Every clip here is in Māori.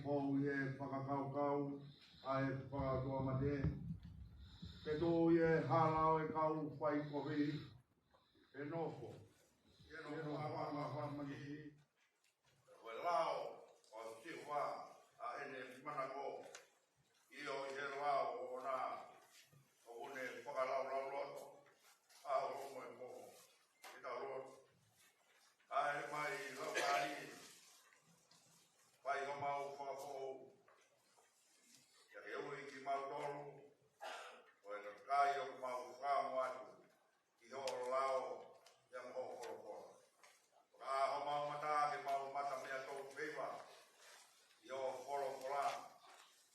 kou i e whakakaukau, ai whakatoa mate. Ke tō i e hālau e kau whai kohi, e nofo. E nofo a whamaki. Koe lao, o tiwa, a ene manako, i o i he lao o nā, o une whakalau lau loto, a o romo e moho, i tau roto. A e mai laukari, pai o mau whakakou, ia he ui ki mau tolu, o e kai o mau whakamu atu, i ho lao, ia mo ho. A ho mau mata ke mau mata mea tau whiwa, i o wholokola,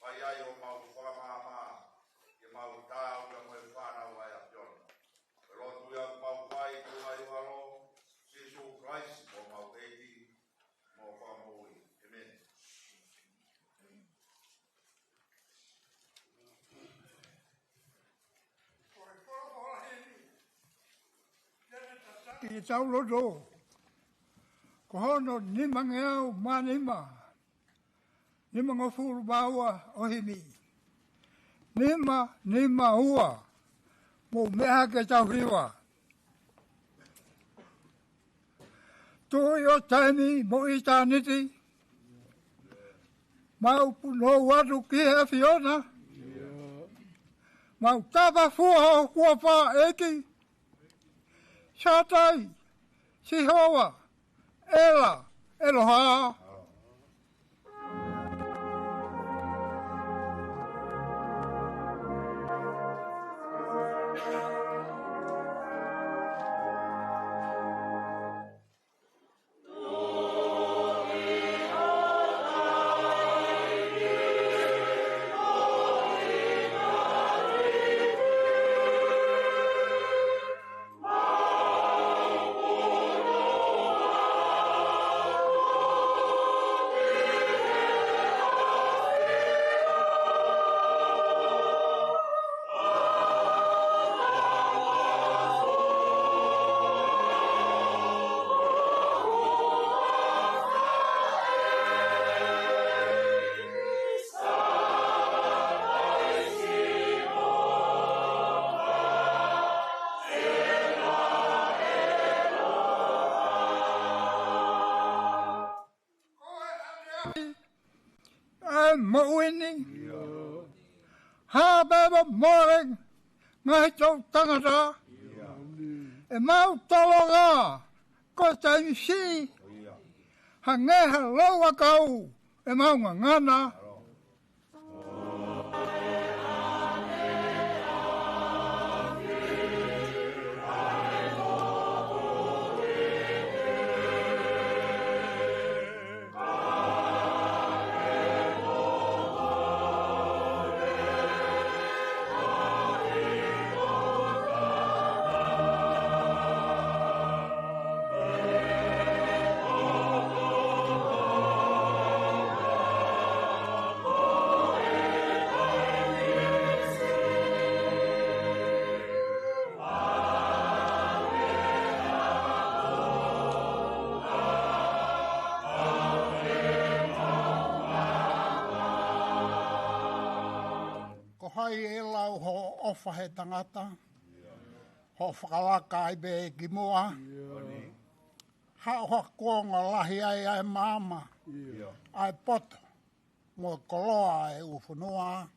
pai ai o mau whakamama, i mau tāu ia mo e whanau ai a piona. E lotu ia mau pai tu ai walo, Jesus Christ, o mau eiti, mo whakamui. Amen. Ki tau loto, ko hono nima ngeau manima, nima ngofuru baua ohimi, nima ua, mo mea ke tau hiwa. Tui o taimi mo i tāniti, mau puno watu ki he Fiona, mau tapa fua hua pā eki, Shatai, Sihoa, Ela, Eloha. Moini, ha beba morning, ngai tau tangata, e mau taloga, ko taimi si, ha ngeha loa kau, e mau ngana. Ofa he tangata, ho whakalaka i be ki mua, ha konga lahi ai mama, ai poto, mo koloa e ufunua.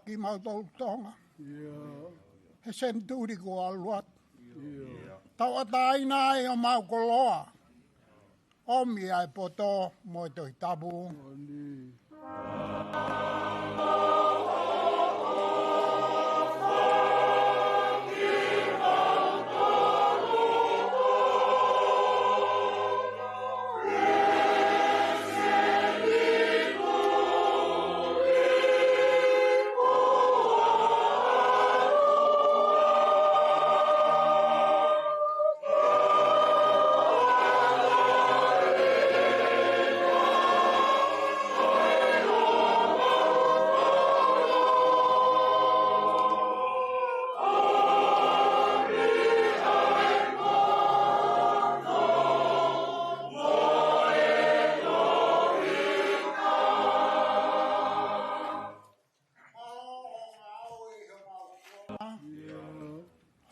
Ki mau tau tonga. He senturi ko aluat. Tau ataina e o mau koloa. Omi ai poto mo toi tabu.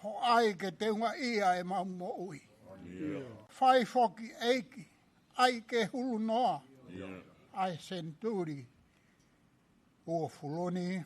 Ho ai ke te unga ia e mau mo ui. Whai whoki eiki, ai ke hulu noa. Ai senturi, o fuloni.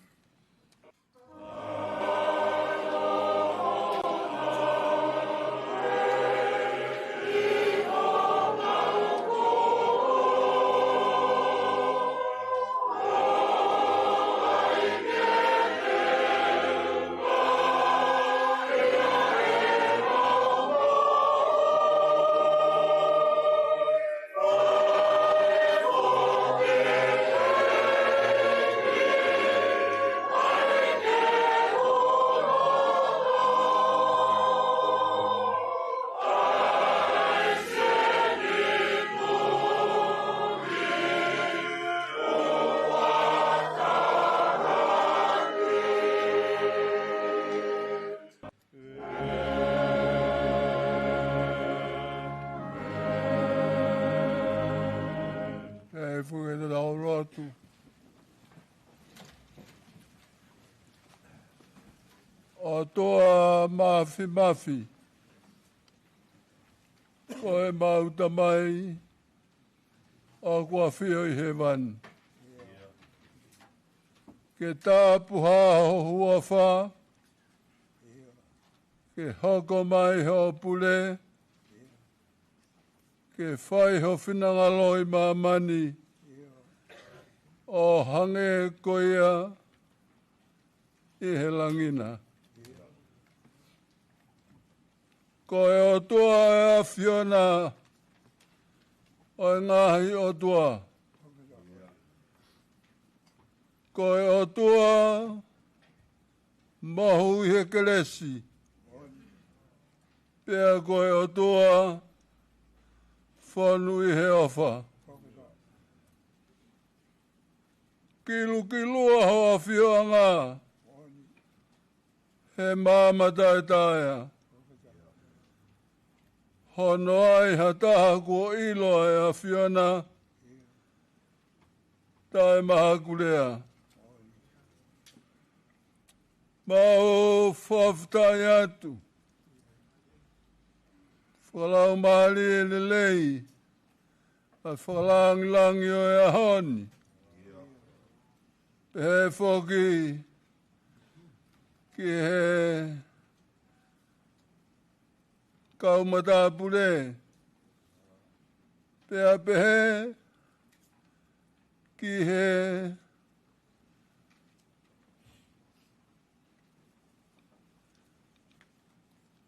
Fue de la roto. O toa mafi. Koe mauta mai. O kua whio I he wan. Ke tāpuha ho hua wha. Ke hoko mai ho pule. Ke whai ho whinangaloi mamani. O hange koia I he langina. Koe o tua e a Fiona o e ngahi o tua. Koe o tua mahu I he kelesi. Pea koe o tua whanu I he ofa. Kilu ho a whioanga. He māmata e tāia. Hono ai hataha kua ilo e a Fiona. Tae maha kulea. Mao whaftai atu. Whalau mahali e lelei. A whalangilangi o e a honi. He whoki ki he kaumata pule. Pea pehe ki he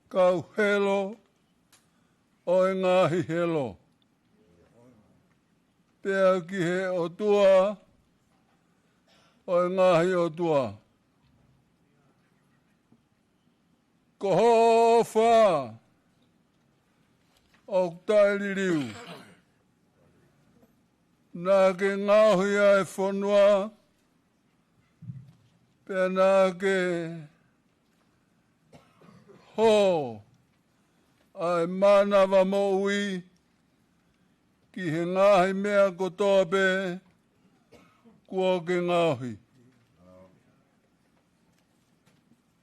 kau helo o e ngahi helo. Pea ki he o tua o e ngahi o tua. Ko ho wha o tairi riu. Nā ke ngahi ai whanua. Pea nā ke ho ai manawa mo ui. Ki he ngahi mea ko toa pe. Kua ke ngahi.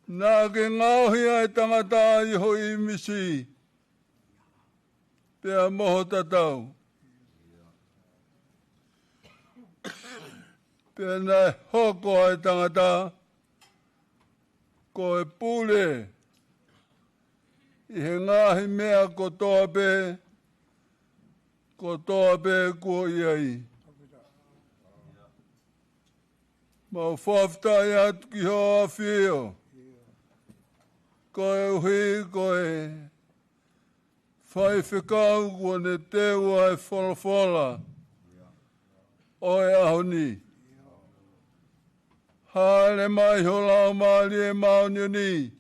Nā ke ngahi ai tangata I hoi misi. Pea moho tatau. Pea nai hoko ai tangata. Ko e pule. I he ngahi mea ko toa pe. ko toa pe ko iai. Mau whaftai atu ki hoa whio. Ko e uhi ko e whai whikau ko ne te ua e whola o e ahoni. Haere mai ho lau maali e maunioni.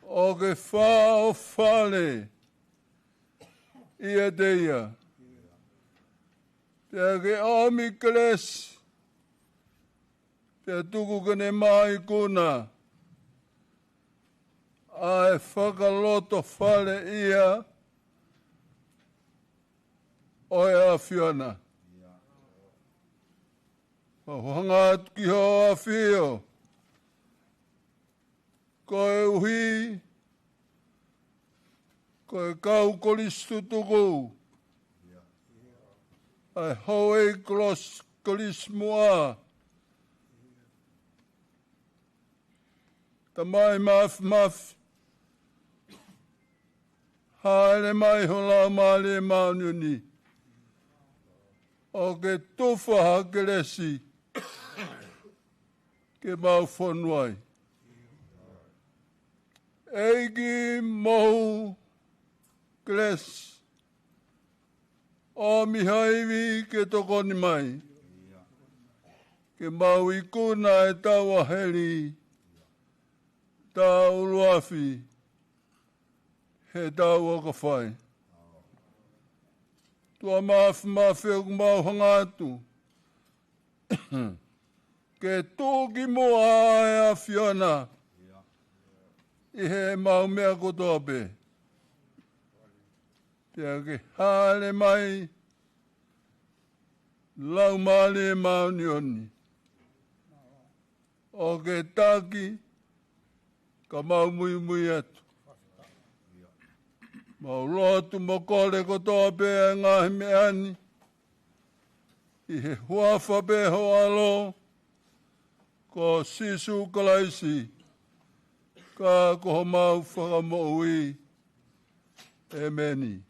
O ke whao whale ia teia. Pea ke omi kles. Pea tuku kene mai kuna. A e whakaloto whale ia. O e a Fiona. Hanga atu ki hoa whio. Ko e uhi. Ko e kau kolistu tuku. Ai hoe kolismua. Ta mai maf. Haere mai ho lau maali e mauniuni. O ke tufa hakelesi. Ke mau whonuai. Eigi mohu kles. O mihaiwi ke tokoni mai. Ke mau ikuna e tawa heli. Ta uluafi. He tawa ka whai. Tua mawhewku mau hangatu. Ke tōki moa e a Fiona. I he mau mea kotoa pe. Pea ke hale mai. Lau maali e maunioni. O ke taki. Ka mau mui atu. Mau lotu mokole kotoa pe e ngahi me ani. I he huafa pe ho alo. Ko sisu kalaisi. Ka koho mau whakamoui. E meni.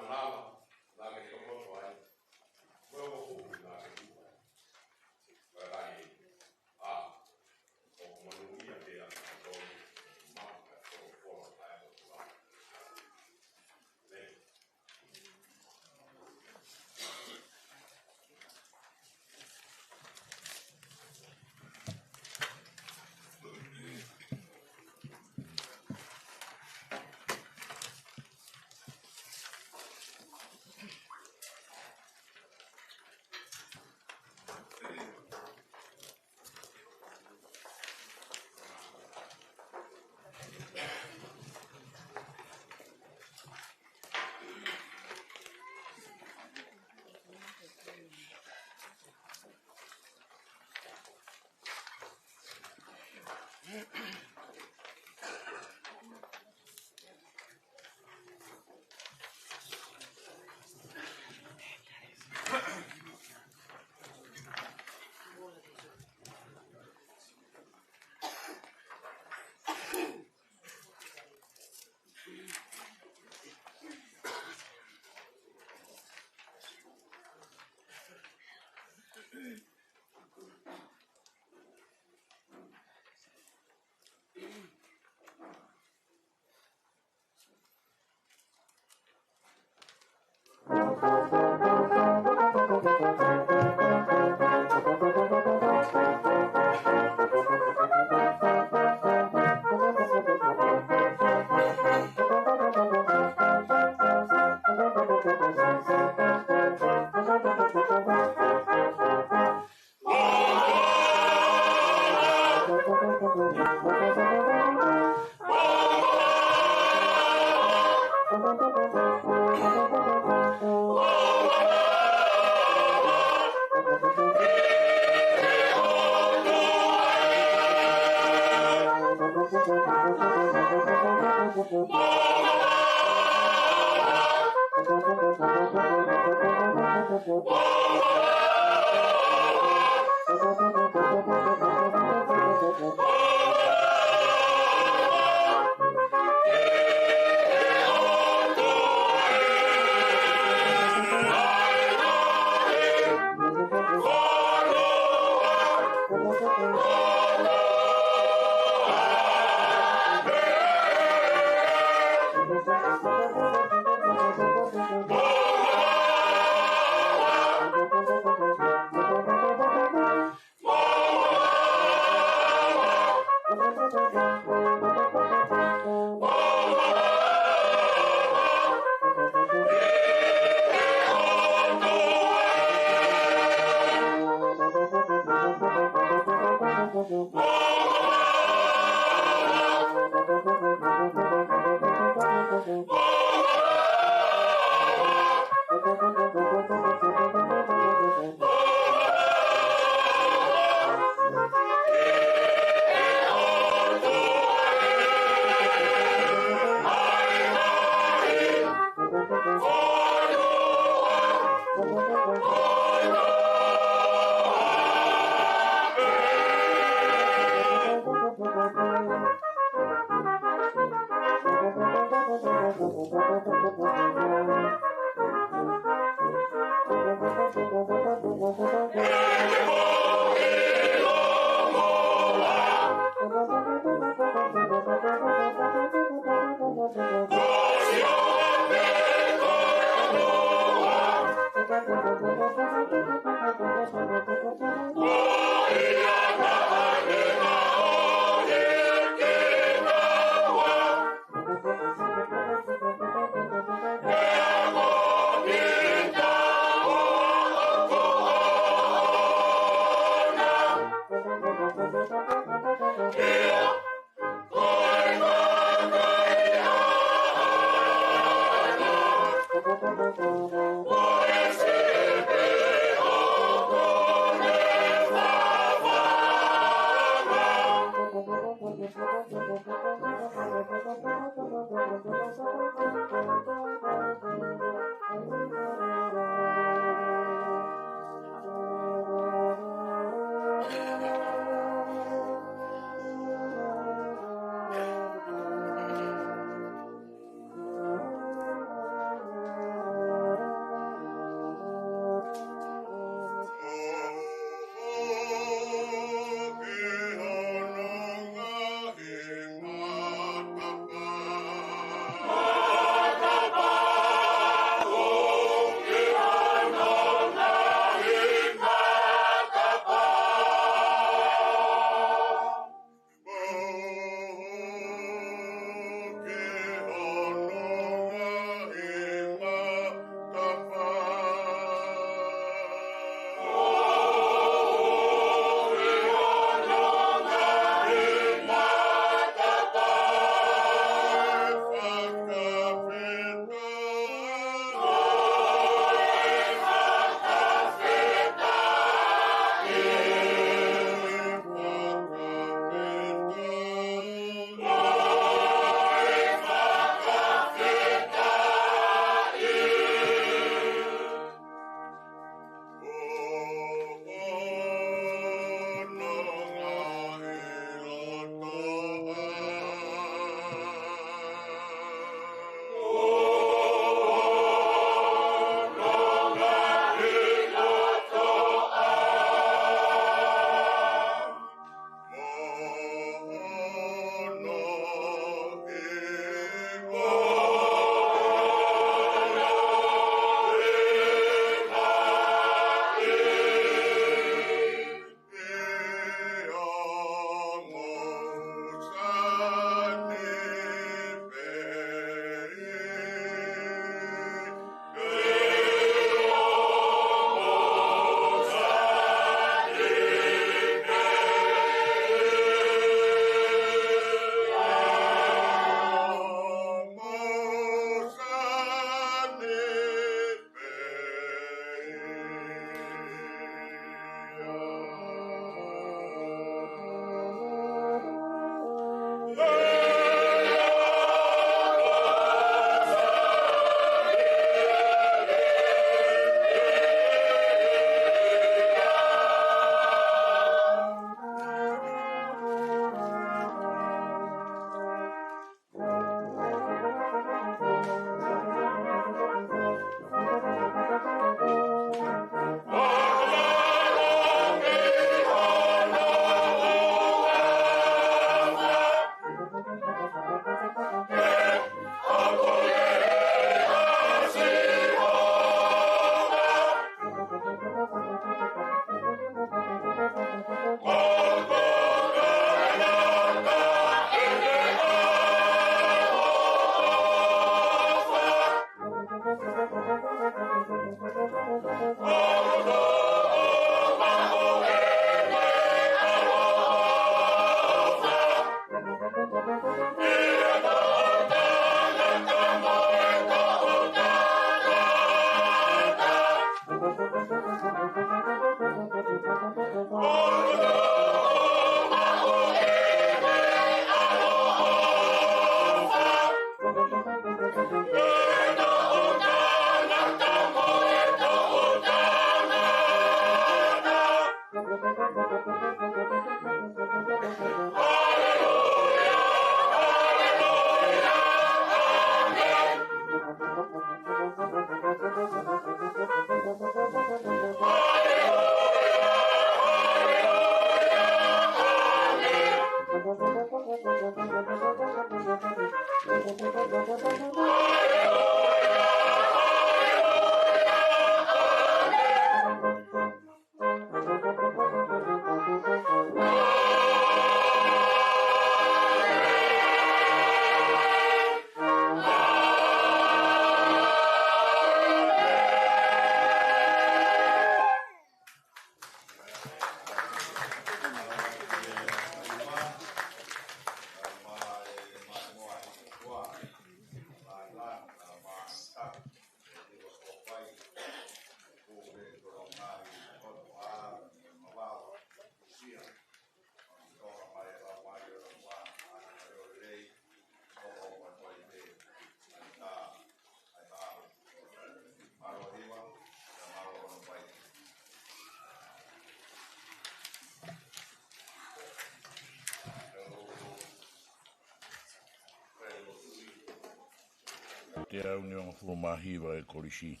Te au ni o fumahiwa e kolisi.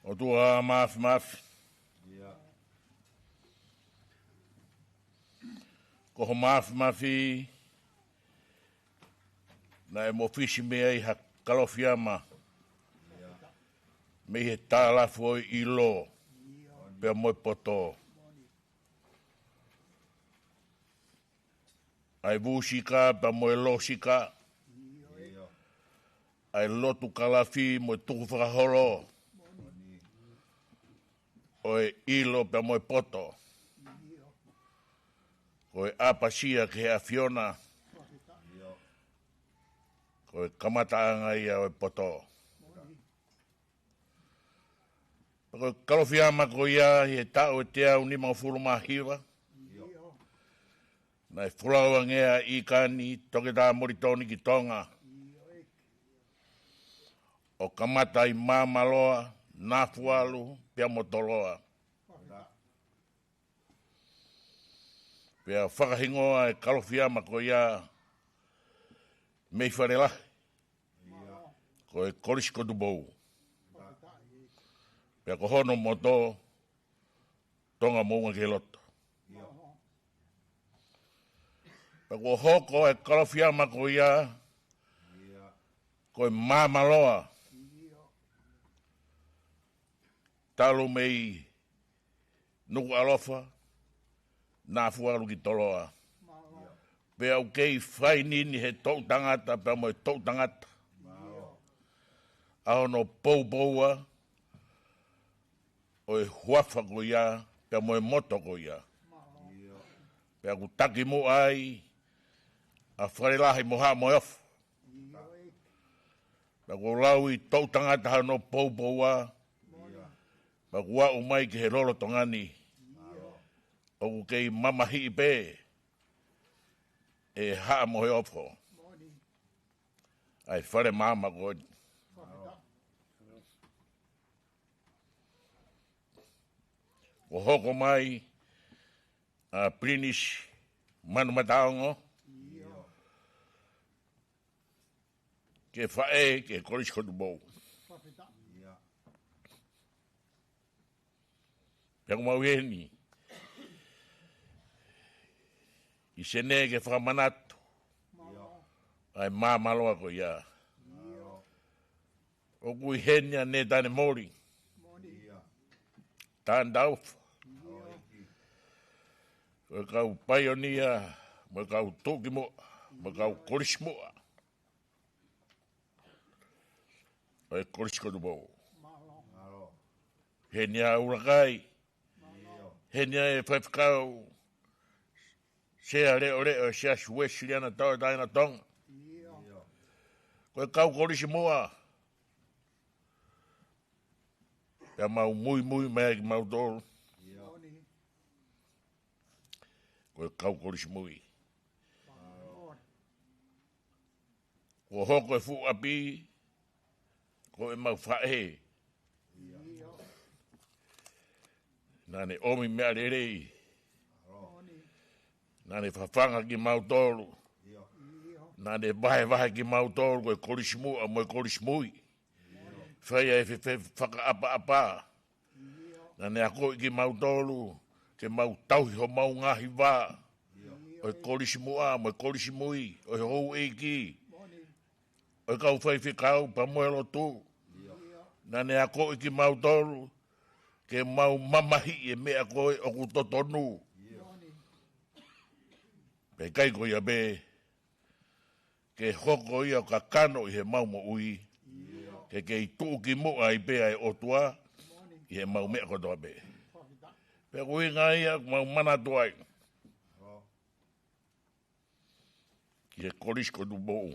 O tua mafi. Ko mafi na e mo fisi mea i ha kalofiama. Me he tala foi i lo. Pea moi poto. Ai vusika pa moi losika. Ai lotu kalafi moi tuku whakaholo. Oe ilo pe moi poto. Koe apasia ke a Fiona. Koe kamataanga ia oe poto. Koe kalofiama ko ia he tau e te au ni mga furu mahiwa. Nai fulaua ngea i kani toke tā moritoni ki tonga. O kamata i mamaloa, nafualu, pia motoloa. Pea whakahingoa e kalofiama ko ia mei wharela. Ko e korisko du bou. Pea ko hono moto tonga mounga ke loto. Pea ko hoko e kalofiama ko ia ko e mamaloa. Talo mei nuku alofa. Na fuaru ki toloa. Pea ukei whai nini he tau tangata, pea moi tau tangata. Aho no pou-poua, o e huafa ko ia, pea moi moto ko ia. Pea ku taki mo ai, a wharelahi moha moi ofu. Pea ku lau i tau tangata ha no pou-poua, pea ku wau mai ki he rolo tongani. O kei mamahi pe e haa mohe ofo. Ai whare mama ko. O hoko mai a Plinish manu mataongo. Ke whae ke koris kotu bou. Pea kumauheni. I sene ke whakamanatu. Ai mamaloa ko ia. O kui henia ne tane mori. Tān daufa. Ko kau paionia, mo kau toki moa, mo kau koris moa. Ai koris ko du bou. Henia urakai. Henia e whaifkau. Sea leo, sea suesi liana tau taina tonga. Koe kau korisi moa. Pea mau mui mea ki mau tolu. Koe kau korisi mui. Ko hoko e fu api. Koe mau whae. Nane omi mea rerei. Nane whawhanga ki mau tolu. Nā ne vahe ki mautoro koe korismu a moe korismui. Whaia e whaka apa. Nā ne ako i ki mautoro ke mau tauhi ho mau ngahi wā. Oe korismu a moe korismui. Oe hou e ki. Oe kau whaiwhikau pa moe lotu. Nā ne ako i ki mautoro ke mau mamahi e mea koe o kutotonu. Pe kai koe ia be, ke hoko ia ka kano i he mau mo ui, ke i tuu ki mua i bea e otua, i he mau mea kotoa be. Pe koe ngā ia mau mana tuai. Ki he korisko tu mou.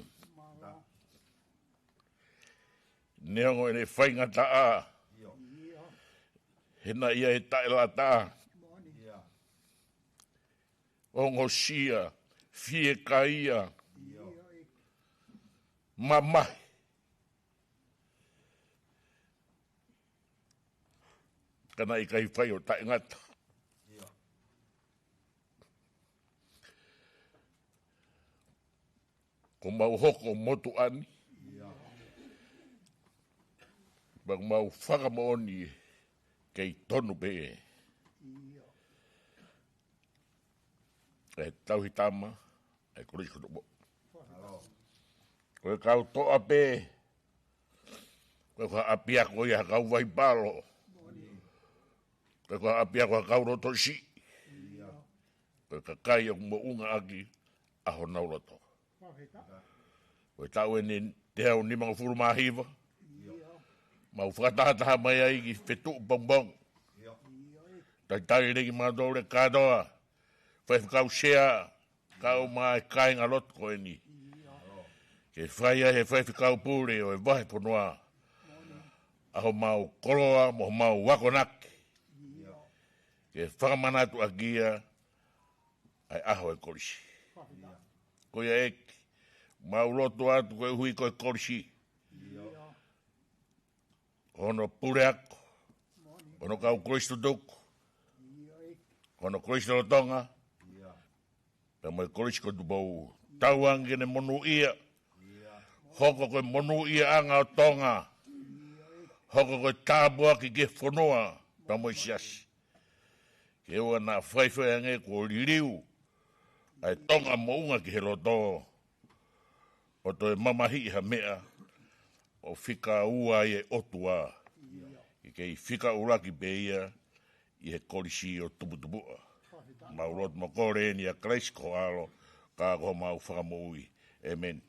Neongo e ne whainga taa. Hena ia e tae la taa. Ongo sia, fie kaia, mamai. Kana i kai whai o tae ngata. Ko mau hoko motu ani. Bang mau whakamooni kei tonu be. E tauhi tama, e koriko tupo. Koe kau toa pe, koe ka apia koe ha kau vai palo. Koe ka apia koe kau roto si. Koe ka kai o mo unga aki, aho nau roto. Koe tau e ne te hau ni mga furu mahiva. Mau whakatahataha mai ai ki whetu bongbong. Tai tai reki mātore kātoa. Whai whakau shea, kau mai kai ngā lot koe ni. Ke whaia he whai whakau pūre o e wahe ponoa. Aho mau koroa, mo mau wakonaki. Ke whakamanatu a gia, ai aho e korisi. Koe eki, mau loto atu koe hui koe korisi. Ono pure ako, ono kau Kristo tuku, ono Kristo lotonga, pe mai Kristo tu bau tauangi ne monu ia, hoko koe monu ia anga o tonga, hoko koe tābua ki ke whanua, pe mai siasi. Ke ua nā whaiwhai ange ko liriu, ai tonga mounga ki he roto, o to e mamahi ha mea, o whika ua i e otua. I kei whika uraki beia i he korisi o tuputupua. Mau rot mo kore ni a kreis ko alo ka ko mau whakamoui. Amen.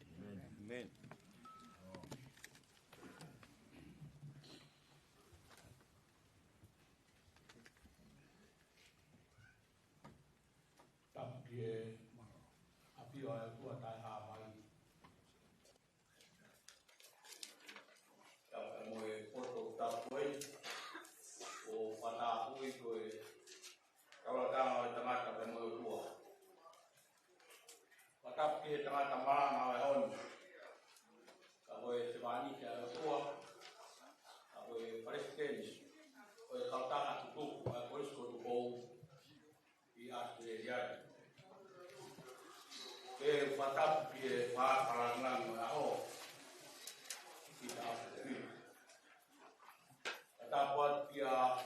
Tapi tengah tambahan awal on, kalau sebani kalau tua, kalau presiden, kalau kau tak tutup, kalau sekolah bau di Australia, ke fatap ke parangan awal kita ini, kita buat dia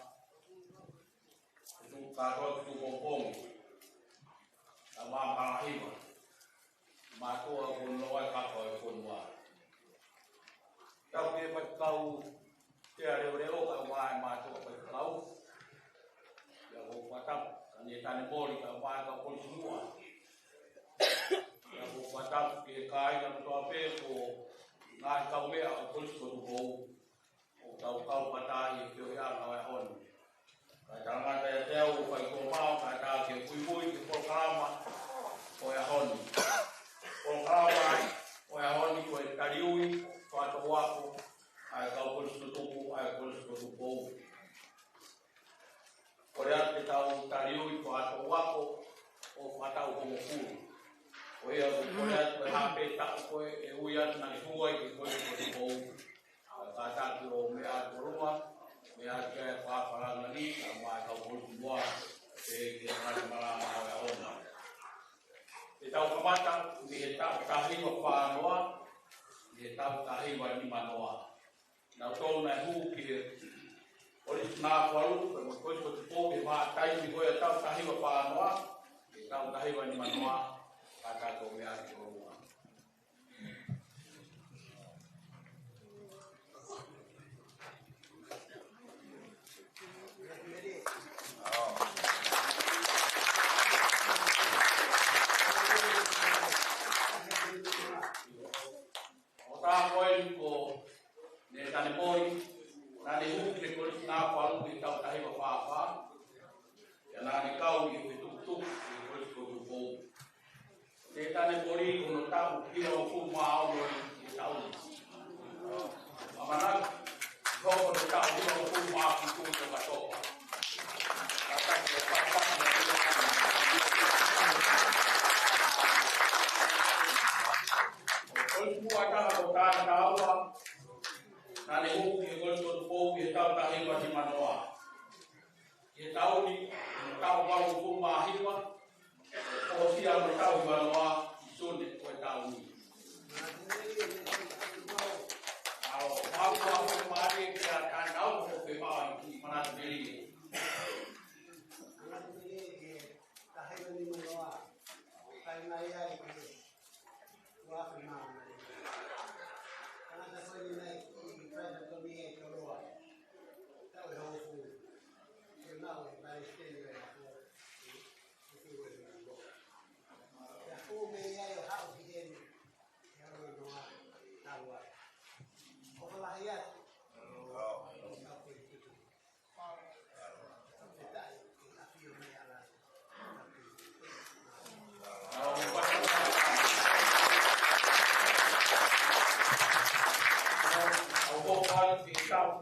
itu karot itu bombong, sama parahima. Matu pun loai kapoi pun wa. Kau ke kau tiada reo kau mai matu kau. Ya kau patap ni tani boli kau mai kau pun semua. Ya kau patap ke kai yang tu apa ko ngai kau me kau pun semua kau patai ke ya kau on. Jangan ada jauh kau mau kata ke pui ke programa kau on. Pengawai, orang ni kau tariui, kau atau aku, kau pun setuju, kau setuju. Kau yang kita tariui, kau atau aku, kau atau pengukul. Kau yang berhampi tak kau, yang nak suai kau setuju. Kata kau melihat rumah, melihat apa lagi, kau pun buat, kita malam orang. Kita kematang di hitam tahi tahiwa whānoa, e tau tahiwa ni manoa. Nau tōna hu ki ori nā wharu, ko koe ko te pō ke mā taimi koe a tau tahiwa whānoa, e tau tahiwa ni manoa, ka tātou mea ki o rua. Tane moi, nane huke ko nā wharu i tau tahiwa whāwha, ia nane kau i koe tukutuku i koe tuku pou. Te tane mori kono tapu pia o fu mao i tau. Amanak, koko te tau pia o fu mao ki koe te katoa. Ataki o whāwha na pia o koe mua taha o tāna tāua, nane huki e koe koe pou i tau tahiwa ni manoa. I tau ni, tau wau fu mahiwa, o sia no tau i manoa, i sone koe tau ni. Ao, mau koe maare ki a tānau ko pe maa i ki manatu neri. Tahiwa ni manoa, kai mai ai ki wafi maa. Kanaka koe ni nei, President of the Econoa, that was awful. So now we're very still there for the full day house again.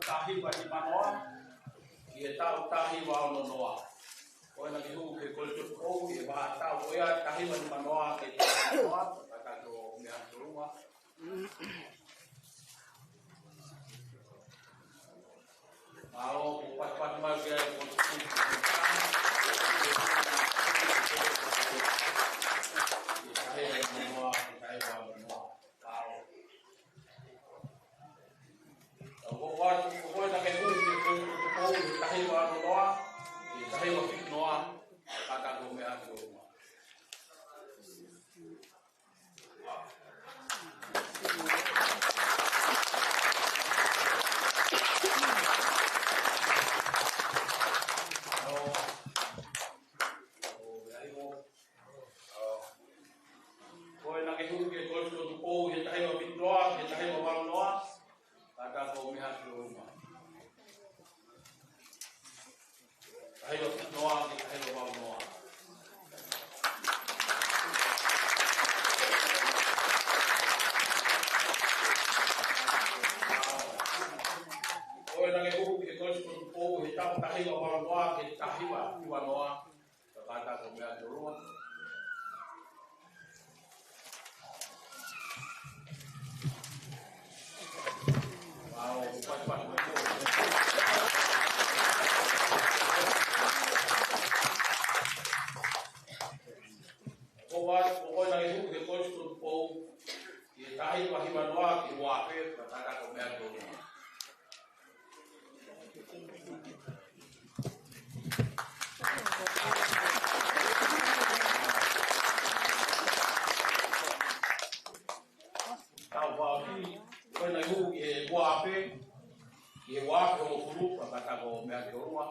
Tahiwa ni manoa, i tau tahiwa o nonoa. Koe na ki hu ke kole tuku kou, i waha tau oia tahiwa ni manoa ke manoa, kata o mea turunga. Mao, pat mai kia i kole tuku. I tahiwa ni manoa, i tahiwa ni manoa. Koe na ke hui ke kou i tahiwa no noa, i tahiwa ki noa, kata ko mea ki o ruma. Koe na ke hui ke kou i tahiwa ki noa, i tahiwa wau noa, kata ko mea ki o ruma. Tahiwa ki noa, ki tahiwa wau noa. Koe na ke hui ke kou i tau tahiwa wau noa, ki tahiwa ki wau noa, kata ko mea ki o ruma. Koe na ihu ke koe tuku pou, i tahiwa hiwa noa ki wape, kata ko mea ki o ruma. Tau wāki, koe na ihu ke wape, i wape o kuru, kata ko mea ki o ruma.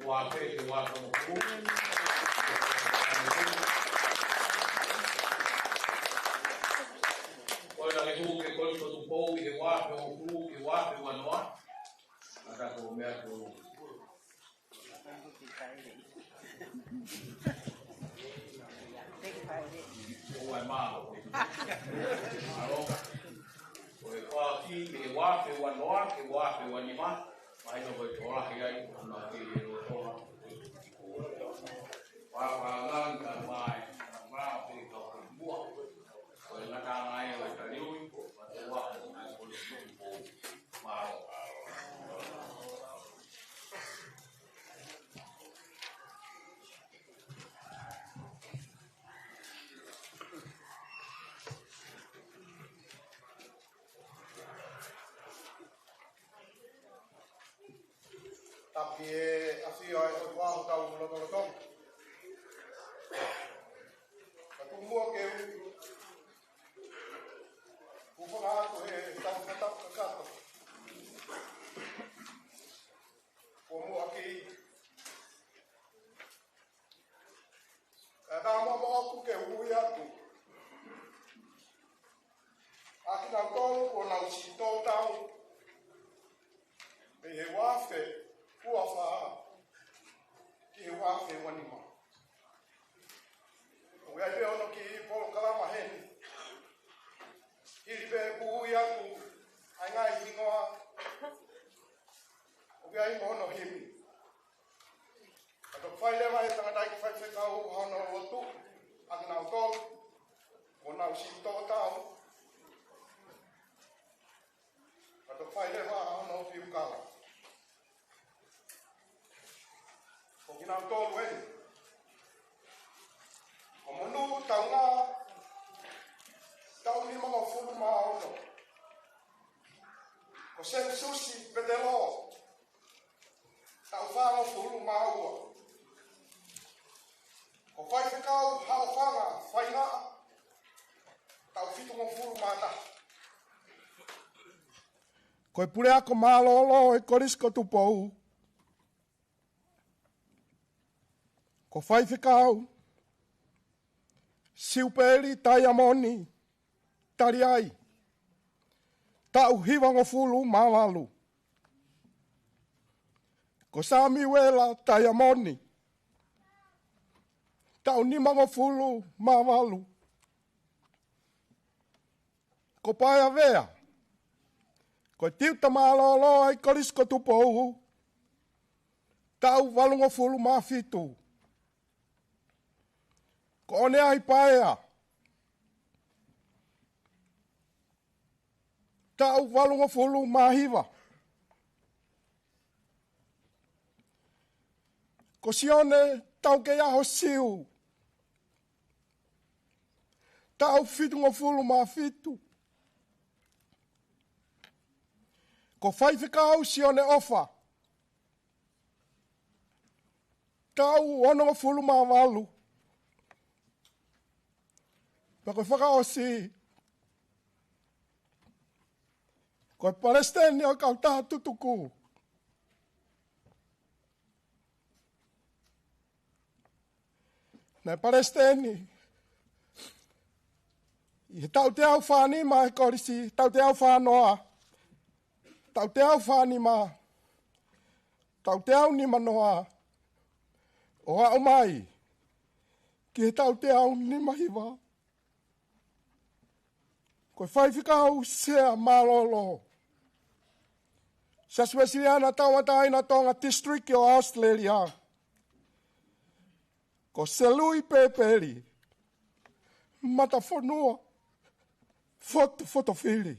Wape ke wape o kuru. Koe na ihu ke koe tuku pou, i wape o kuru, i wape o noa, kata ko mea ki o ruma. O ai maho. Koe wāki ke wape o noa, ke wape o nima, mai no koe tora hi ai, na ke o tora. Wāwāngang ka mai, na mrao pe ka koe mua. Koe ngata ngai o ka riui, ma te waho na koe tuku pou, maro. ki e afio ai o wāho tau lotolotong. Ka tumua ke upanga atu he tau whatau kakato. Ko mua ki ka mama aku ke hui atu. Aki nau tolu ko nau si tau tau. Me he wafe ua whaa ki he wafe wanima. Ui ai ono ki polo kalama heni. Hiri pe kuhui aku ai ngai hingoa. Ui ai mono himi. Kato whai lewa e tangatai ki whai whekau hono rotu. Aki nau tolu ko nau si tau tau. Kato whai lewa hono piukala. Ko kinau tolu e. Ko monu tau ngā tau ni mga fulu maa ono. Ko sen susi petelo. Tau whanga fulu maa ua. Ko whai whekau hao whanga whai ngā. Tau whitu ngā fulu maa ta. Ko e pure ako maa lolo e korisko tupou. Ko whai whekau, siuperi tai amoni, tari ai, tau hiwango fulu mawalu. Ko sami wela tai amoni, tau nimango fulu mawalu. Ko paia vea, ko tiuta malolo ai korisko tupou, tau walungo fulu mafitu. Ko one ai paea. Tau walunga fulu mahiwa. Ko sione tau ke aho siu. Tau fitunga fulu mafitu. Ko whaiwhikau sione ofa. Tau ononga fulu mawalu. Pako whakaosi. Ko Palestine o kau taha tutuku. Nei Palestine. I tau te au whani ma e korisi. Tau te au whanoa. Tau te au whani ma. Tau te au ni manoa. O hao mai. Ki he tau te au ni mahiwa. Ko whai whikau sea malolo. Sa Swesiliana tauataina tonga district o Australia. Ko selui peperi. Mata whanua. Fotofili.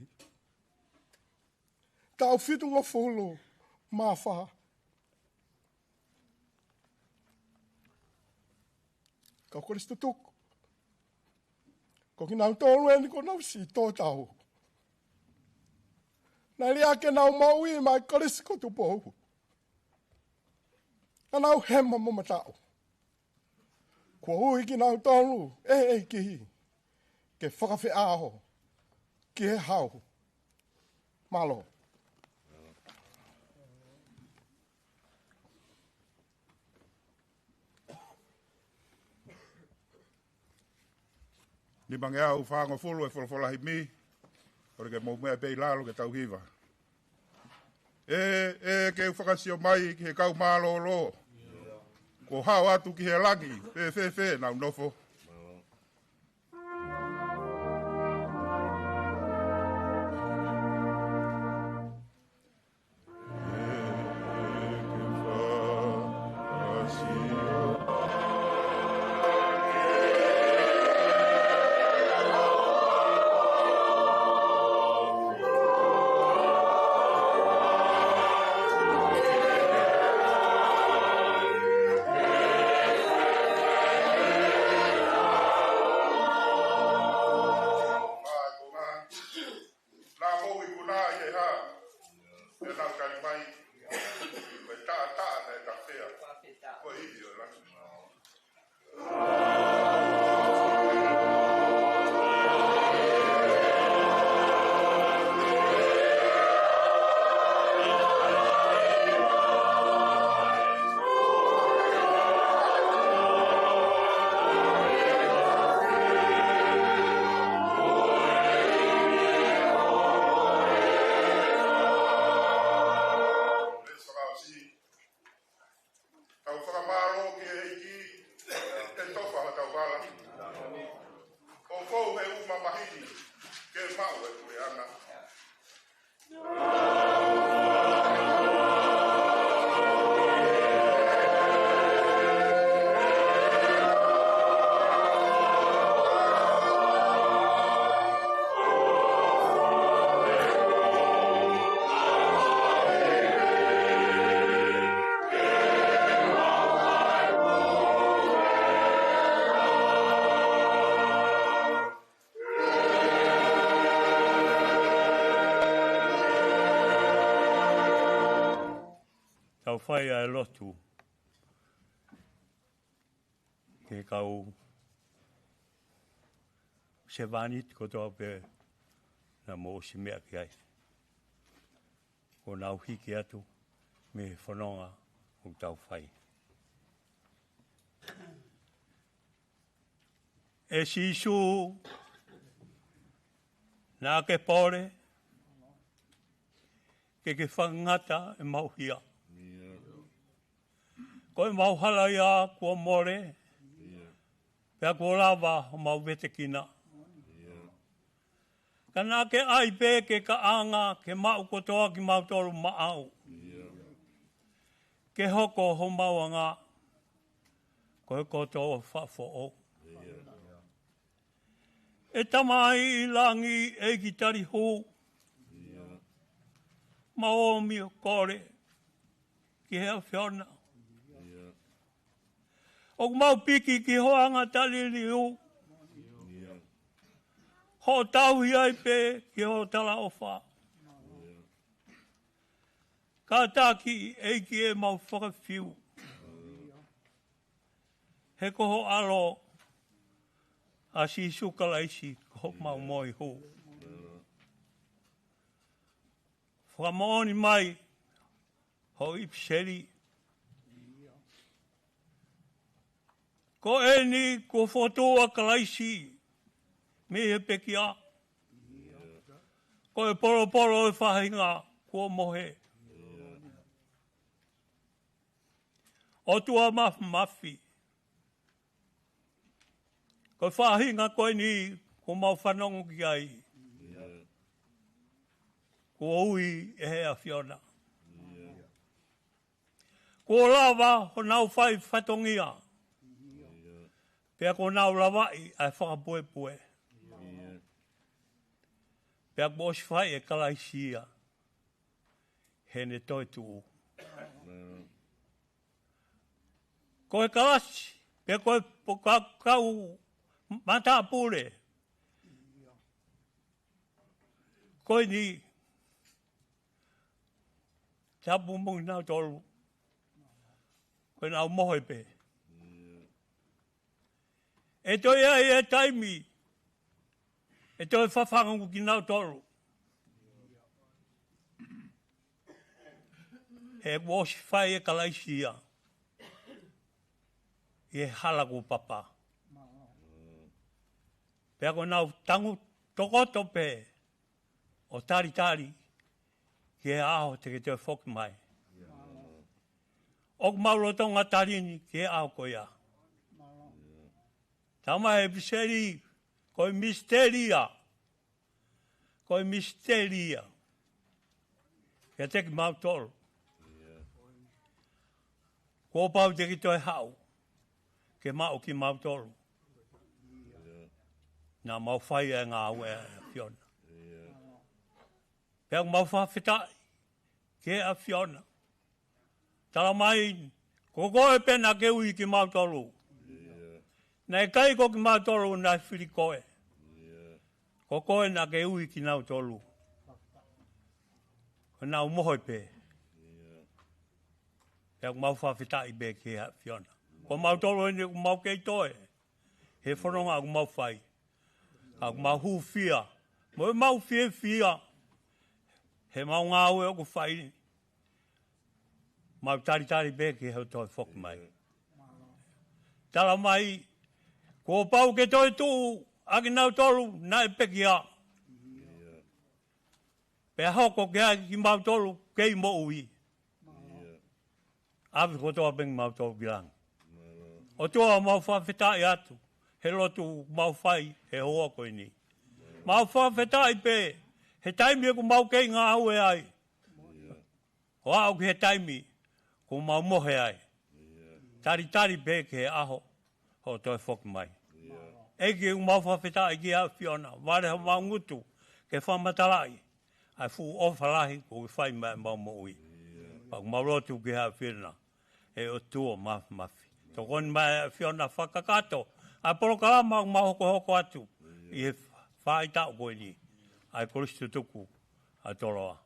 Tau whitunga fulu. Mawha. Kau koristo tuku. Ko ki nau tolu e ni ko nau si tō tau. Nai lia ke nau maui mai korisi ko tupou. Na nau hema mama tau. Kua hui ki nau tolu ki. Ke whakawhi aho. Ki he hau. Malo. Ni mange au whaanga fulu e whalawhalahi mi. Ore ke mou mea pei lalo ke tau hiwa. Ke whakasio mai ki he kau mālolo. Ko hao atu ki he langi. Fe, nau nofo. Ke mau e koe ana. Tau whai ai lotu. Ke kau se vanit ko toa pe na mo si mea ki ai. Ko nau hiki atu me whanonga o tau whai. E sisu nā ke pore ke whangata e mauhia. Ko e mauhala ia kua more, pea kua lawa o mau vete kina. Ka nā ke ai pē ke ka anga ke mau kotoa ki mau toru maau. Ke hoko ho mauanga, ko e kotoa whafo o. E tamai i langi e ki tari hū. Maomi o kore, ki hea whiona. O mau piki ki hoanga talili u. Ho tauhi ai pe ki ho tala o wha. Ka taki eiki e mau whakawhiu. He koho alo a si sukalaisi ko mau moi hu. Whakamooni mai ho ipseri. Ko eni ko fotoa kalaisi me he pekia. Ko e poro e whahinga kua mohe. O tua mafi. Ko whahinga koe ni ko mau whanongo ki ai. Ko ui e hea whiona. Ko lava ho nau whai whatongia. Pea ko nau lawai ai whakapoe. Pea ko osi whai e kalaisia. Hene toi tuu. Ko e kalasi. Pea ko e kau mata pule. Ko e ni tapu mungi nau tolu. Ko e nau moho pe. E toi ai e taimi. E toi whawhangu ki nau tolu. E wosi whai e kalaisia. E halaku papa. Pea ko nau tangu tokoto pe. O tari. Ki e aho te ke te whoki mai. O maurotonga tarini ki e aho ko ia. Tama e biseri, koi misteria. Kia teki mau tolu. Ko pau teki toi hau. Ke mau ki mau tolu. Nā mau whai e ngā ue whiona. Pea mau whawhitai. Ke a whiona. Tala mai, ko koe pena ke ui ki mau tolu. Nei kai ko ki mau tolu nai whiri koe. Ko koe na ke ui ki nau tolu. Ko nau mohoi pe. Pea mau whawhitai be ke a whiona. Ko mau tolu ene ko mau kei toe. He whanonga ko mau whai. Ko mau hu whia. Mo mau whia. He mau ngā ue o ko whai. Mau tari be ke hau toi whoki mai. Tala mai. Ko pau ke toi tū, aki nau tolu, nā e peki a. Pea hoko ke aki ki mau tolu, kei mo ui. Awi ko toa bengi mau tolu ki lang. O toa mau whawhitai atu, he lotu mau whai, he hoa koe ni. Mau whawhetai pe. He taimi e ku mau kei ngā au e ai. O au ki he taimi, ku mau mohe ai. Tari pe ke he aho, ho toi whoki mai. Eki ku mau whawhetai ki a Fiona, wale ha mau ngutu, ke whamatalai. Ai fu o whalahi, ku whai mai mau mo ui. Pak mau rotu ki ha Fiona, e o tua mafi. Tō koni mai Fiona whakakato, ai poro kalama ku mau hoko atu, i he whai tau koe ni. Ai koristu tuku a toroa.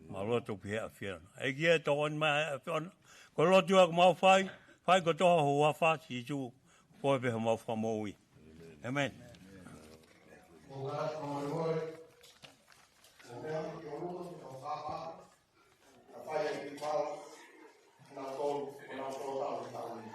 Ma roto ki hea whiana. E ki e toko ni mai hea whiana. Ko roto aku mau whai ko toha hua wha si tu koe peha mau wha moui. Amen. Ko gara ko mai hoi. Ko mea ki o ruto ki o whapa. A whai e ki whao. Nā tōru, nā tōru tau ki tau ni.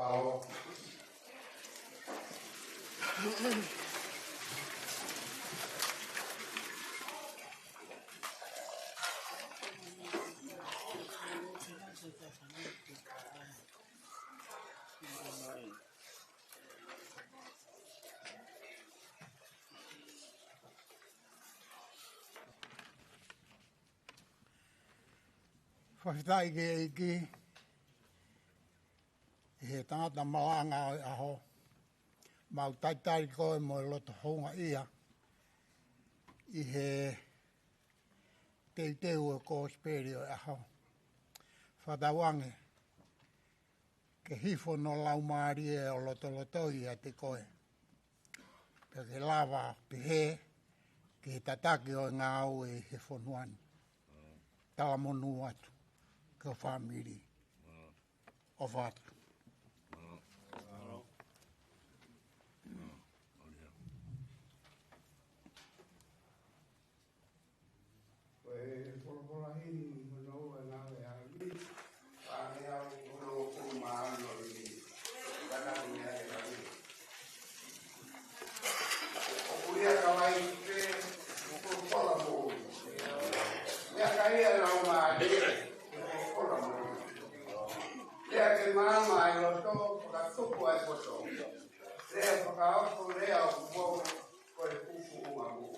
Wow. Whawhitai ke iki, he tangata malanga o aho, mau taitai koe mo e loto honga ia, i he teiteu o kōsperi o aho. Whatawange, ke hifo no laumari e o loto ia te koe. Pe ke lava pe he, ke he tataki o ngā au e he whonuani. Tala monu atu. Ko whamiri o whatu. Lea ke mama ai loto whakatupu ai poto. Lea whakaoto lea o kumoho koe kufu umamu.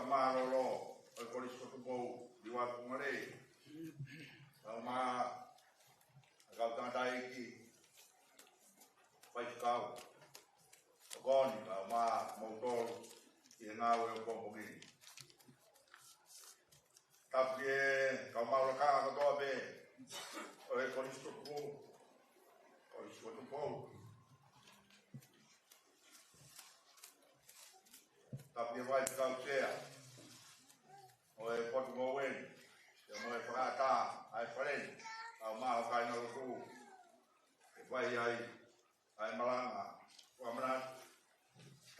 marolo o kolis ko tupo diwa kumare ma kau tandai ki pai kau goni ma motor i ngau e pompongi tapi kau mau ka ko to be o kolis ko tupo tapi vai kau sea o pot moen ya mo frata ai fren au ma kai no ku vai ai malanga o amana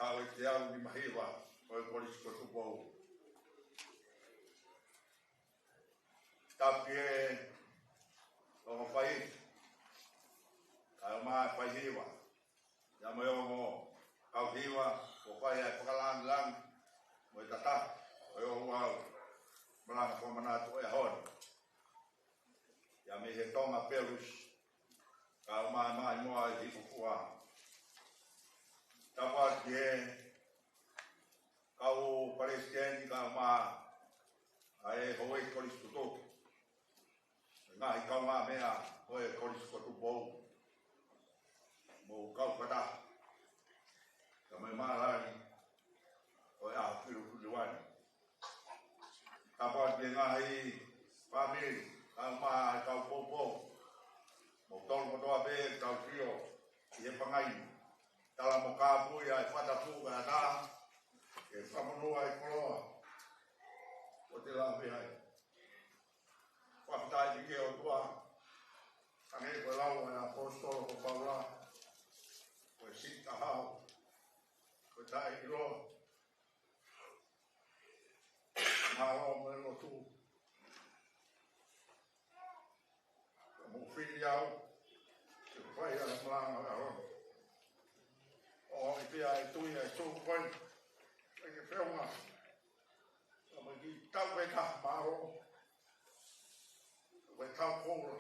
tau te au ni mahiwa o polis ko tupo tapi o fai au ma fai hiwa ya mo kau hiwa o fai ai pakalan lang mo tata o wow malanga ko mana to e hon ya me he tonga pelus kau ma mo ai hiwa tawa ke kau presiden kau ma ai hoi kolis tuto ngai kau ma mea hoi kolis tuto mo kau pada kau ma lagi hoi a piru luan tawa ke ngai family kau ma kau popo mo tol mo doa be kau trio ia pangai dalam mukamu ya pada tu gana ke kamu ai koloa o te la be ai wakta di ke o tua ane ko lau na apostol ko Paula ko sita hao ko tai ro ma o me lo tu mo filial ke vai ala mlanga ro o i pia e tui e tō koe e ke whiunga o mai ki tau e ka maro o e tau kōra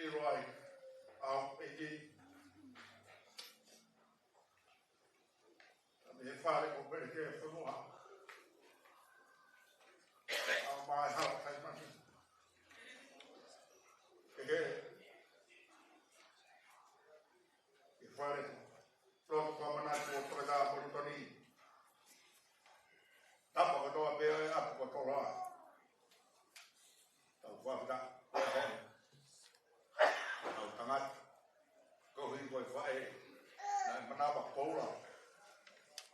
e roi au e ki a me e whare ko pere ke e whanua au mai hao kai mani e he fare lo comana ko traga por toni tapa ko to be ap ko to la tau fa da tau tangat ko hi ko fa e na mana ba ko la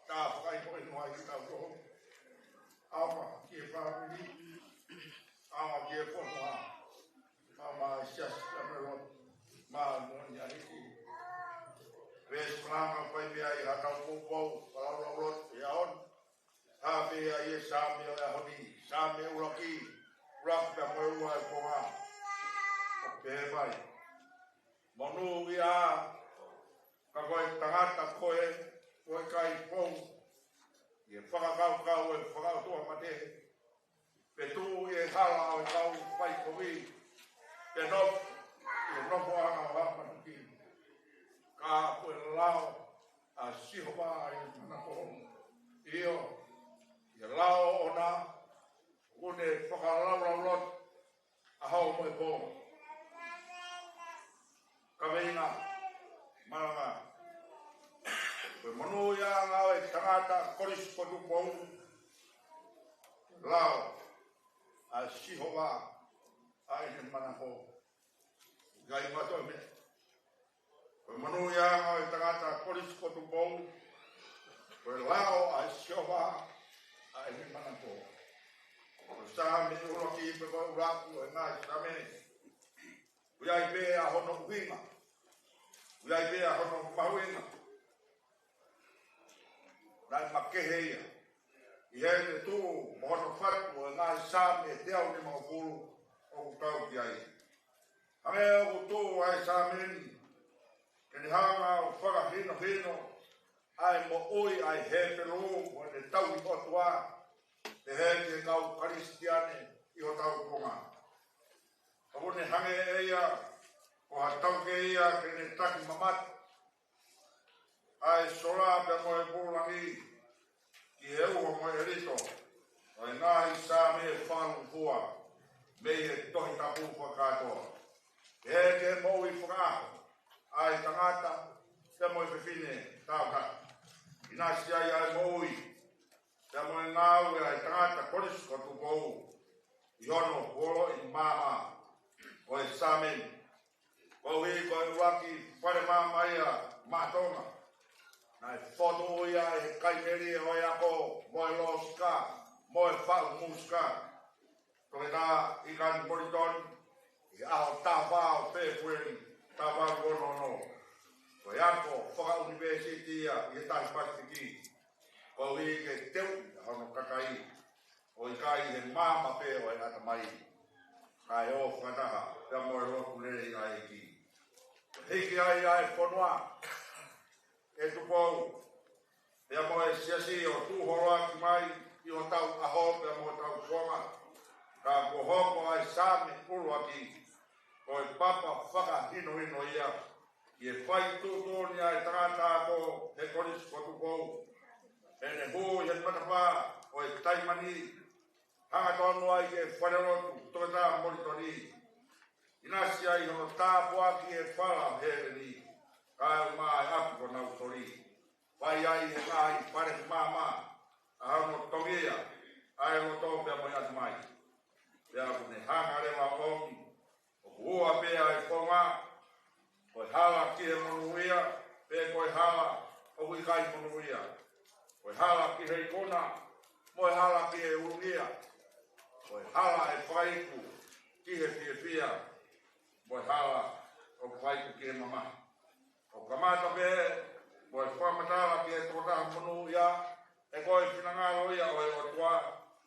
ta fa ai ko no ai ta ko ama ki fa ni ama ki ko no ama sia sia me lo ma no ya ni ves planga pai me ai hata popo para rot ya on ha be ai sami ya honi sami uraki rak da mo ai ko ma o pe vai monu ya ka ko tangata ko e ko kai pon ye faka kau e faka to mate pe tu e hala o kau pai ko vi pe no mo ana wa ma ki ka koe lao a sihopa i mana ko io i lao ona kune whakalau lot a hau moe po ka veina maranga koe manu ia ngau e tangata koris kotu pou lao a sihopa a i mana ko gai mato me koe manu ia ngau e tangata koris kotu pou koe lao a sihopa a i mana ko koe sa me uroki pe koe uraku e ngai sa me uiai pe a hono uinga uiai pe a hono mahuinga nai makehe ia i hele tu mohono whatu e ngai sa me te au ni mga pulu o kutau ki ai hange o kutu ai sa meni keni hanga o whaka hino ai mo oi ai he pelo o ne tau i otua te he ke kau karistiane i o tau konga Kabone hange eia o hatau ke ia kene taki mamat ai sola pe mo e pulangi ki e ua mo e rito ai nai sa me whalu fua me e tohi tapu whakatoa e ke mo i whakaho ai tangata te mo e whiwhine tau ka ina sia i ai mo i te mo e ngau e ai tangata koris ko tu kou i hono polo i mama o e samen ko i ko e waki whare mama ia matonga na e whoto ia e kaimeri o e ako mo e loska mo e whau muska ko e nā i kan moriton i aho tāwhao whewheri tāwhao gono no ko e ako whaka university ia i e tahi pastiki ko i ke teu hono kakai o i kai he mama pe o e ata mai kai o whataha pia mo e roku lere i ai ki hiki ai whanua e tupou pia mo e siasi o tūhoroa ki mai i o tau aho pia mo tau kuanga ka ko hoko ai sami urua ki ko e papa whaka hino ia i e whai tūtoni ai tangata ko he koris ko tupou e ne hu i e matawha o e taimani hanga tonu ai e wharerotu tokata moritori inasi ai hono tāpua ki e whala hereni kai mai aku ko nau tori vai ai e ngai pare mama a hono tongia ai no tope mo atu mai pea kune hanga rewa omi o ua pea e whonga ko e hala ki e monuia pe ko e hala o kui kai monuia ko e hala ki hei kona mo e hala ki e urungia ko e hala e whaiku ki he pia mo e hala o whaiku ki e mama o kamata pe mo e whamatala ki e tōtaha monu ia e koe whinangaro ia o e otua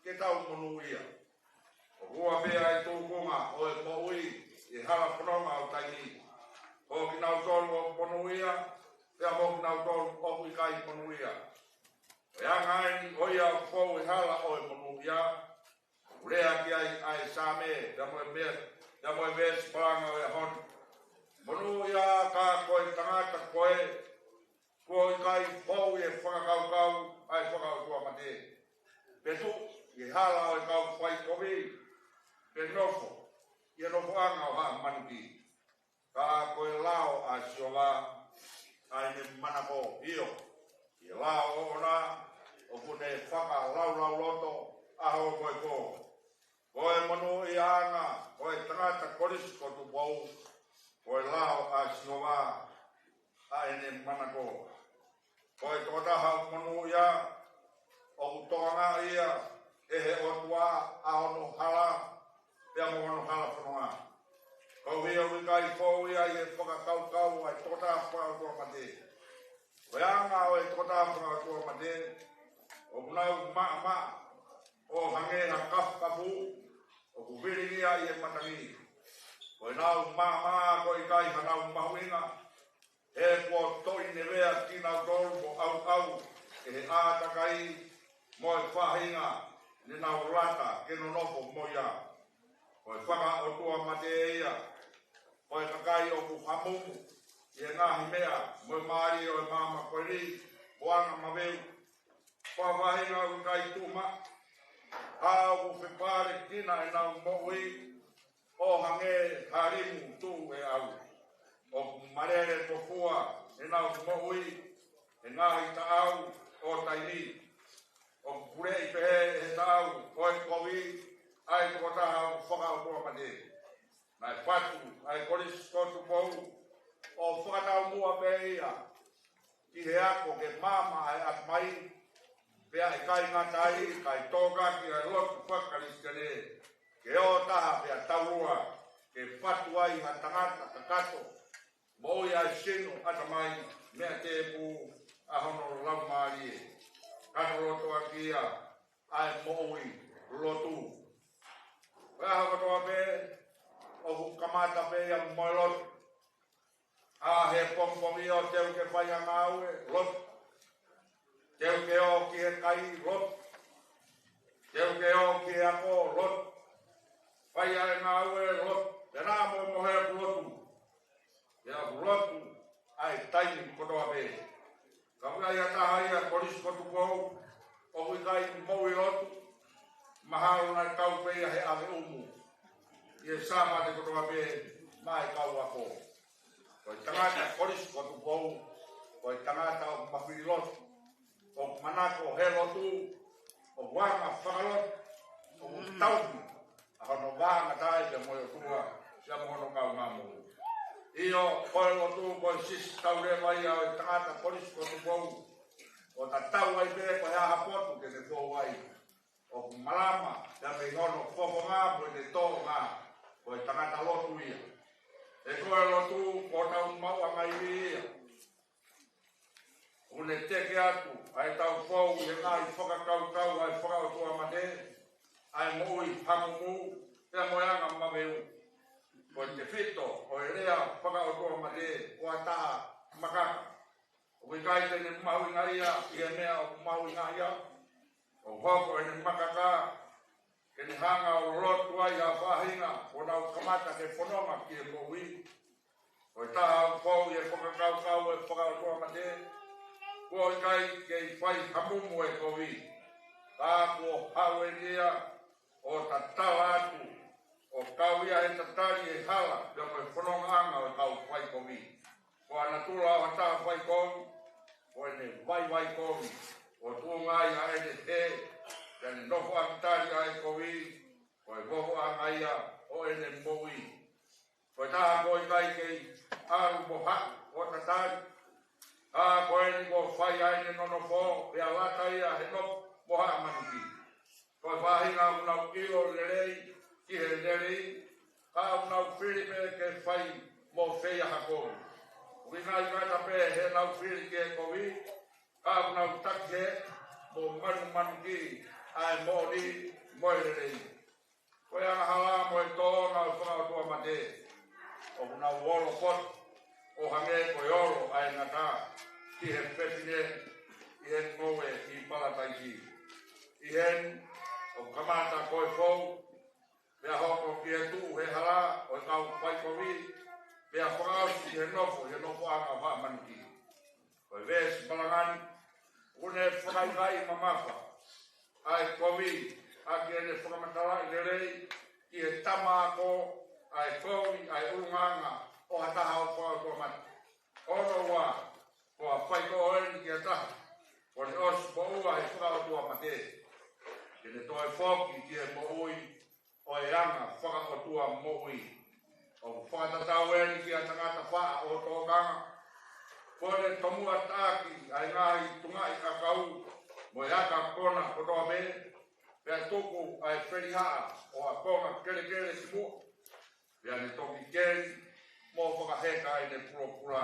ke tau monu ia o rua pe ai tūkunga o e moui e hala whanonga o taini o ki nau tolu o monu ia pea mo ki nau tolu o kui kai monu ia e angai o ia o fau e hala o e monu ia urea ki ai same da mo e mes palanga o e hon monu ia ka koe tangata koe koe kai fau e whakakau ai whakakau tua mate petu i hala o e kau whai kovi pe nofo i e nofo anga o haa manuki ka koe lao a siola ai ne manako io i lao o ona o kune whaka lau loto aho koe ko koe manu i anga koe tangata koris ko tu bau koe lao a siola ai ne manako koe totaha manu ia o kutonga ia e he otua a ono hala pia mo ono hala whanonga kau hea wikai fōu ia i e whakakau ai totaha whakatua mate koe anga o e totaha whakatua mate o kunau maa o hange na kafu o kuwiringi ai e matangi koe nau maa koe kai hanau mahuinga e kua toi ne wea ki nau tolu mo au e he ātakai mo e whahinga ni nau rata ke no nofo mo ia koe whaka o tua mate ia koe kakai o ku hamumu i e ngahi mea mo e maari o e mama koe ri o anga maweu whahinga o kai tuma hao ku whipare kina e nau moui o hange harimu tu e au o marere tofua e nau moui e ngahi taau o taini o pure i pehe e taau o e kovi ai kotaha o whaka o tua mate nai whatu ai koris kotu pou o whakatau mua pe ia ki he ako ke mama ai at mai pea e kai ngatai kai toka ki ai lotu whakariskane ke o taha pea taurua ke whatu ai ha tangata kakato moi ai sino ata mai mea te pu a hono lau maari e kano roto akia ai moi lotu wea haka toa pe o hu kamata pe ia moi lotu a he pompomi o teu ke whai angau e lotu teu ke o ki he kai lotu teu ke o ki he ako lotu whai angau e lotu te nā mo mohe lotu ia lotu ai taimi kotoa pe kai ataha ia koris kotu kou, o kui kai moui lotu, mahau nai kau peia he ave umu. Ie sama te koto ape mai kau ako. Koi tangata koris kotu kou, koi tangata o mawhiri lotu, o manako he lotu, o wanga whakalotu, o tauki, a hono wanga tae te moe o tua, sia mohono kau ngamu. Iyo koe lotu koe sis tau re mai au tangata koris kotu kou, o ta tau ai pere koe haha potu ke te tō wai. O malama, ya me hono fofo ngā, koe te tō ngā, koe tangata lotu ia. E koe lotu, koe tau mau a ngai ia. Une teke atu, ai tau fau, e ngai whakakau, ai whakautua mate, ai mui, hangu mu, e moeanga maweu. Koe te whito, o e rea whakautua mate, o a taha makaka. O i kai tene mahui ngā ia, i e mea o mahui ngā ia, o hoko e ne makaka, ke ne hanga o rotu ai a whahinga, o nau kamata ke whanonga ki e mohui. O i taha o whau i e whakakau, e whakautua mate, ko i kai ke i whai hamumu e kowi. Ka ko hau e nia, o ta tala atu, o kau ia e tatari e hala, pia koe whanonga anga o kau whai kowi. Ko ana tula o taha whai kowi, ko e ne vai kowi, o tuunga ia e ne te, pia ne nofo akitari a e kowi, ko e woho anga ia o e ne mowi. Ko e taha ko i kai ke i aru moha o tatari, a koe ni ko whai ai ne nono fō, pia lata ia he no moha manuki. Ko e whahinga unau ilo lerei, ki he lerei, ka unau whiripe ke whai mo whea hakoru. Wina i kata pe he nau whiri ke kowi, ka unau take mo manuki, ai mo ni moe lerei. Koe anga hala mo e tō ngau whakautua mate, o unau wolo pot, o hange koe oro ai ngata, ki he pepine, i hen ngoe i palataiki. I hen, o kamata koe fau, mea hoko ki he tuu he hala, o kau waikowi, mea whakausi he nofo anga wha manuki. Koe vēs malangani, une whakaikai mamafa, ai kowi, aki ene whakamatala i lerei, ki he tama ako, ai kowi, ai urunganga, o hataha o whakautua mati. Ono wa, ko a whai ko oeni ki a taha, ko ne osu mo ua he whakautua mate. Ke ne toi whoki ki e mo ui, o e anga whakautua mo ui. O whakatatau eni ki a tangata wha o tōkanga. Ko ne tomua tāki, ai ngahi tungai kakau, mo e aka kona ko toa me, pia tuku ai wherihaa, o a konga kere si mua. Pia ne toki keri, mo whakaheka ai ne pura.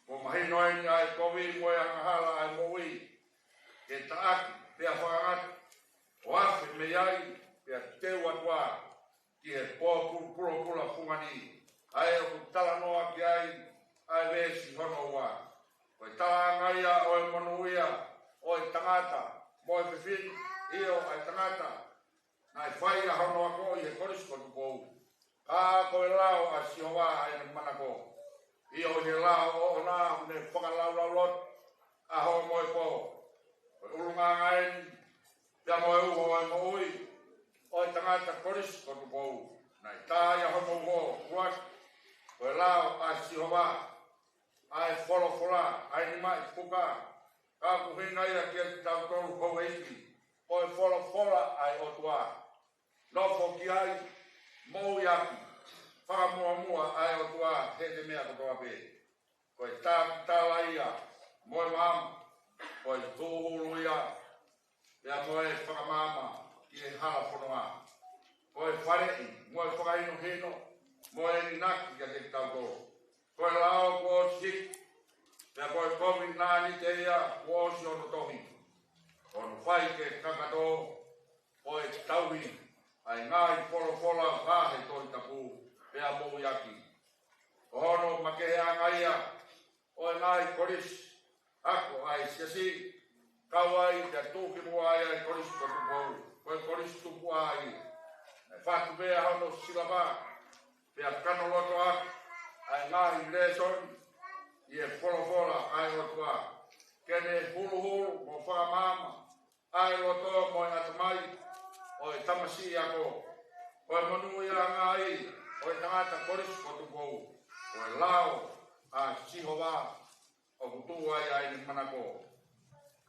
Ko mahino eni ai kowi moe anga hala ai moui. Ke taaki, pia whakangati. O afi me iai, pia teu atua. Ki he pō pura fungani. Ai o kutala noa ki ai vesi hono ua. Ko i tala ngaia o e monuia, o e tangata, mo e whiwhin, io ai tangata. Nai whai a hono ako i he koriskotu kou. Ka ko e lao a siowa ai ne manako. Ia o he lao o ona, une whakalau lot, a ho moe po. O urunga ngaini, pia moe uho o e mo ui, o e tangata koris kotu pou. Nai tāia hono uho, ruat, o e lao a sihowa, a e wholofola, a e ni mai puka, ka kuhinga ia ki e tau toru kou eiki, o e wholofola a e otua. Nofo ki ai, mou iaki. Whakamua ai o tua he te mea kotoa pe. Ko e tāla ia, moe maam, ko e tūhuru ia, ea moe whakamama ki e hala whanonga. Ko e wharei, moe whakaino hino, moe ni naki ka te tautoro. Ko e lao ko o sik, ea ko e komi nani te ia, ko o si ono tohi. Ono whai ke kakato, ko e tauhi, ai ngai wholofola whahe toi tapu. Pea mou iaki. Ono makehe anga ia, o e ngai koris, ako ai siasi, kau ai te tūki mua ai ai koris kotu kou, ko e koris tupu ai. E whatu pea hono silaba, pea kanoloto ak, ai ngai leson, i e wholofola ai otua. kene hulu mo whakamama, ai roto mo i atamai, o i tamasi ako, o i manu i a ngai, o i tangata koris ko tu kou, o i lao a sihowa, o kutua i ai ni manako.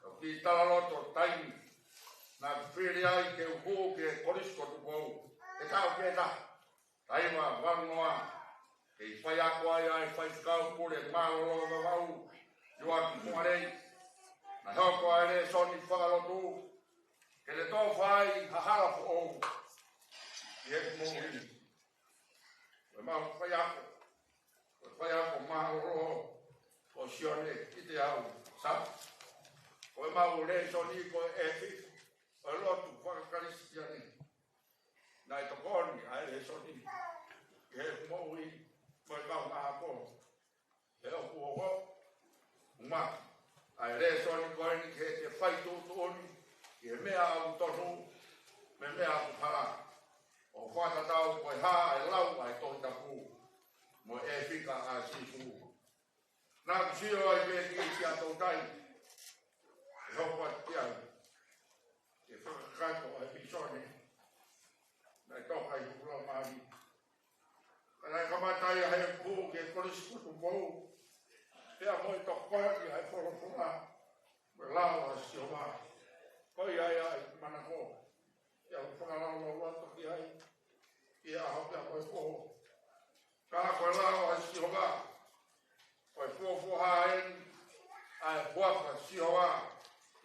O ki talaloto taimi, na whiri ai ke uhu ke koris ko tu kou, e tau ke ta, taima wanoa, ke i whai ako ai ai whai whakau pure mālolo wa wau, yua ki kumarei, na hoko ai re soni whakalotu, ke le tō whai hahara po ou, i e kumori. Koe mau whai ako mālolo, o sione ki te au, sa? Koe mau re soni koe e whiwhi, o e lotu whakakarisi ane. Nai tokoni, ai re soni, ke he kumori, koe mau ngā ko, he o kuoho, uma, ai re soni koe ni ke te whai tūtuoni, ke mea au tonu, me mea au pā. O whātatau koe hā ai lau ai tohi tapu, mo e whika a sifu. Nā kusio ai ke ki ki a tau tai, e hoko ati au, ke whakakato ai pisone, nai toka i hukula mahi. Nai kamatai ai e pū ke korisi kutu mou, pea moi tokoi ai whorofuna, me lau a sioma, koi ai ai manako, ia whangarau lau lato ki ai, ia hopea koe poho. Ka koe lau a sioma, koe poho haen, ai huaka sioma,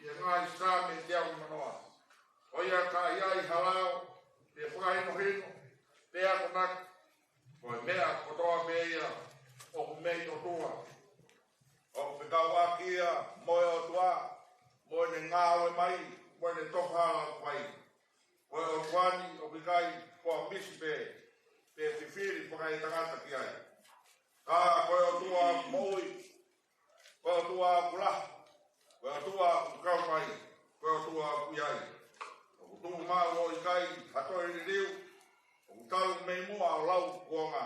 ia ngai sa me te au manoa. Oia ka iai halau, te whakahino hino, pea konak, koe mea kotoa meia, o kumei totua. O whikau akia, moe o tua, moe ne ngāwe mai, moe ne tohara pai. Moe o tuani, o whikai, koa misi pe whiwhiri whakai tangata ki ai. Ka koe o tua moui, koe o tua kulaha, koe o tua kukau mai, koe o tua kuiai. O kutu mau o ikai, hatoi ni riu, o kutalu mei mua o lau kuonga,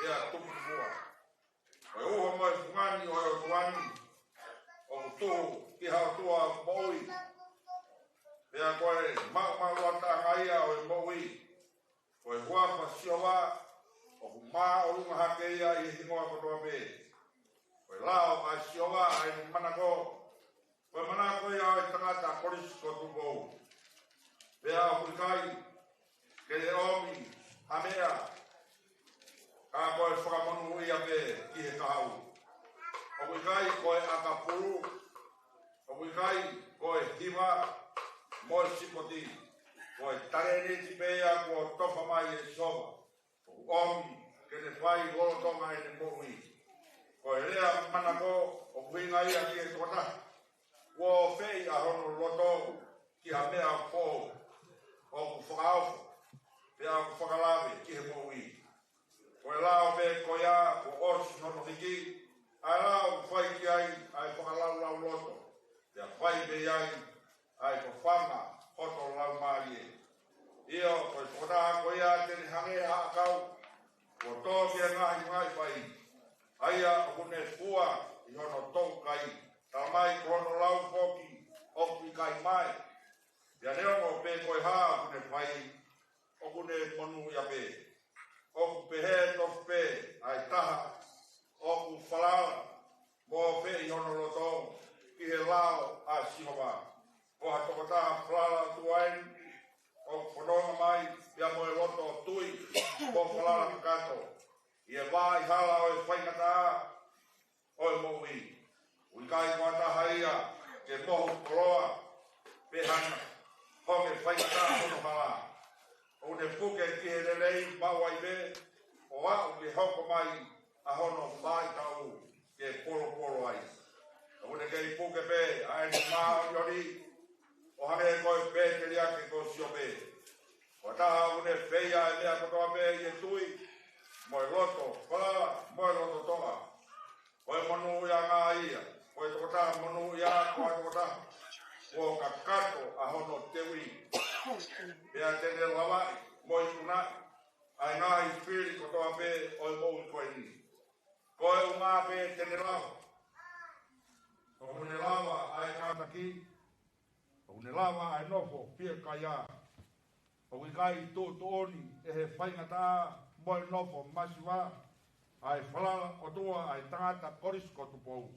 ea tupu mua. Koe uho moe fungani o eo tuani, o kutuhu ki hao tua moui. Pea koe mau ata ngaia o e moui. Koe huapa siowa, o kumaa o runga hakeia i hingoa kotoa pe. Koe lao a siowa a i manako. Koe manako ia o i tangata koris kotu kou. Pea o kurikai, ke le omi, hamea, ka koe whakamonu ia pe ki he kahau. O kurikai koe akapuru, o kurikai koe hima, moe sipoti, koe tare neti pea koe tofa mai e soba. O omi, ke ne whai golo tonga e ne moui. Koe rea manako, o kuhinga ia ki e tona. Ko fei a hono loto, ki ha mea kou, o ku whakaofu, pea ku whakalawe ki he moui. Koe lao pe koia, ko osi nono hiki, ai lao whai ki ai, ai whakalau lau loto. Pea whai pe ai, ai ko whanga, hoto lau marie. Io, koe whakataa koia, tene hange haakau, ko tō kia ngahi ngai whai. Aia, o kune fua, i hono tau kai, ta mai kono lau foki, o ki kai mai. Ia neongo pe koe haa kune whai, o kune monu ia pe. O ku pehe tofu pe, ai taha, o ku whalala, mo pe i hono loto, ki he lao a sihowa. O ha tokotaha whalala tuain, o ku whanonga mai, ia moe loto tui, o whalala kakato. Ia vai hala o e whaingata, o e moui. Ui kai kua taha ia, ke mohu koroa, pe hana, honge whaingata hono hala. O ne puke ki he lelei mawai be, o au ke hoko mai a hono mai tau ke polo ai. O ne kei puke be, a eni maa yori, o hane koe pe te liake ko sio be. O taha o ne peia e mea kotoa be i e tui, moe loto, whala, moe loto toa. O e monu ia ngā ia, o e tokotaha monu ia ko e tokotaha. O kakato a hono tewi. Pea tene lawai, moi kuna, ai ngā i whiri kotoa pe o e mou koe ni. Koe unga pe tene lau. O kune lava ai kātaki, o kune lava ai nofo pia kaya. O kai tō tōni e he whaingata moe nofo masiwa, ai whalala o tua ai tangata korisko tupou.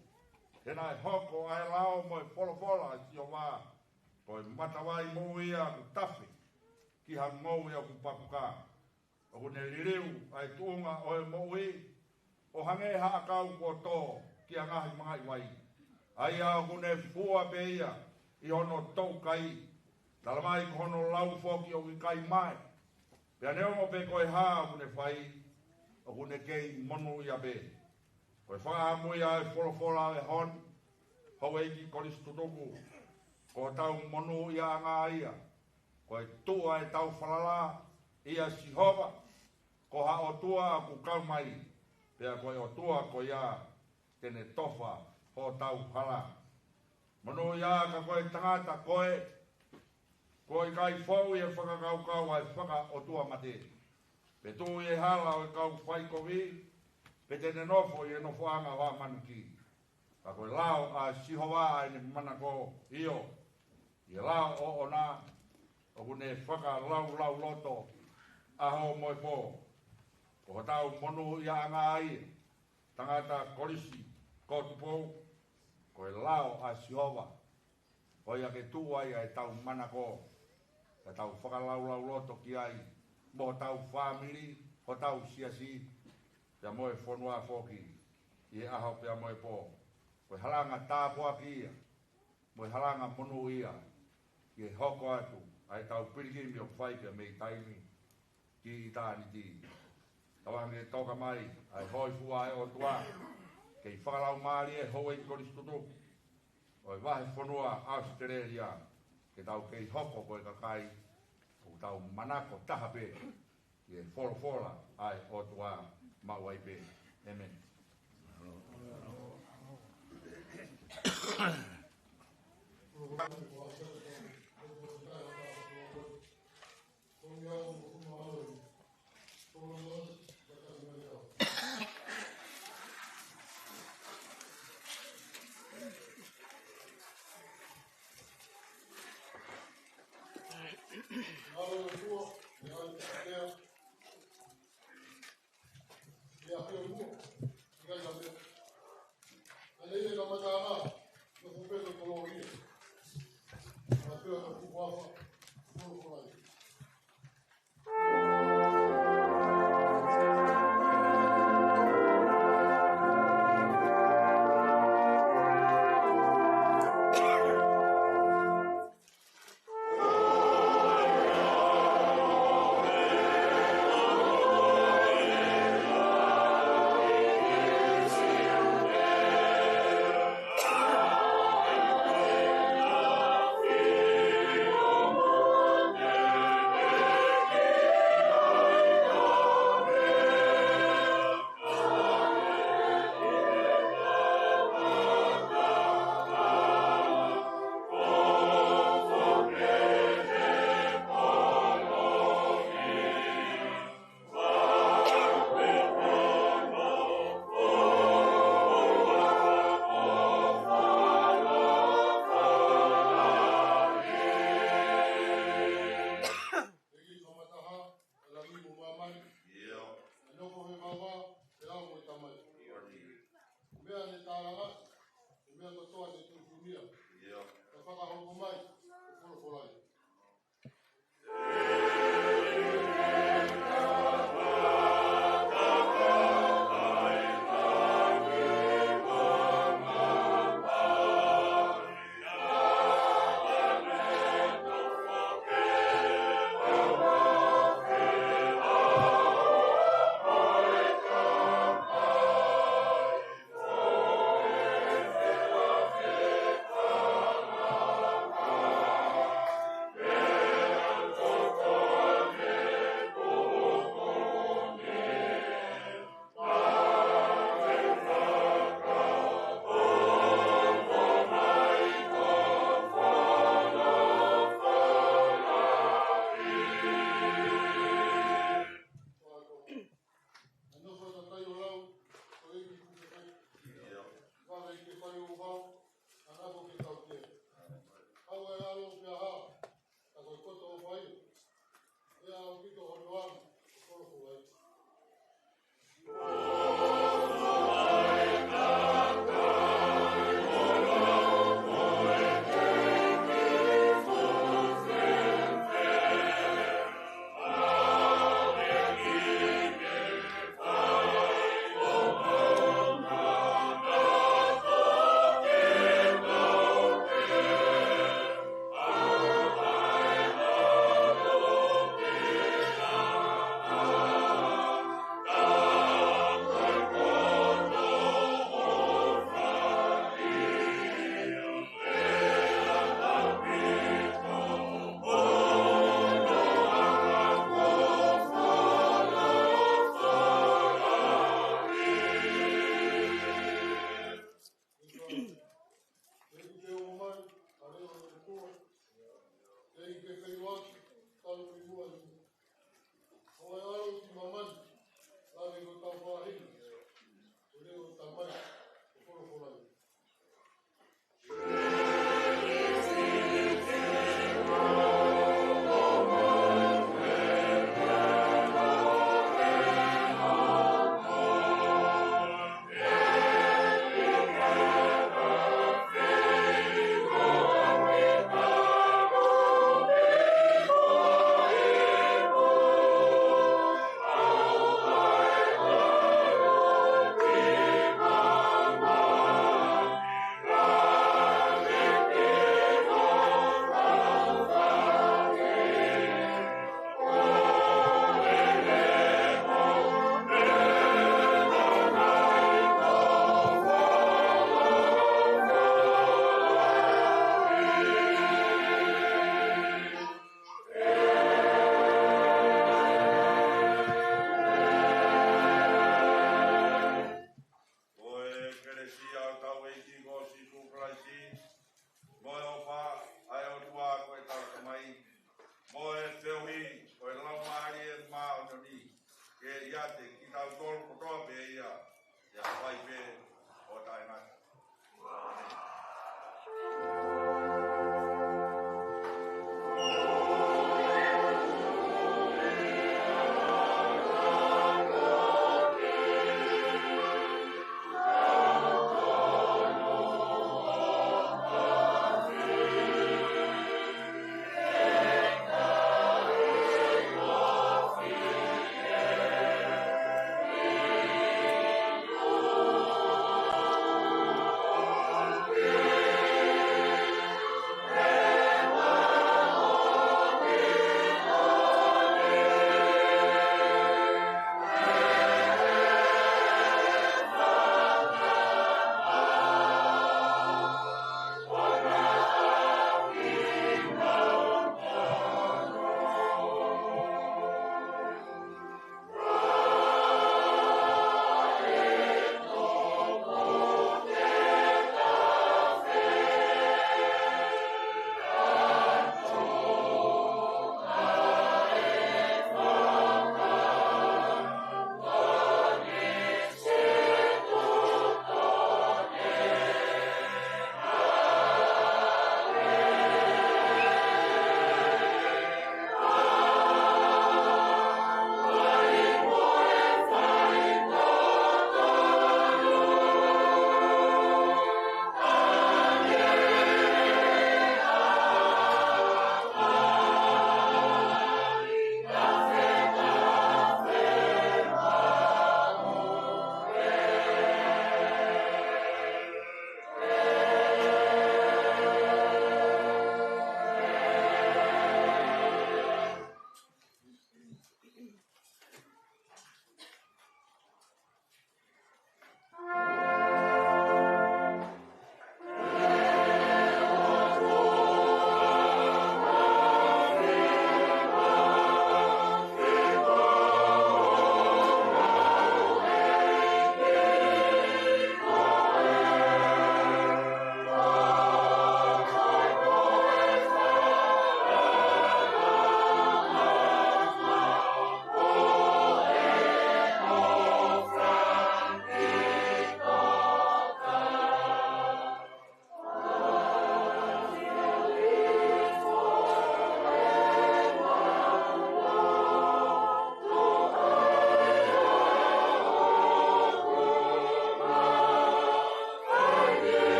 Hena e hoko ai lao moe wholofola si o wā, koe matawai mou ia ku tawhi, ki hang mou ia ku papuka. O kune lireu ai tuunga o e mou i, o hange haakau ko tō ki a ngahi mai wai. Ai a kune fua pe ia, i hono tau kai, talamai ko hono lau foki o ki kai mai. Pea neongo pe koe haa kune whai, o kune kei monu ia pe. Koe whaa mui ai wholofola e hon, hau eiki koris tutoku, ko tau monu ia ngā ia, koe tua e tau whalala, ia sihova, ko ha o tua ku kau mai, pea koe o tua ko ia, tene tofa, ho tau hala. Monu ia ka koe tangata koe, koe kai fau e whakakaukau ai whaka o tua mate. Pe tu e hala o e kau whai kovi, pe tene nofo e nofo anga wā manuki. Ka koe lao a sihova ai ne manako io. I lao o ona, o kune whaka lau loto, aho moe po. Ko tau monu ia anga ai, tangata korisi, ko tupou, koe lao a sihova. Ko ia ke tu ai ai tau manako, ka tau whaka lau loto ki ai, mo tau family, ko tau siasi, pia moe whonua whoki, i aho pia moe po. Koe halanga tāpua ki ia, moe halanga monu ia, i hoko atu, ai tau pirikimi o whai pia mei taimi, ki i tāni ti. Tawange toka mai, ai hoi fua e o tua, kei whakalau maari e hoa i koristutu, oi wahe whonua Australia, ke tau kei hoko koe kakai, o tau manako tahape, i e wholofola ai o tua mauai pe. Amen.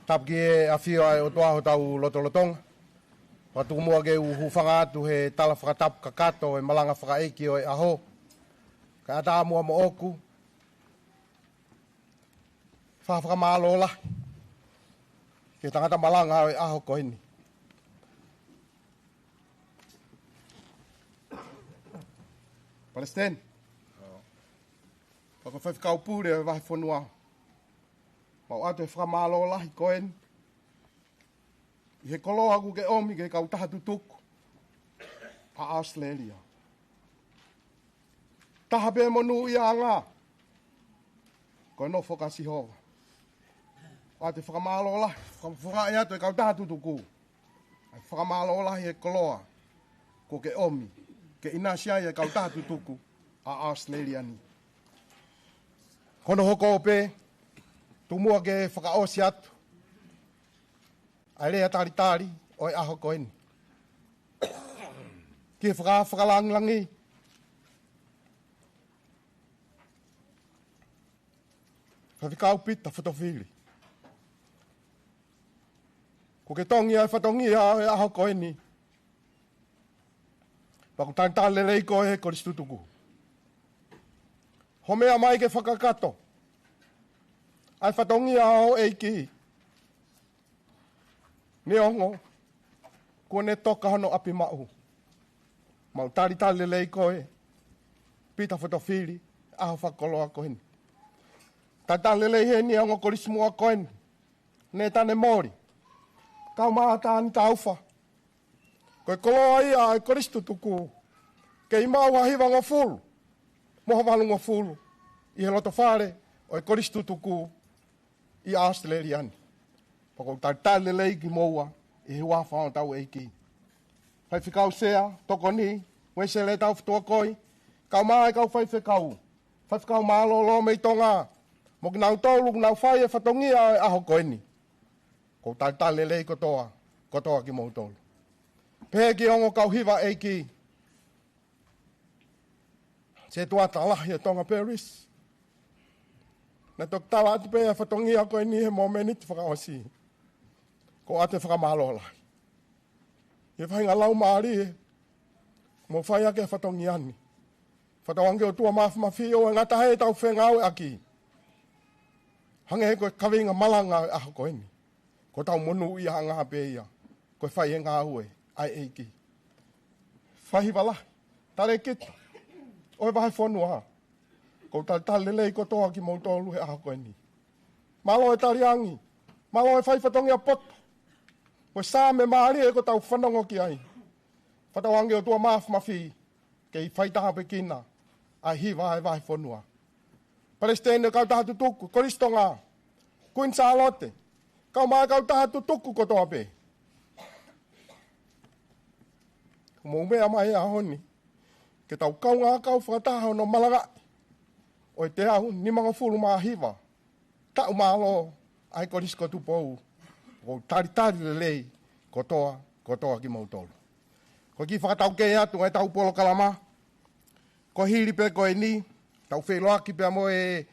Tapki e awhio ai o toaho tau lotolotonga. Watu mua ke uhu whangatu he tala whakatapu kakato e malanga whakaeki o e aho. Ka ata mua mo oku. Whawhakamalola. Ke tangata malanga o e aho koini. Palestine. Whaka whawhikau pūre e wahi whanua. Mau atu e whakamalola hi koini. I he koloa ku ke omi ke kau taha tutuku a Australia. Taha pe monu i a ngā. Koe no whakasi hoa. O te whakamalola, whaka e atu e kau taha tutuku. Ai whakamalola i he koloa ko ke omi. Ke ina siai e kau taha tutuku a Australia ni. Kono hoko o pe, tumua ke whakaosi atu. Ai rea tari o e aho koeni. Ki whakalangi. Whawhikau pita whatowhiri. Ko ke tongi ai whatongi a e aho koeni. Paku tangtale rei ko e koristutuku. Homea mai ke whakakato. Ai whatongi a o eiki. Ne ongo, ko ne toka hono api mau. Mau tari lei koe, pita whatowhiri, aho whakoloa koeni. Tari lei he ni ongo korismua koeni, ne tane mori. Kau maa tāni tauwha. Koe koloa ia e koristutuku, ke i mau hahiwa ngā fulu, moha walu ngā fulu, i he loto whare o e koristutuku i Australiani. Pako tari lei ki moua, i he wāwhao tau eiki. Whai whikau sea, toko ni, wese le tau whatua koi, kau mai kau whai whikau. Whai whikau mālolo mei tonga, mo ki nau tolu, nau whai e whatongia e aho koeni. Ko tari lei kotoa ki mou tolu. Pē ki ongo kau hiwa eiki. Se tuata lahi e tonga Paris. Na tok tala atu pē e whatongia koeni he momeniti whakaosi. Ko ate whakamalola. E whainga lau maari e. Mo whai ake whatongi ani. Whatawange o tua mawhi o e ngata hei tau whengau e aki. Hange he koe kawinga malanga e aho koeni. Ko tau monu i a ngā pēia. Koe whai e ngā ue. Ai eiki. Whahi wala. Tare kita. Oe wahai whanua. Ko tali lei kotoa ki mou tolu he aho koeni. Malo e tariangi. Malo e whai whatongi a poto. Koe sā me maari e ko tau whanongo ki ai. Whatawange o tua mawhi. Kei whai taha pekina. Ai hiwa e wahi whanua. Palestine kau taha tutuku. Koristonga. Queen Charlotte. Kau mai kau taha tutuku kotoa pe. Mo mea mai a honi. Ke tau kau ngā kau whakataha no malanga. O te au ni mga fulu maa hiwa. Tau malo ai korisko tupou. O tari lei kotoa ki mautolu. Ko ki whakatau kei atu ngai tau polo kalama. Ko hiri pe koe ni. Tau wheloaki pe mo e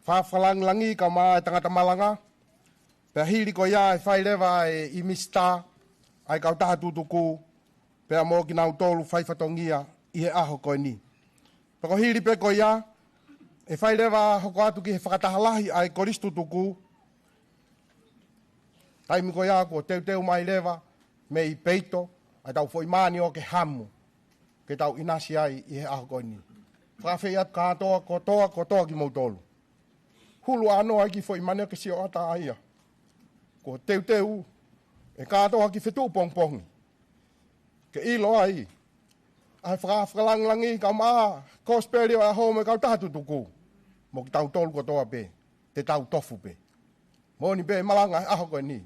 whawhalangi ka maa e tangata malanga. Pe hiri ko ia e whairewa e i mista. Ai kau taha tutuku. Pea mo ki nau tolu whaifatongia i he aho koe ni. Pako hiri pe ko ia, e whairewa hoko atu ki he whakatahalahi ai koristu tuku. Taimi ko ia ko teu mai rewa, me i peito, ai tau fo imani o ke hamu, ke tau inasi ai i he aho koe ni. Whawhei atu katoa kotoa ki mou tolu. Hulu ano ai ki fo imani o ke sio ata aia. Ko teu, e katoa ki whetu pongpongi. Ke ilo ai, ai whakalangi ka maa, kosperi o a home kau tahatu tuku. Mo ki tau tolu kotoa pe, te tau tofu pe. Mo ni pe malanga aho koe ni.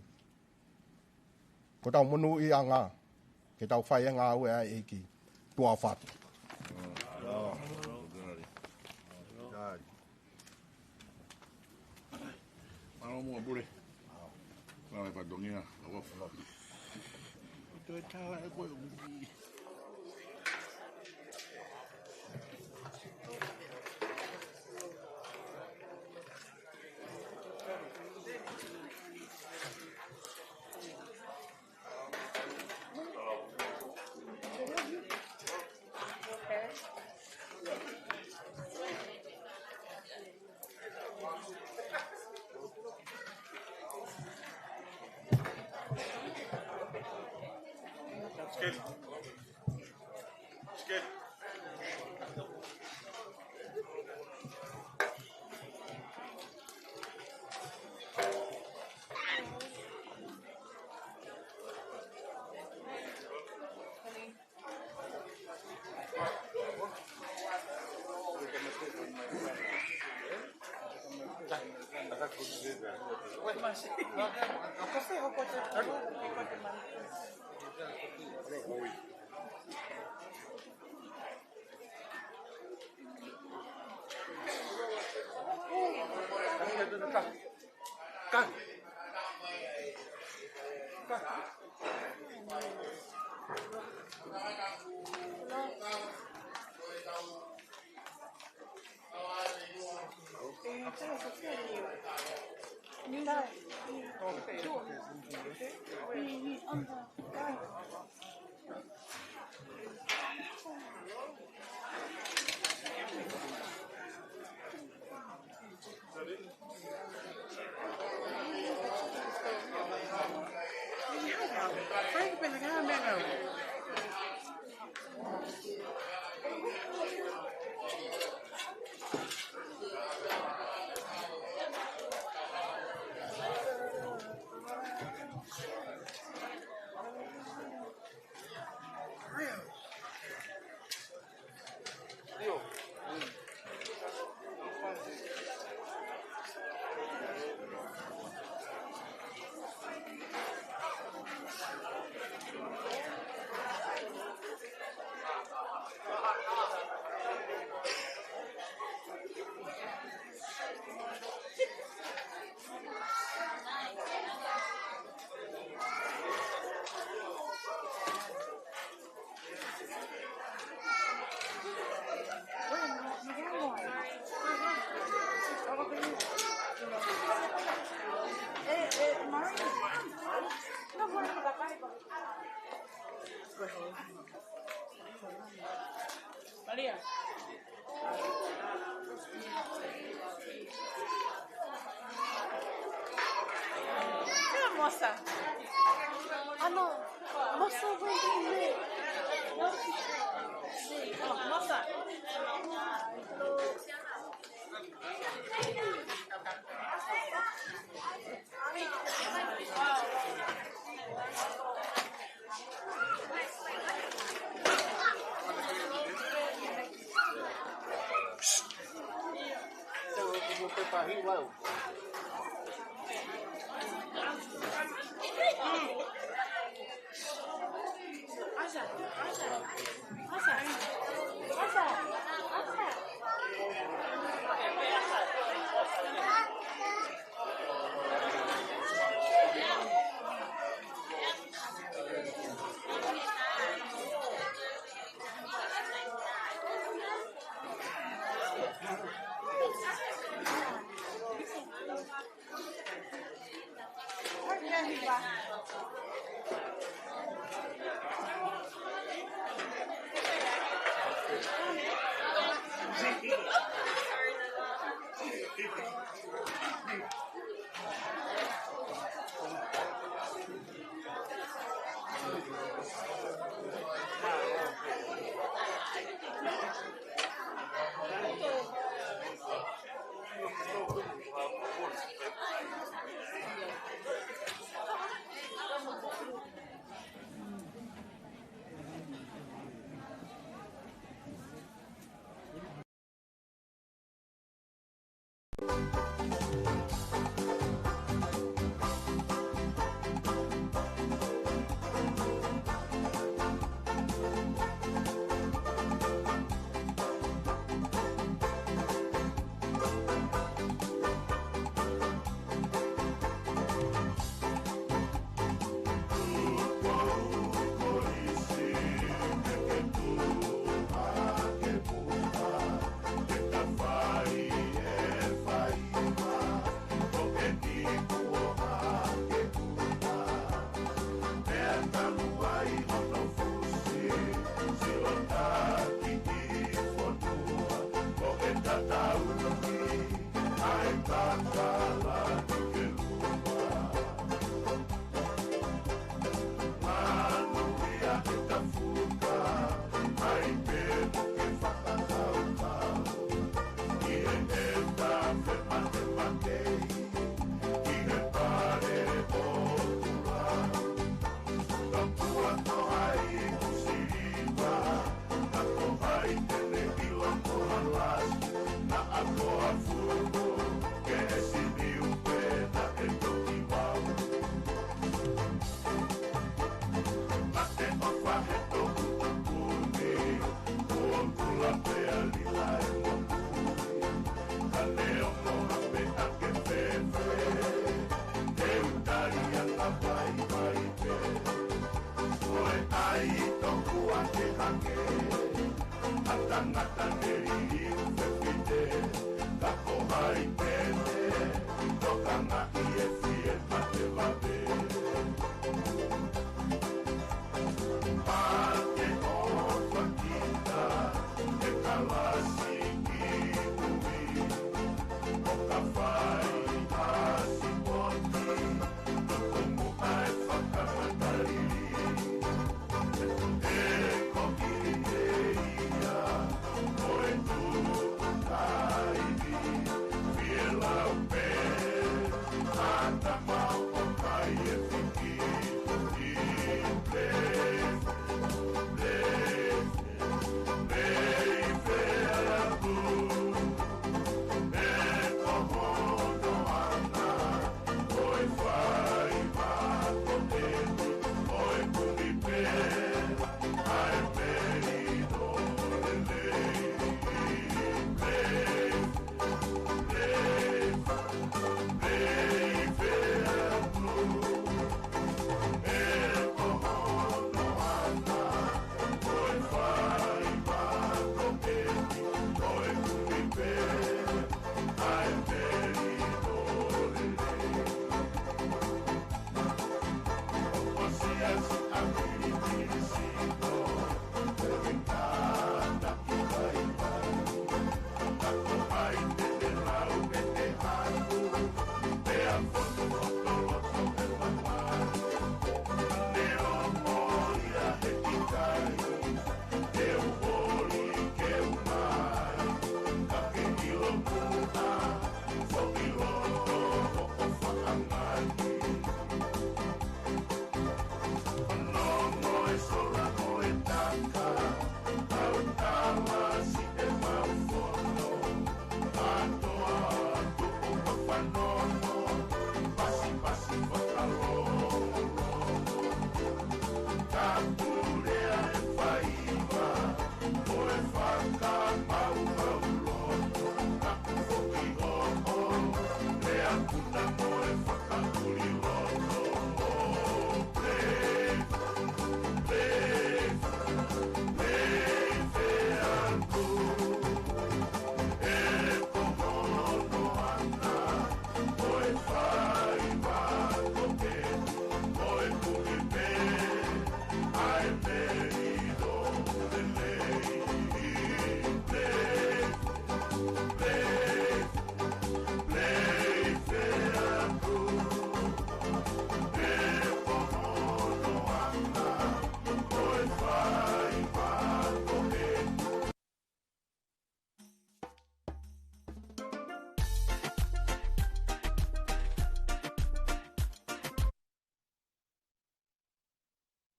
Ko tau monu i a ngā, ke tau whai a ngā ue ai eiki, tua whatu. Mano mua bure. Nā e whatongia, awa. Toi tāla e koe uhi. Maria. Moça. Ah, não. Moça, vai entender. Moça. Vai,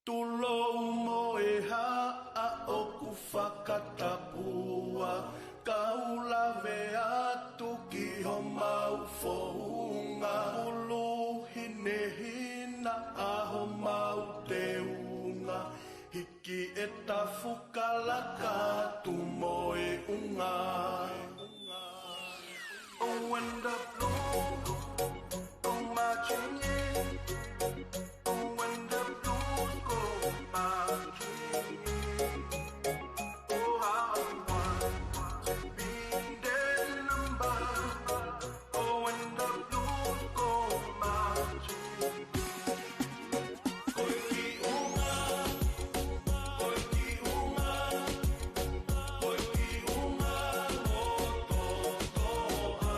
Tulou mo e haa o ku whakatapua Kaula ve atu ki ho mau founga Ulu hine hina a ho mau te unga Hiki e ta fukalaka tu mo e unga Oh, when the blue, oh, marching in Oh, when the blues go marching in Oh, how I want to be their number Oh, when the blues go marching in Koiki unga, koiki unga Koiki unga, o to toa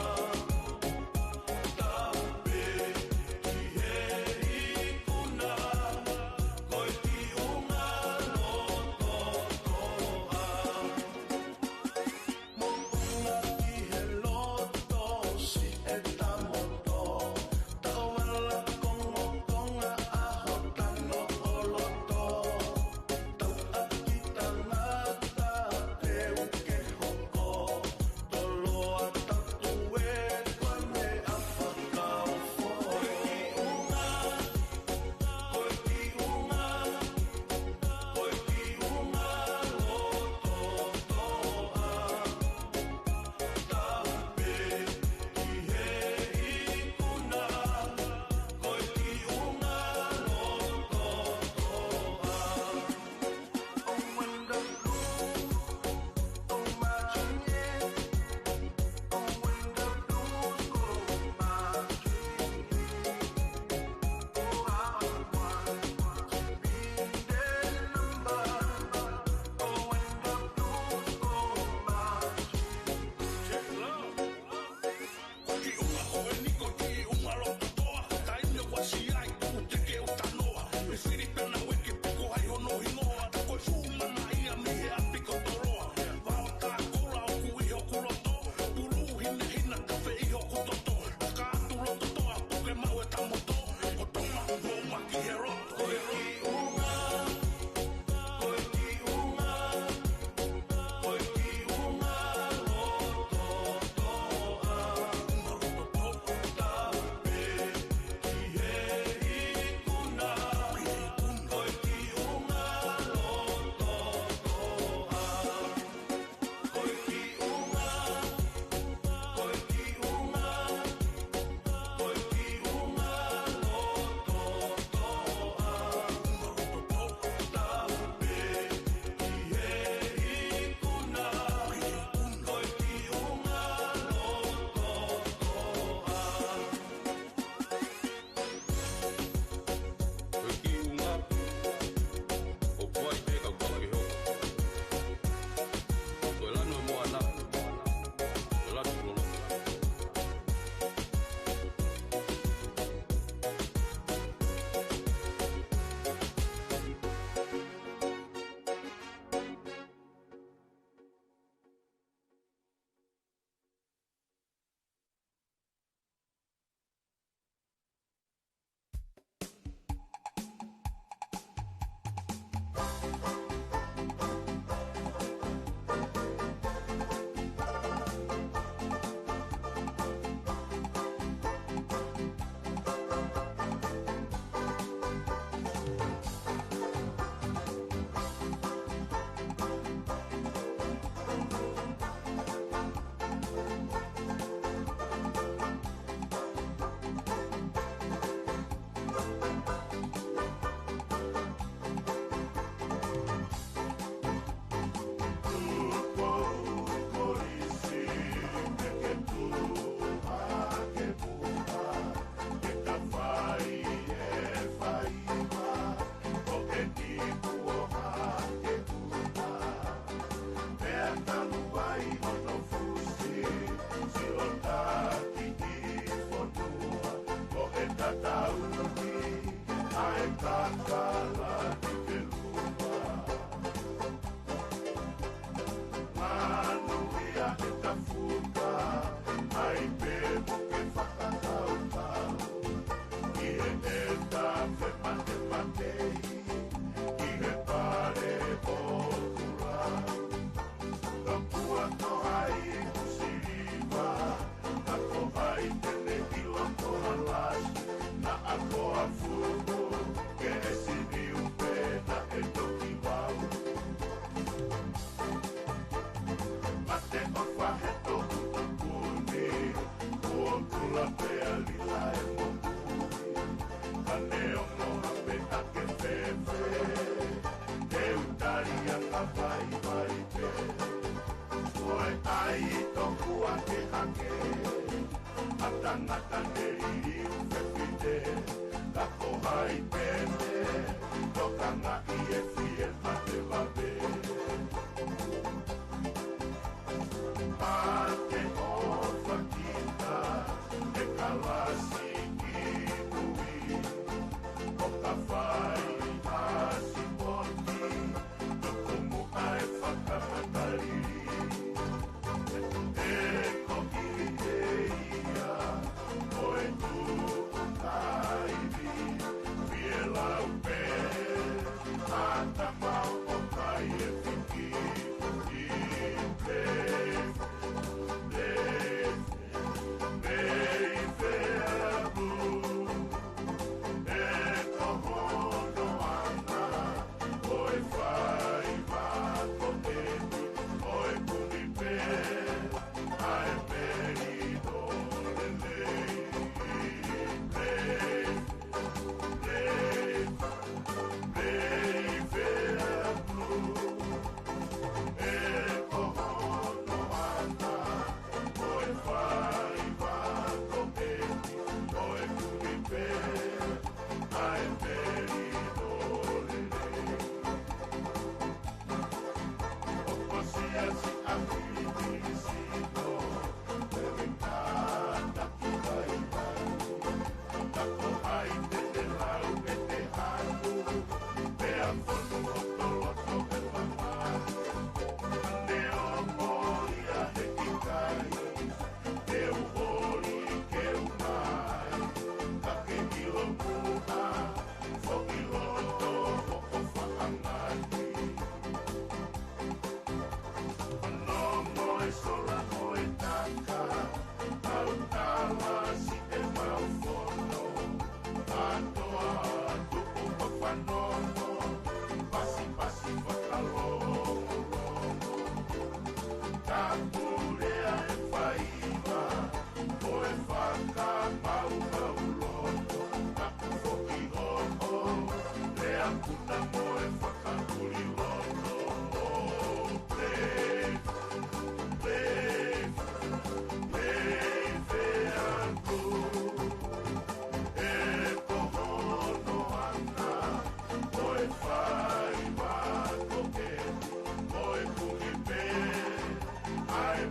I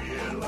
Fiel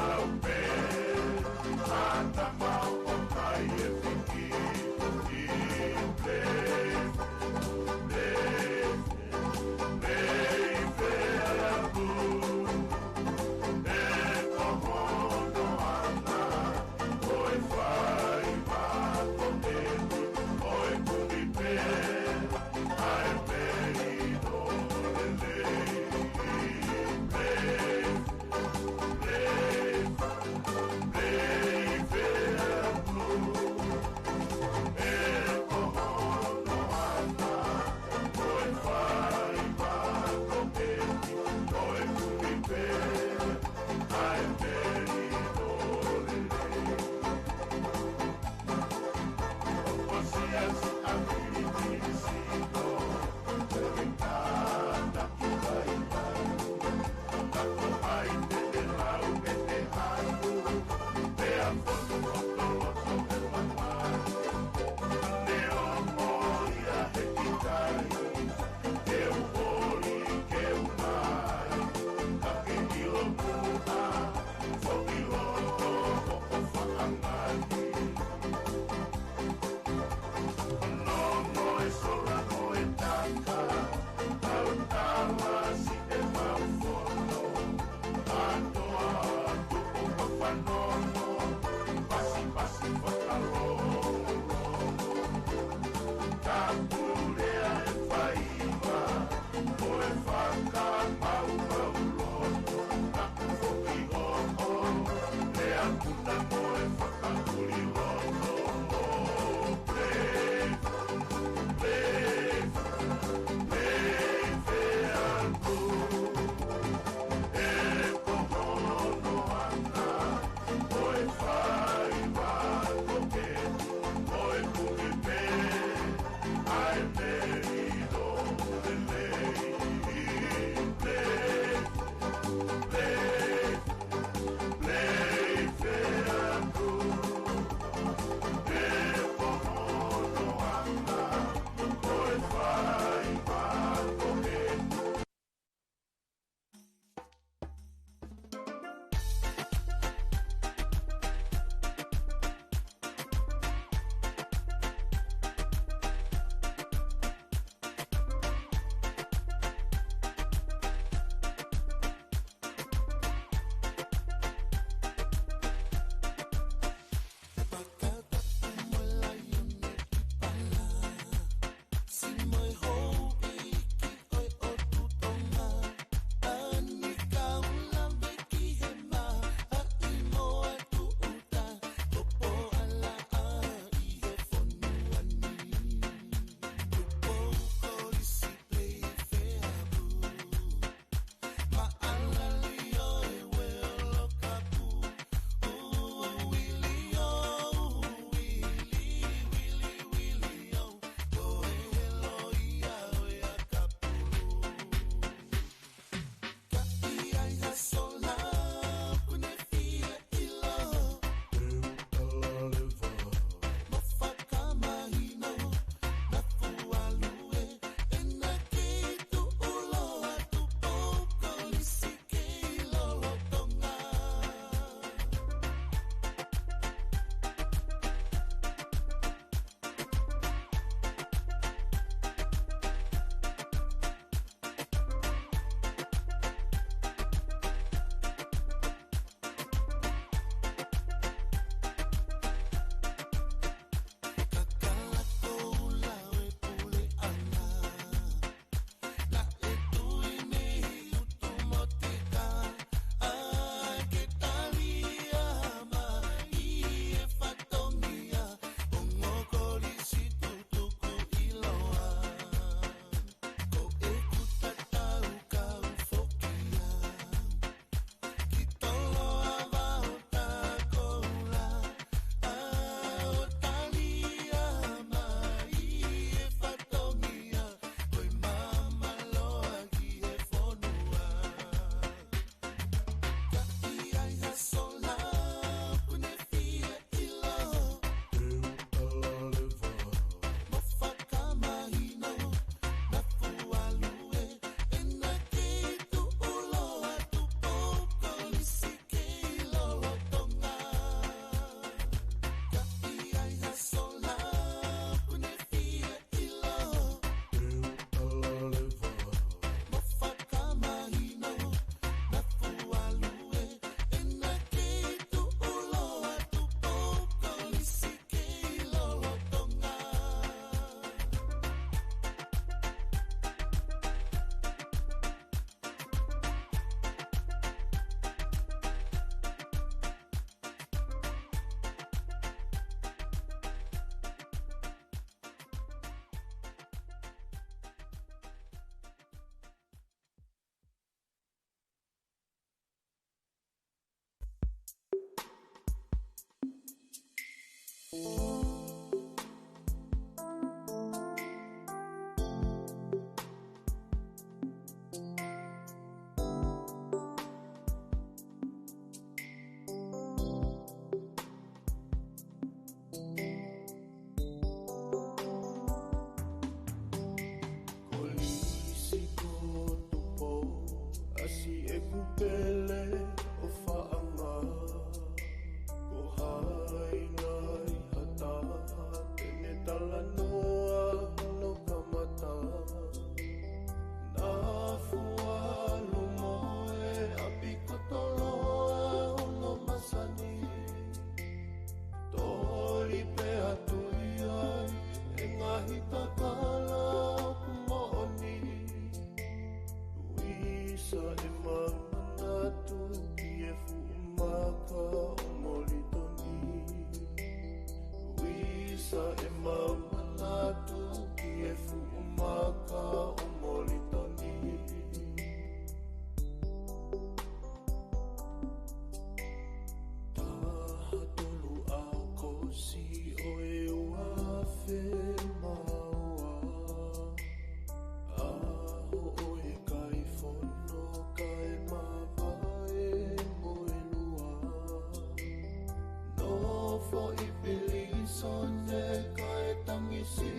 Sonne kai tangisi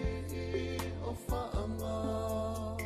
o faanga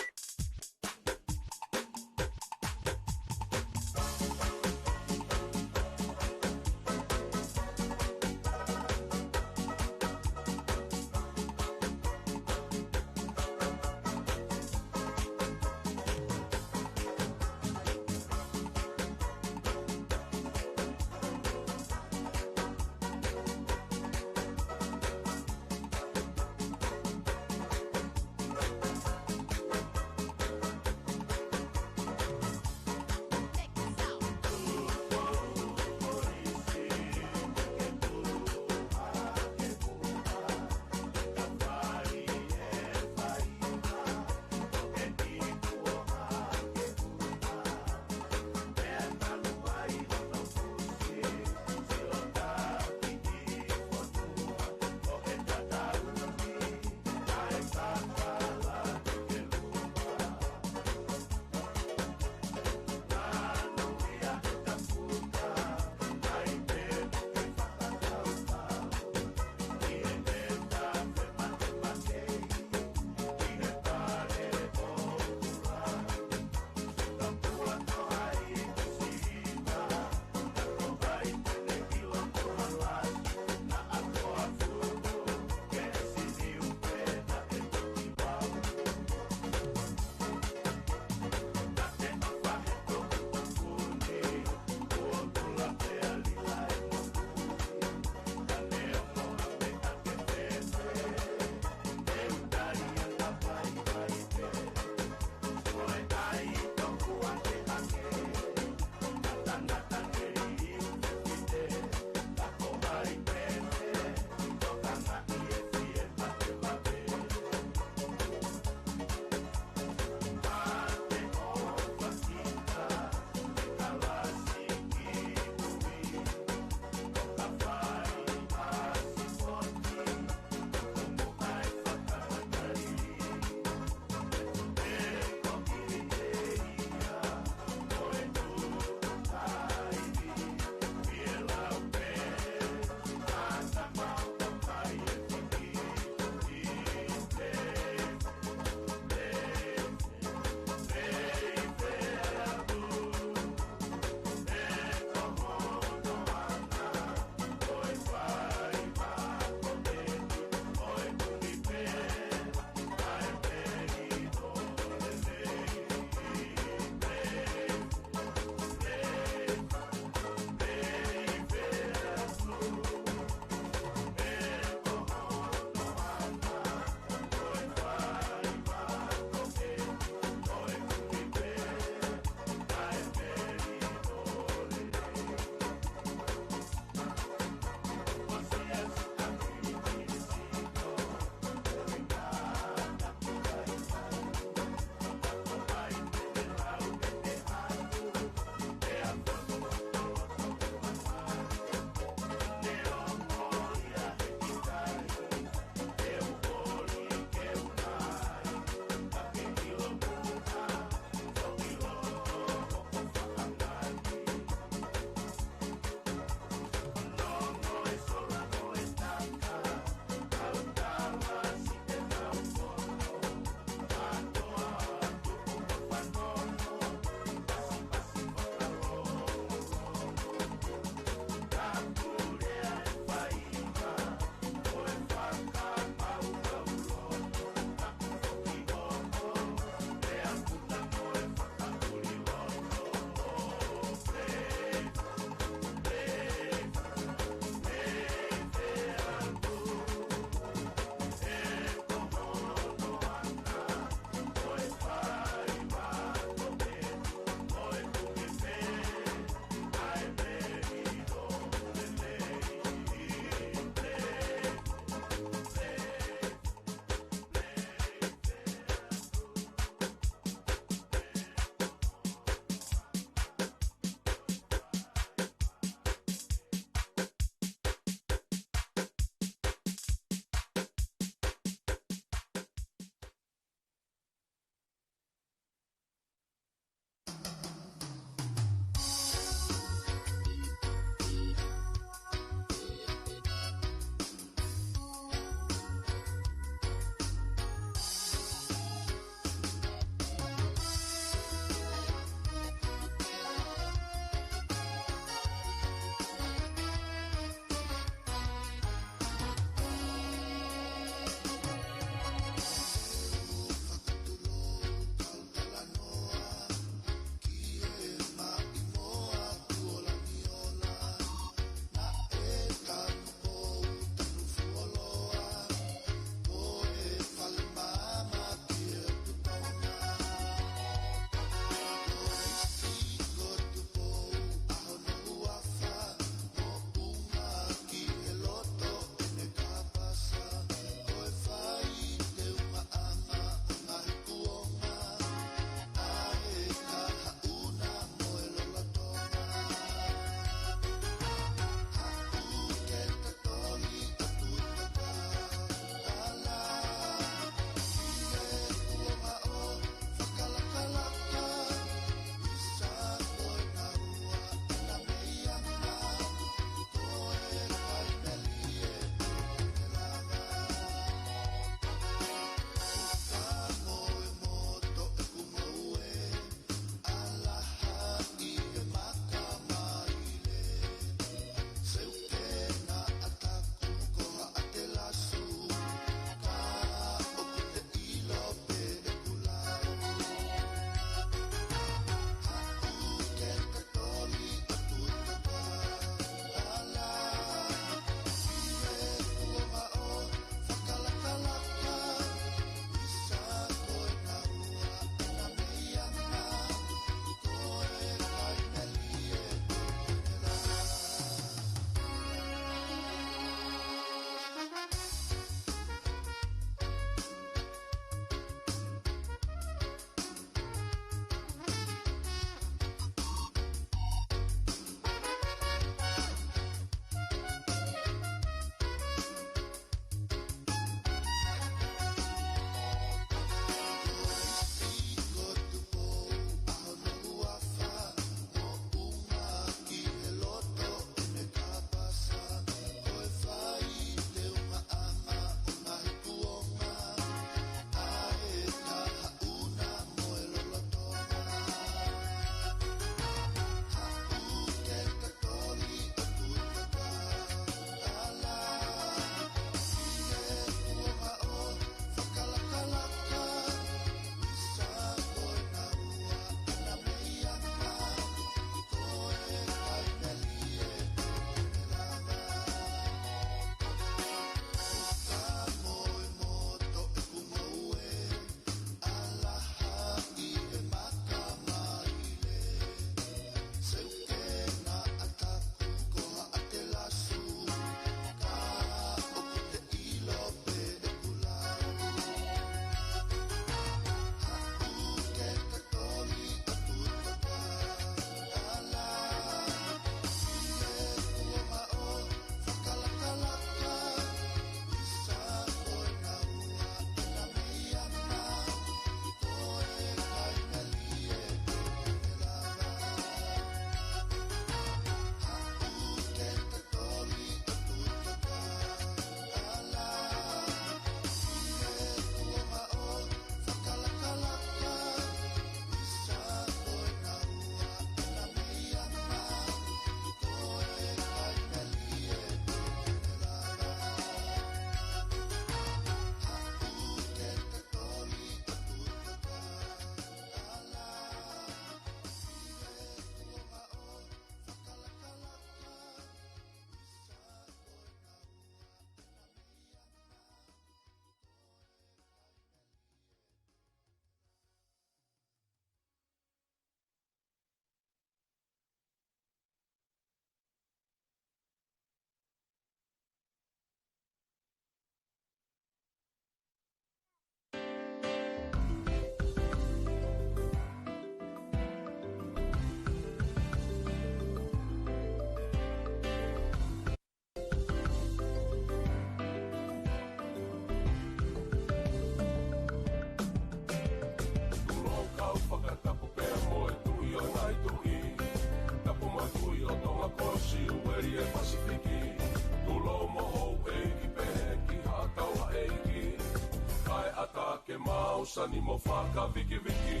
mausani mo whaka viki viki.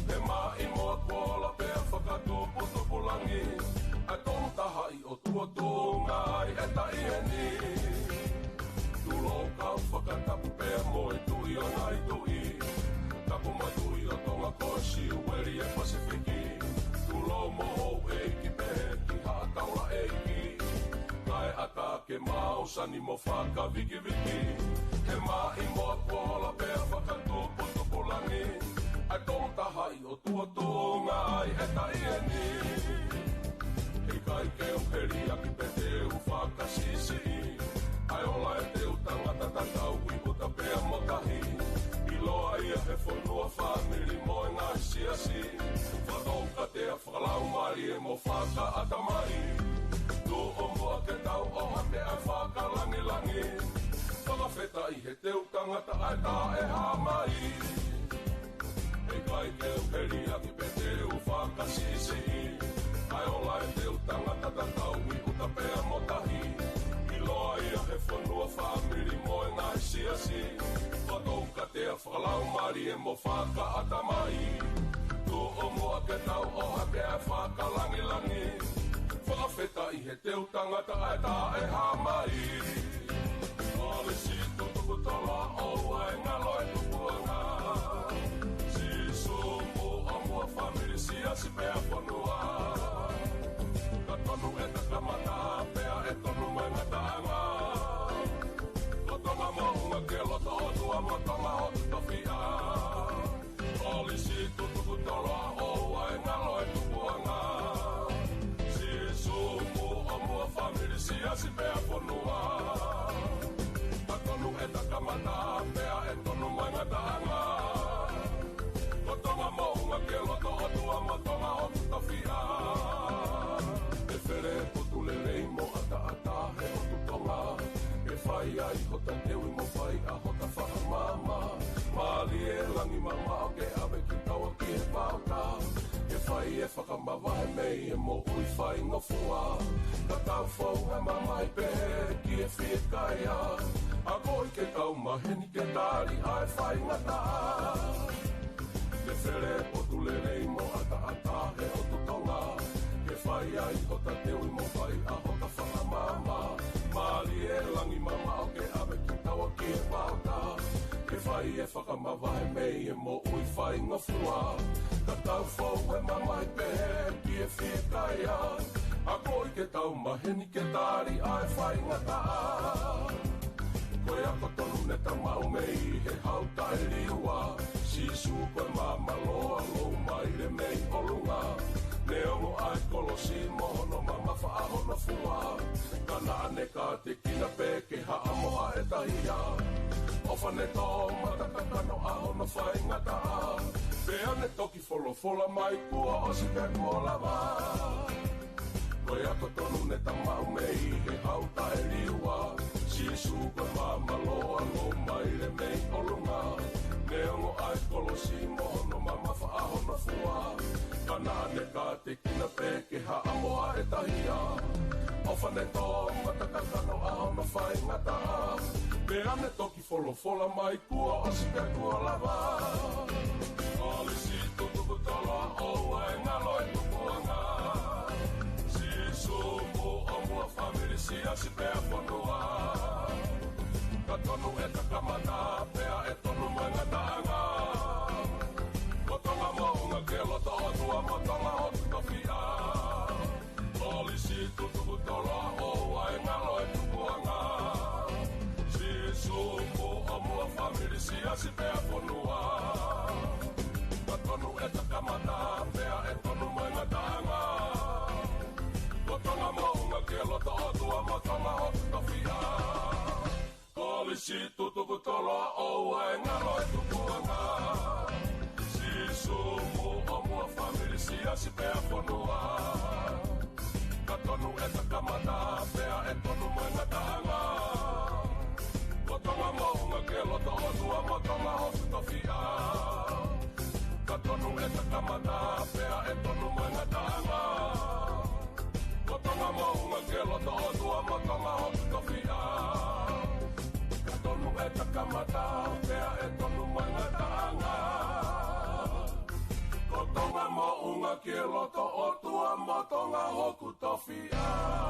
He mai moa kola pea whakatopo topolangi. A tong tahai o tuatonga ai e taieni. Tulo kau whakatapu pea moe tui o ngai tui. Tapu mai tui o tonga kosi ueri e Pasifiki. Tulo moho eiki pehe ki haa taula eiki. Kai ata ke mausani mo whaka viki viki. He mai moa kola pea whakatopo topolangi. A tong tahai o tuatonga ai e taieni. Hei kai ke o heria ki pete u whakasisi. Ai ola e te utangata tatau i puta pea motahi. I loa ia he whanua whaniri mo e ngā siasi. Whanauka te a whakalau mari e mo whaka atamai. Tu o mua ke tau o hake a whaka langi langi. Whakawheta i he te utangata ai tā e hamai. Hei kai ke o heria ki pete u whakasisi. Ai ola e te utangata tatau i puta pea motahi. Loa ia he whanua whamiri mo e ngā siasi. Whatouka te a whakalau mari e mo whaka atamai. Tu o mua ke tau o hake a whaka langi langi. Whakawheta i he teu tangata ai tā e hamai. Ole si tutuku tola o ai ngalo e tupuanga. Si sumu o mua whamiri siasi pea whanua. Ka tonu e takamata pea e tonu mai ngatanga. Lotonga maunga ke loto o tua motonga o tutofia. Oli si tutuku tolo o ai ngalo e tupuanga. Si sumu o mua whamiri siasi pea whanua. Ka tonu e takamata pea e tonu mai ngatanga. Lotonga maunga ke loto o tua motonga o tutofia. E where putulelei mo ata he o tutonga. E whai ai hota teui mo whai a hota whakamama. Mali e langi mama o ke awe ki taua ki he pauta. E whai e whakamawahe mei e mo ui whai ngofua. Ka tau whau he mama i pehe ki e whie kaia. A koi ke tau maheni ke tari ai whai ngata. E where putulelei mo ata he o tutonga. E whai ai hota teui mo whai a hota whakamama. Mali e langi mama o ke awe ki taua ki e pauta. E whai e whakamawahe mei e mo ui whai ngofua. Ka tau whau e mama i pehe ki e whie kaia. A koi ke tau maheni ke tari ai whai ngata. Koe ako tonu ne tamau mei he hauta e liua. Sisu koe mama loa lou mai le mei olunga. Ne ongo ai kolosi mohono mama whaahono fua. Kana ane ka te kina peke haa moa e tahia. Ofane tō matakakano ahono whai ngata. Pea ne toki wholofola mai kua o si pe kua lava. Koe ako tonu ne tamau mei he hauta e liua. Sisu koe mama loa lo mai le mei olunga. Ne ongo ai kolosi mohono mama whaahono fua. Kana ne ka te kina peke haa moa e tahia. Ofane tō matakakano ahono whai ngata. Pea ne toki wholofola mai kua o si pe kua lava. Ole si tutuku tola o ai ngalo e tupuanga. Si sumu o mua whamiri siasi pea whanua. Ka tonu e takamata pea e tonu mai ngatanga. Kotonga maunga ke loto o tua motonga o tutofia. Oli si tutuku tola o ai ngalo e tupuanga. Si sumu o mua whamiri siasi pea whanua. Ka tonu e takamata pea e tonu mai ngatanga. Kotonga maunga ke loto o tua motonga o tutofia. Oli si tutuku tola o ai ngalo e tupuanga. Si sumu o mua whamiri siasi pea whanua. Ka tonu e takamata pea e tonu mai ngatanga. Kotonga maunga ke loto o tua motonga o tutofia. Ka tonu e takamata pea e tonu mai ngatanga. Kotonga maunga ke loto o tua motonga o tutofia. Ka tonu e takamata pea e tonu mai ngatanga. loto o tua motonga hoku tofia.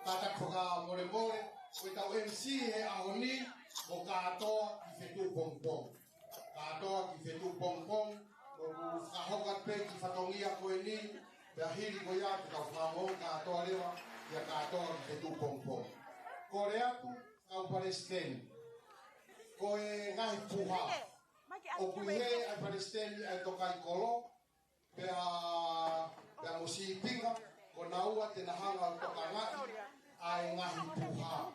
Tata koka more more, koe tau MC he ahoni, o katoa ki whetu pong pong. Katoa ki whetu pong pong, o whahokat pe ki whatongia koe ni, pia hiri koe atu kau whamong katoa lewa, ia katoa ki whetu pong pong. Kore atu, kau Palestine. Koe ngahi puha. O kuihe ai Palestine ai tokai kolo, pia musipinga, ko naua te nahanga o toka ngai, ai ngahi puha.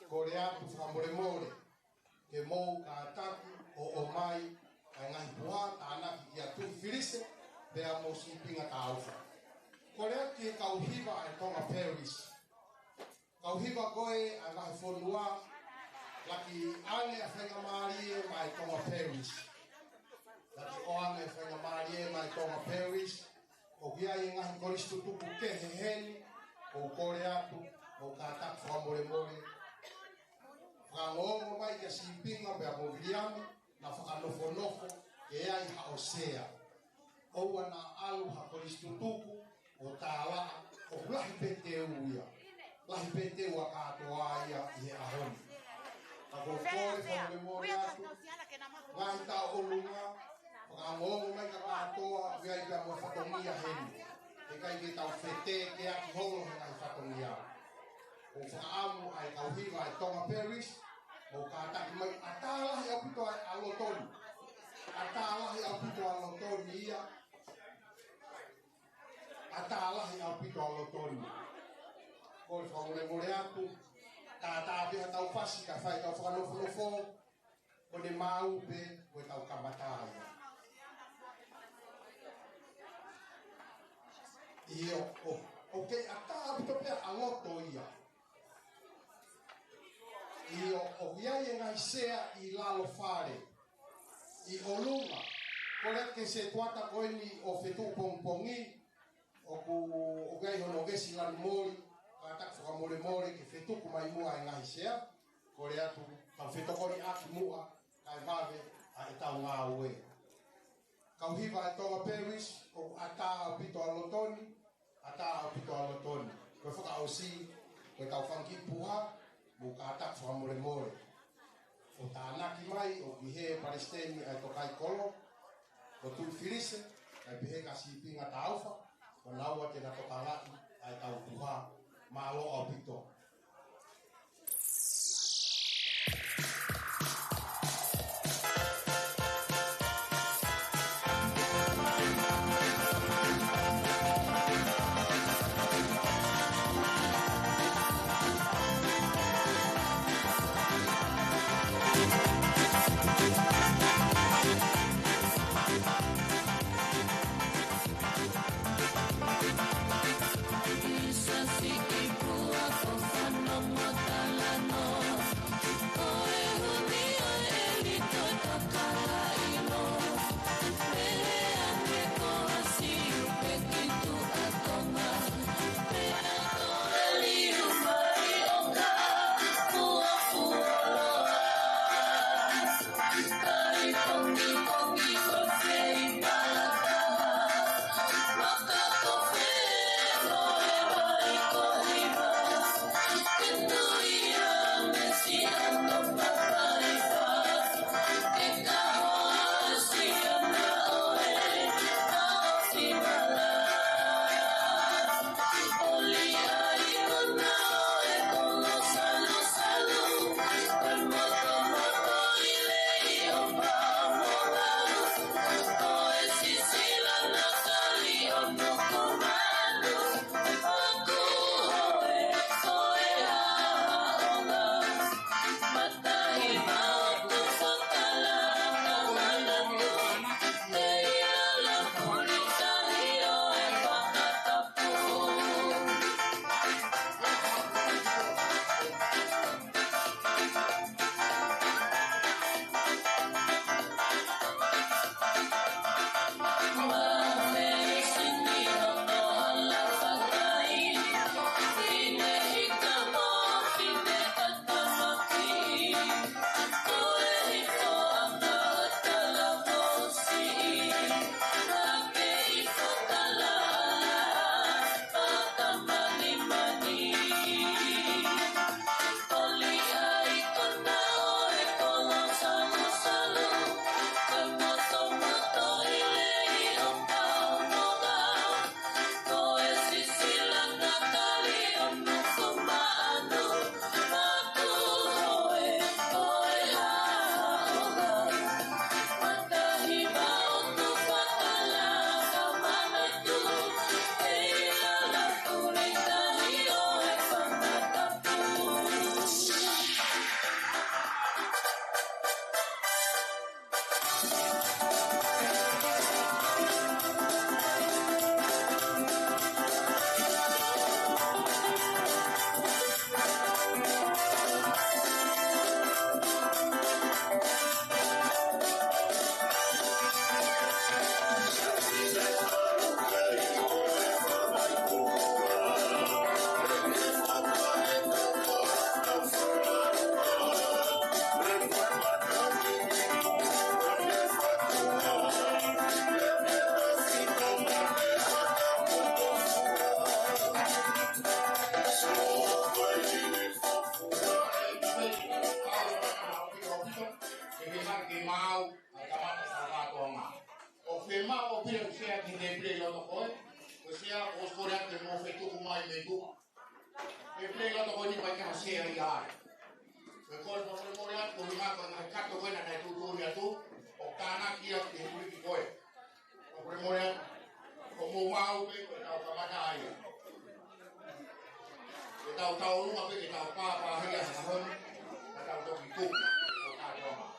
Kore atu whamoremore, ke mou ka taku o omai, ai ngahi puha, tānaki ki atu whirise, pia musipinga ka auwha. Kore atu ki kauhiwa ai tonga Paris. Kauhiwa koe ai ngahi whonua, laki ane a whenga maarie mai tonga Paris. Laki o ane a whenga maarie mai tonga Paris. O kia i ngahi koristu tuku ke he heni, o kore atu, o ka taku whamore more. Whangongo mai kia simpinga mea moviliami, na whakanofo ke ai haosea. Oua na alu ha koristu tuku, o tālaa, o lahi pete uia. Lahi pete ua katoa ia i he ahoni. Ako kore whamore more atu, ngahi tā olunga, whakangongo mai ka katoa, ia i ka mua whatongia heni. E kai ke tau whete ke aki hongo he ngai whatongia. O whakaamu ai kauhiwa ai tonga Paris, o ka taki mai atalahi au pito ai alotoni. Atalahi au pito alotoni ia. Atalahi au pito alotoni. Kore whamore more atu, tā pia tau pasi ka whai tau whakanofo, o ne mau pe, o tau kamatāia. Iyo, ok, ata abito pia aloto ia. Iyo, o viaje ngai sea i lalo fare. I olunga, kore ke se tuata koeni o fetu pongpongi, o gai hono gesi lani mori, katak whakamore more ke fetu kumai mua e ngai sea, kore atu, tau fetokori aki mua, kai mave, a e tau ngā ue. Kau hiva e tonga Paris, o ata pito alotoni, ata pito alotoni. Koe whaka ausi, koe tau whanki puha, mo ka atak whamore more. O tānaki mai, o kihe Palestine ai tokai kolo, o tui whirise, ai pihe ka sipinga tauwha, o naua te na tokalaki, ai tau puha, malo au pito. Isa si ibu ako ma o pira sea que de play lo toco, pues sea os corea que no feito como mai me tu. E play lo toco ni pa que sea ya. Me col no se moria con ma con el cato buena na tu ya tu, o kana kia que muy que coi. O moria como mau pe o ka ma ai. E tau lu pe que tau pa hia sa hon. Tau to ki tu. O ka toma.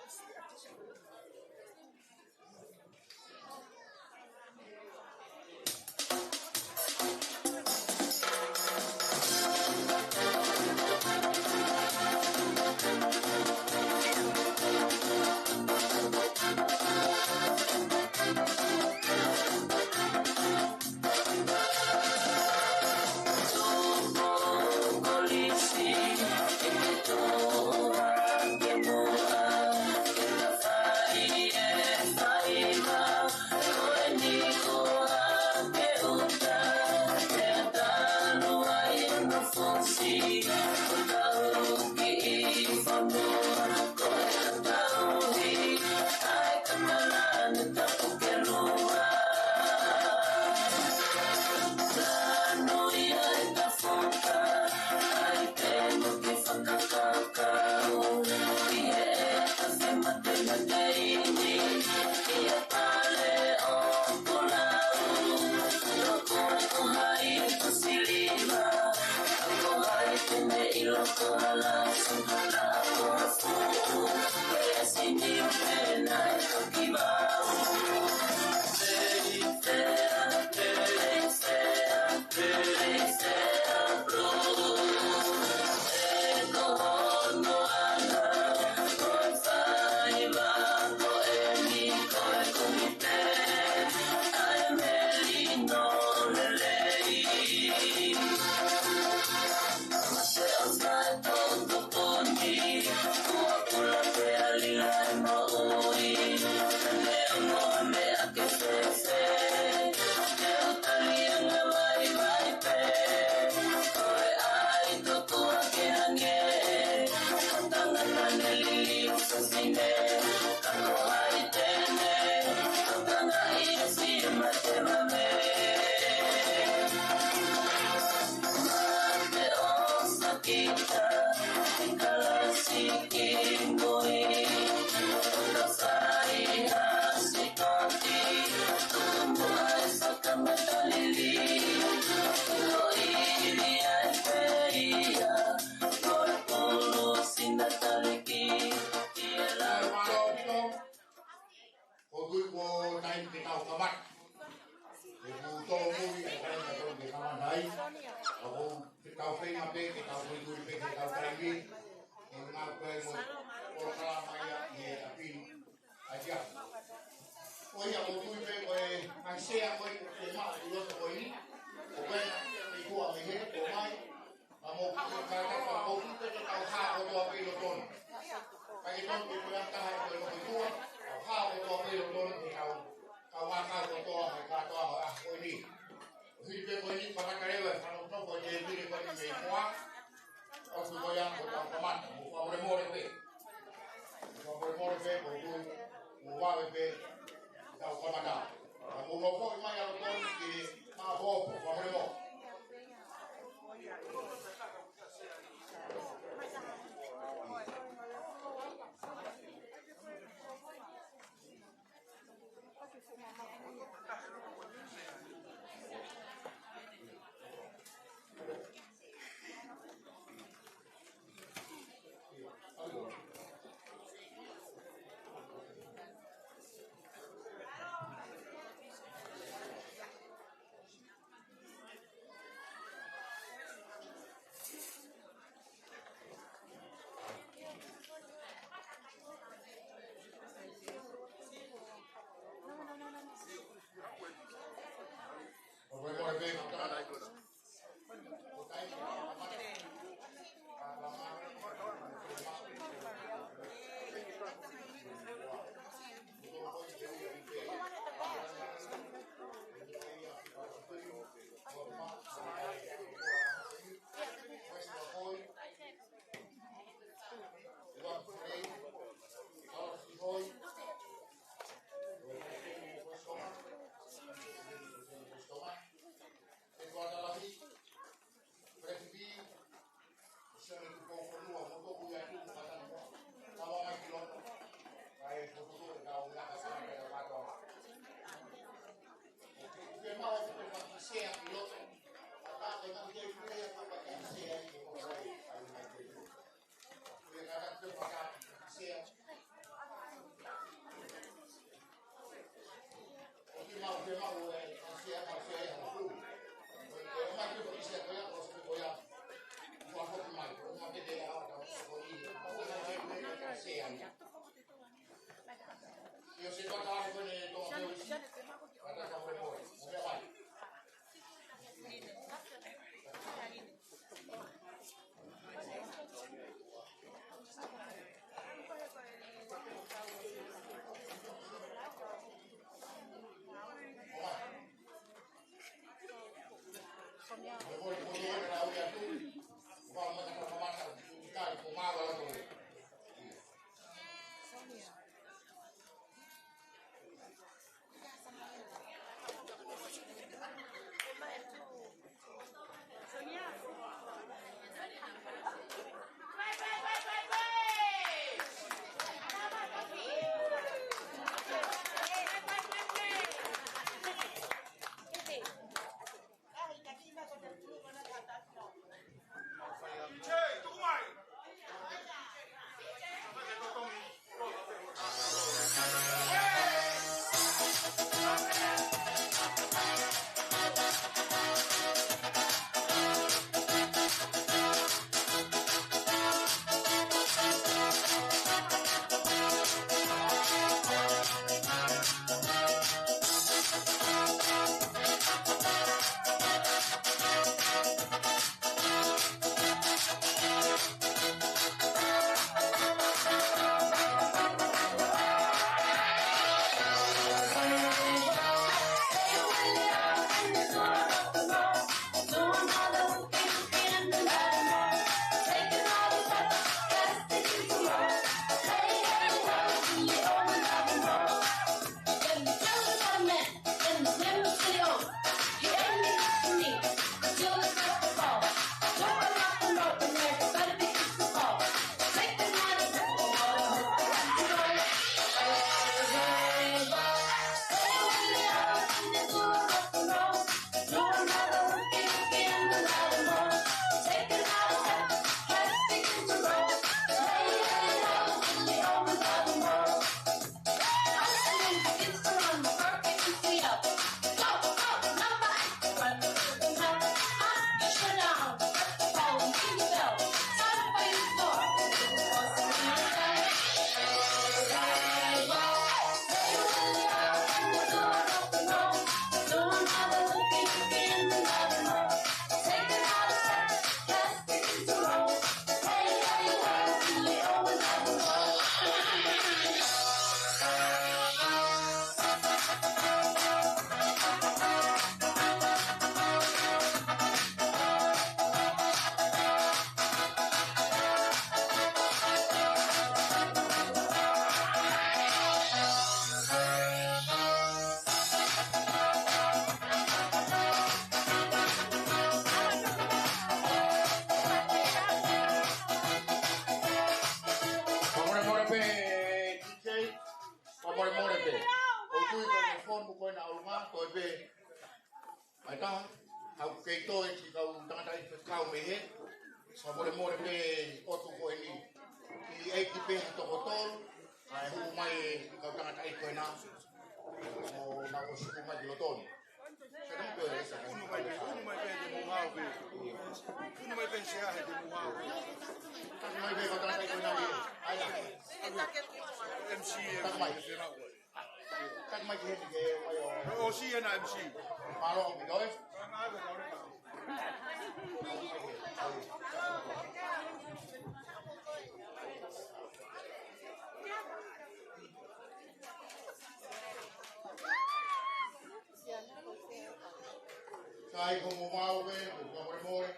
Sai como mau ben, como amore.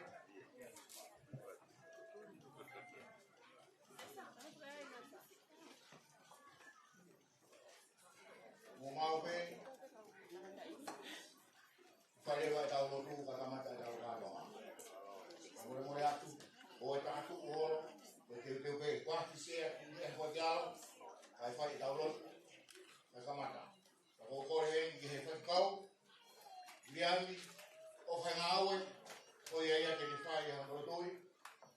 Mau ben. Fare vai tau lo tu kata mata tau kalo. Amore atu, o atu oro, porque o que quase se é rodeado, aí fai tau lo kata mata. O corre que refaz cau, viali, o fangawe, o ia que ele faz a rodoi,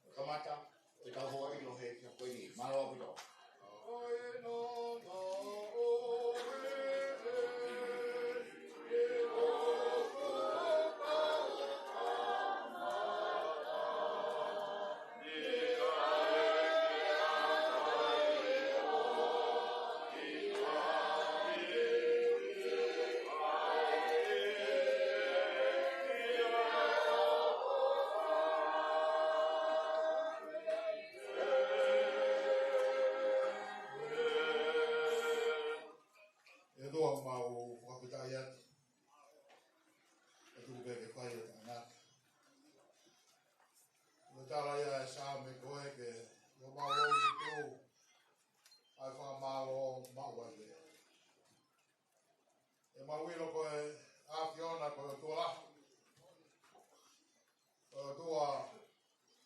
kata mata, o tau ho i lo he que foi ni, malo abudo. Oi no no o mawilo ko Fiona ko tua tua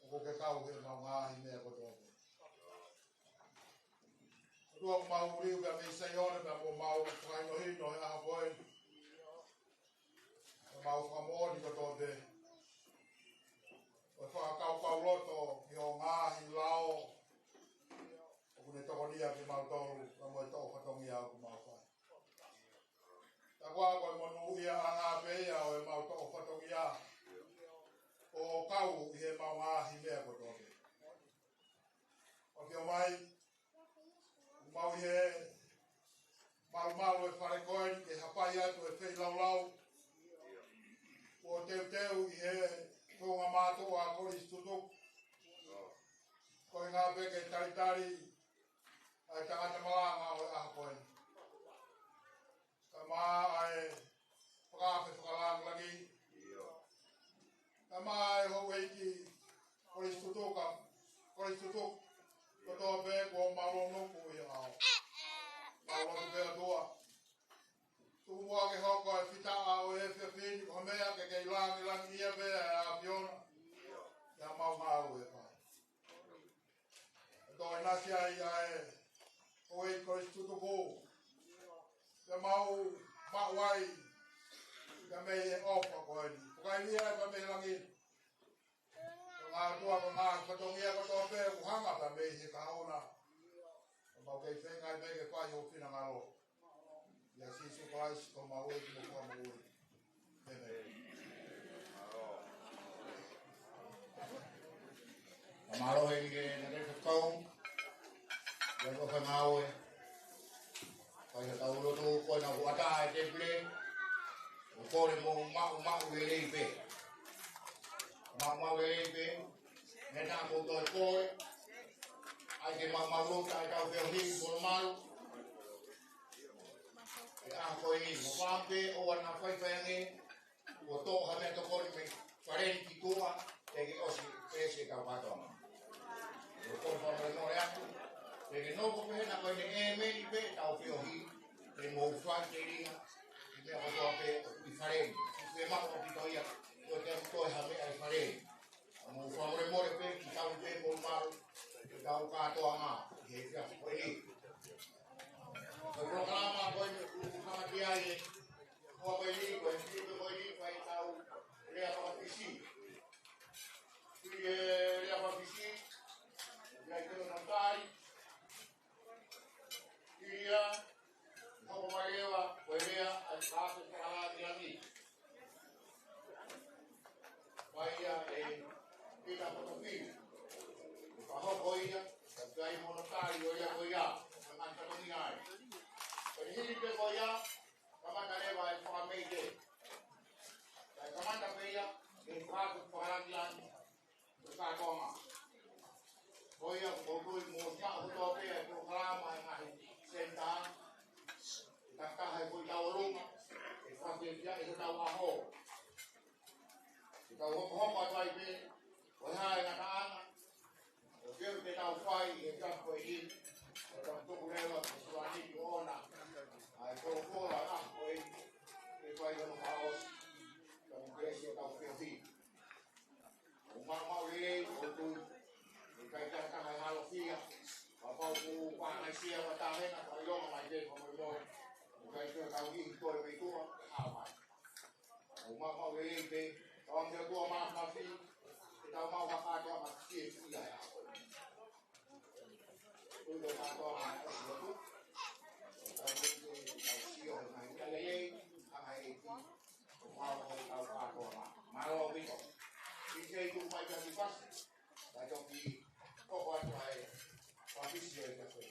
ko ke kau ke nga hime ko to tua mauri ga me sayona ga mo mau kai no hino a boy mau famoni ko to de o fa kau loto yo nga hi lao o ne to dia ke mau to mo to fa to ngia ko mau fa Agua ko mo no ia anga pe ia o mau to fa to ia o kau he mau nga hi me ko to o ke mai mau he mau e fare koin e hapai atu e fei lau o teu i he ko nga mato a kori studu ko nga be ke tari ai tangata malanga o a koin kama ai whakalang lagi kama ai ho weiki kori studu ko to be ko marono ko ia Kalau tu berdua, tu buat ke hok kau kita awal FFP, kau mea ke hilang ia be avion, yang mau ya pak. Tu nasi ai, kau itu tu go, yang mau makwai, yang mea off kau ini, kau ini apa mea lagi. Kau kau ia kau be, kau apa mea kau na. Mau ke fenga be ke pa yo fina ngalo ya si surprise ko mau e ko mau e amaro he ke ne ke ko ya ko fa mau e pa ya ta ulo to ko na ko ata te ble ko le mo ma we le be ma we le be ne ta ko to ko ai ke mau ka ka ve hi por mal a ko ni mo pape o na fai fai o to ha me to ko me 40 tua te ke o si pese ka pa to o to po no ya te ke no ko me na ko ni e me ni pe ta o fe hi te mo fa te ri me o to pe i fare se ma ko ti to ya o te to ha me ai fare mo fa mo pe ki ta o pe por mal kau kato ama heka ko ini programa ko ini sama dia ini ko ini pai tahu dia apa visi dia apa visi dia itu nantai dia kau malewa ko dia al-khas ala diami vaya kita fotografi Aho koia, kai monotari koia, manta dominai. Pero hili pe koia, kamata leva e fa meide. Kamata peia, e fa ko farangian, ka toma. Koia ko mo sa to pe programa na senta. Taka hai ko ta oruma, e fa ke dia e ta aho. Kita ho ma tai pe, o hai na ta Dia te tau whai e kako e in, o tau tuku rewa te suani ki ona, ai ko kora a ko e whai hono haos, ka mo kresi o tau whiawhi. O mau rei o tu, e kai taka hai halo whia, a pau ku whanai sia wa tāhena, ka ioma mai te ko moi, o kai tua tau hihi toi mei tua, hao mai. O mau rei te, tau amia tua mahi, e tau mau whakaatoa ma kie whia e hao. Udah kantor anak itu, tapi sio main kali ini, mau tahu kantor malu bingung. Bisa itu macam di pas, macam di kok ada habis dia itu.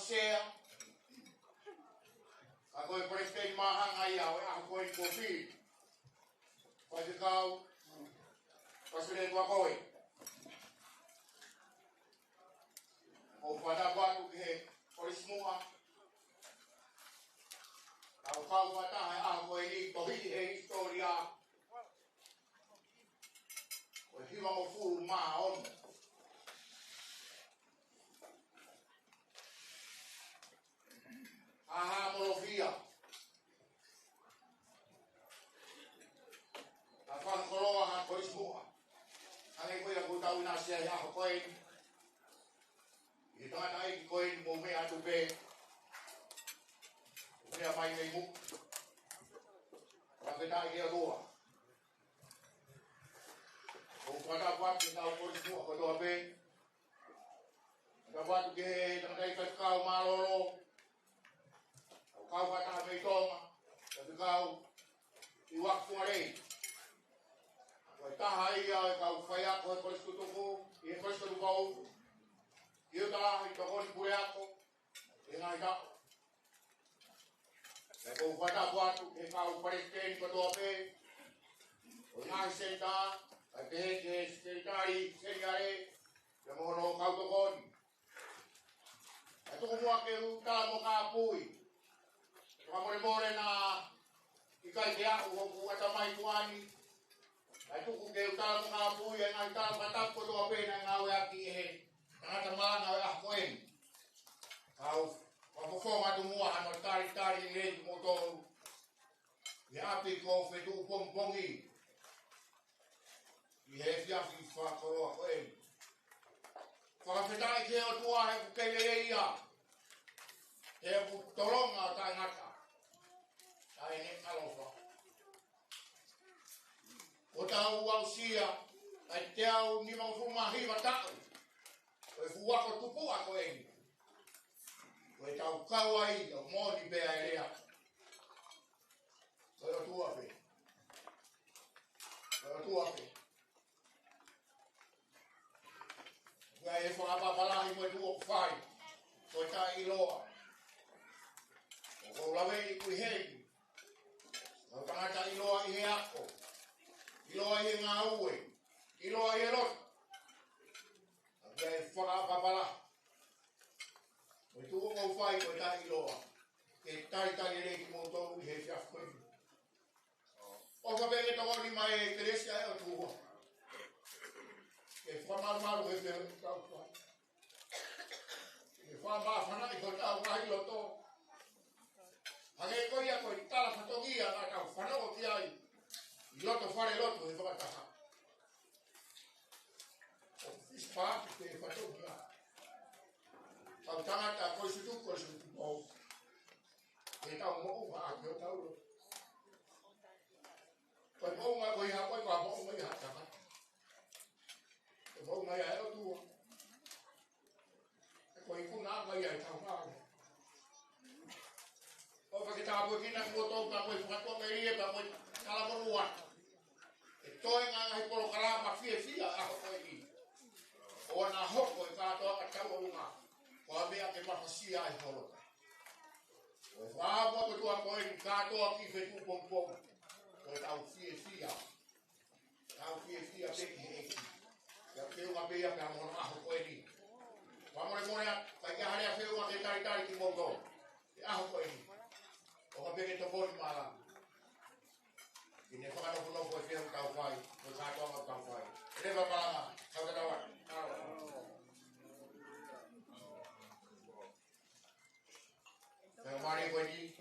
sea. Ako e presidente mahanga ia o ako e kofi. Pode kau. Pasure tua koi. O pada batu ke semua. Kau kata aku ini tohi historia. O hiwa mo fu maon. Aha molofia. Afan koloa han semua. Angai ko ya buta una sia ya ko ini. Ito na ai ko ini mo me atu be. Dia mai mai mu. Tapi tak dia dua. O pada buat kita ko semua ko do be. Dapat ke tangkai kau malolo. Kau kata me toma. Tapi kau di waktu hari. Kau tahai ya kau faya kau persekutuku, ini persekutu kau. Dia dah itu kau di aku. Dengan itu. Kau kata buat kau presiden ketua P. Dengan senta, ke sekretari, sekretari, yang mau kau tukon. Itu semua kita mau kapui. Kamore na ikai dia aku kata mai tuani. Itu ku ke utara mo kapu yang anta patap ko to ape na ngawe aki he. Kata mala ngawe ako en. Kau fo ma tu mo ano tari le motor. Ya api ko fe tu pompongi. Ye fia fi fa ko ako en. Fa fe tai ke o tua he ku ke le ia. E ku tolonga ta ngata. Ini kalau o tau au sia ai tau ni mau fuma hi matau o fuwa ko tupu ako en o tau kawai o mo ni be area o tua pe ya e fa ba bala hi mo tu fai o ta ilo o la ve ku he o tangata iloa i he ako. Iloa i ngā ue. Iloa i rot. Apia e whakapapala. O i tuko ngau whai ko e tā iloa. E tari rei ki mō tōru i he whiawhoi. O ka pēke toko ni mai e keresia e o tūho. E whamaru e te tau whai. E whamawhana i ko tau wahi o tō. Hake ko ia ko i tala whatongia ngā tau whanau ki ai. I loto whare loto e whakataha. O whispa te e whatongia. Tau tangata ko i sutuko mou. E tau mou ma ake o tau loto. Ko i mou ma ko i hapoi ko a mou ma i hataha. E mou ma i a eo tua. E ko i kuna ma i a tau māne. O ka kita abu kina ko to ka mo ka to me rie ka mo kala mo wa e to nga ngai polo kala ma fie a ko i o na ho ko ka to ka ta mo nga ko me a ke ma sia ai holo o fa mo ko to ko i ka to ki fe tu pom pom o ta fie pe ki ya ke wa be ya ka mo na ho ko i wa mo ya ka ya ha ya fe wa ke tari ki mo go ya ho ko i o ka peke to boni mala. Ine whakano puno ko e whiau tau whai, ko tātua tau whai. Rewa palanga, tau te tawa. Whiau mare koe ni,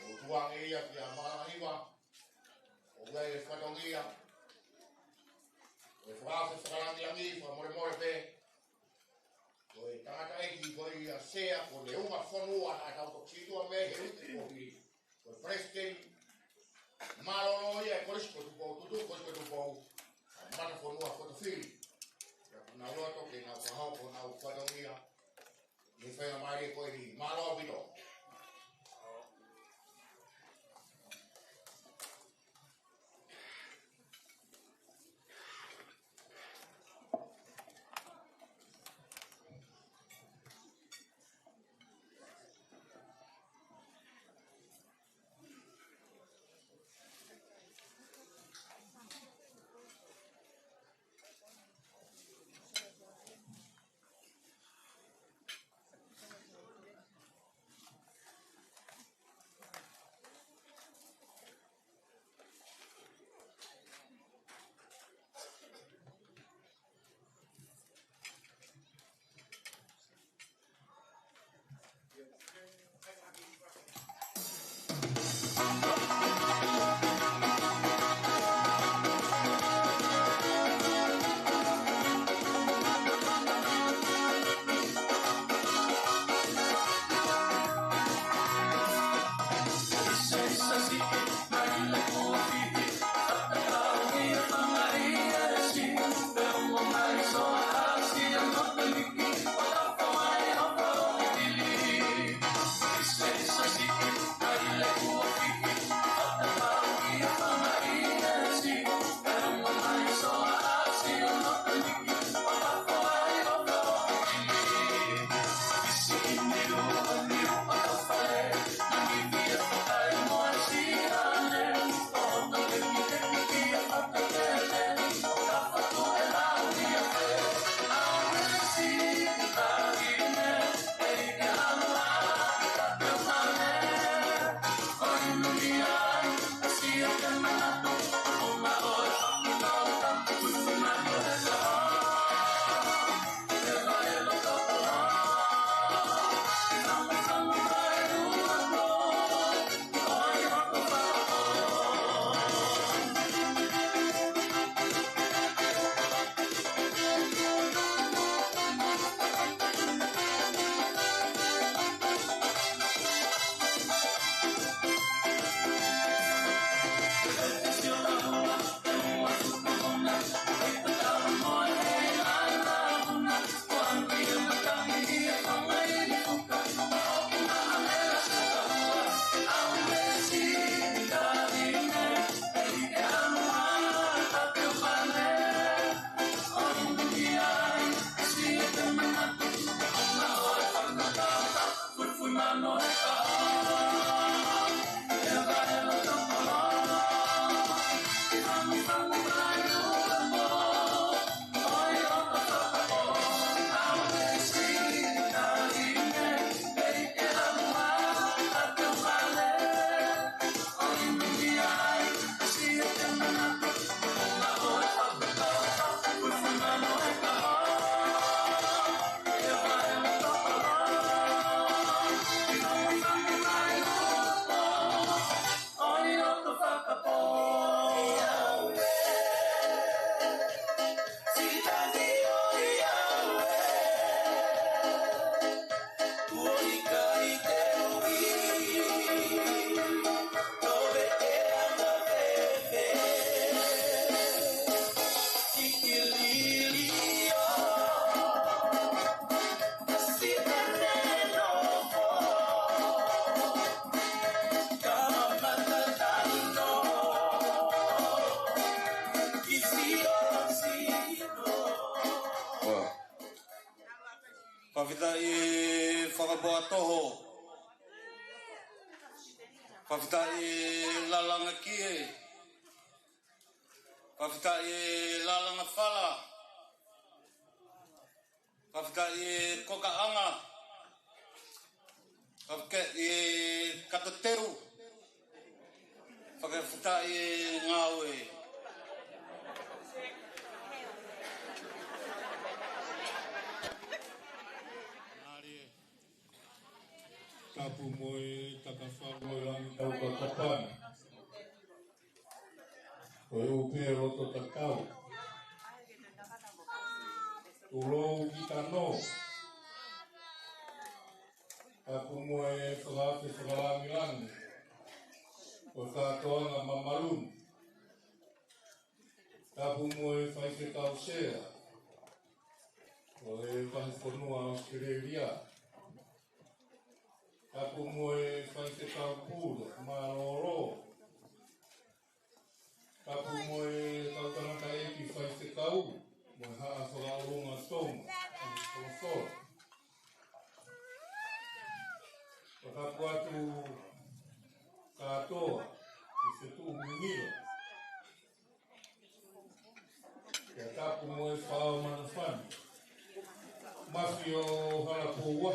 o tuang e ia ki a malanga hiwa, o whai e whatongia, o e whakawhi whakalangi angi, wha pe, o e tangata eki ko i a sea ko le unga whanua na tau to chitua me he uti ko hi. Ko e president malolo ia e korisko tutu korisko tupou. Mana whanua whatawhiri. Ia kuna roto ke ngau kahau ko ngau whatongia. Ni whainga maere ko i malo bito. Pavita I whakaboa toho. Pavita I lalanga kie. Pavita I lalanga whala. Pavita I kokaanga. Pavita I katateu. Pavita I ngawe. Tapu moe takawhango rangi tau kakapana. Koe upe roto takau. Turou ki tano. Tapu moe whakate whakarangi rangi. Koe katoa ngā mamarun. Tapu moe whaike tau sea. Koe whahifonua Australia. Tapu moe whaite tau pūra, maroro. Tapu moe tau tanaka eki whaite tau, moe haa whakaurunga tonga, anu whakasora. Whakapu atu katoa, I whetu mingira. Kia tapu moe whao mana whani. Mafi o harapua.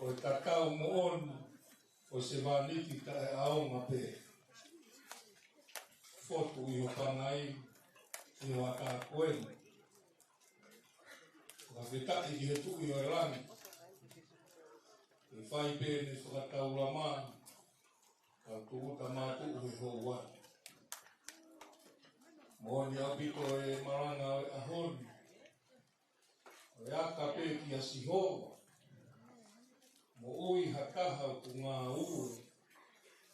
O takau mo on o se vaniti ka e aonga pe. Fotu I ho pangai I ho aka koen. Ka whetaki ki he tui o e rangi. E whai pēne whakatau rama. Ka tuuta mātu he ho wani. Mōni apiko e maranga o e ahoni. O e aka pē ki a sihoa. Mo ui hakaha ku ngā ue,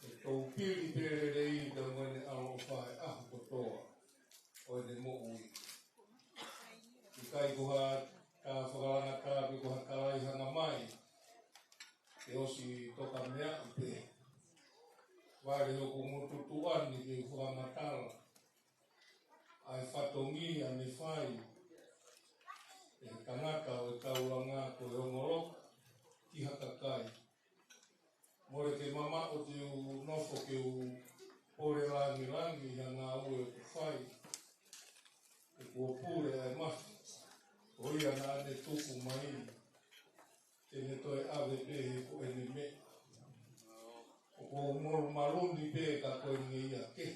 e tau piri pere rei ka ngone alo whae ahu kotoa, o e mo ui. I kai koha ka whakaranga kāpi koha karai hanga mai, te osi toka mea upe. Ware hoku motutu ani ke whakangatara, ai whatongi ane whai, e kanaka o e kauranga ko e ongoroka, Ki hakakai. More ke mama o te nofo ke u pore rangi ha ngā ue o te whai. E kua pure ai mahi. O ia nā ane tuku mai. Tene toi awe pehe ko ene me. O kua moro marundi pehe ka koe nge ia ke.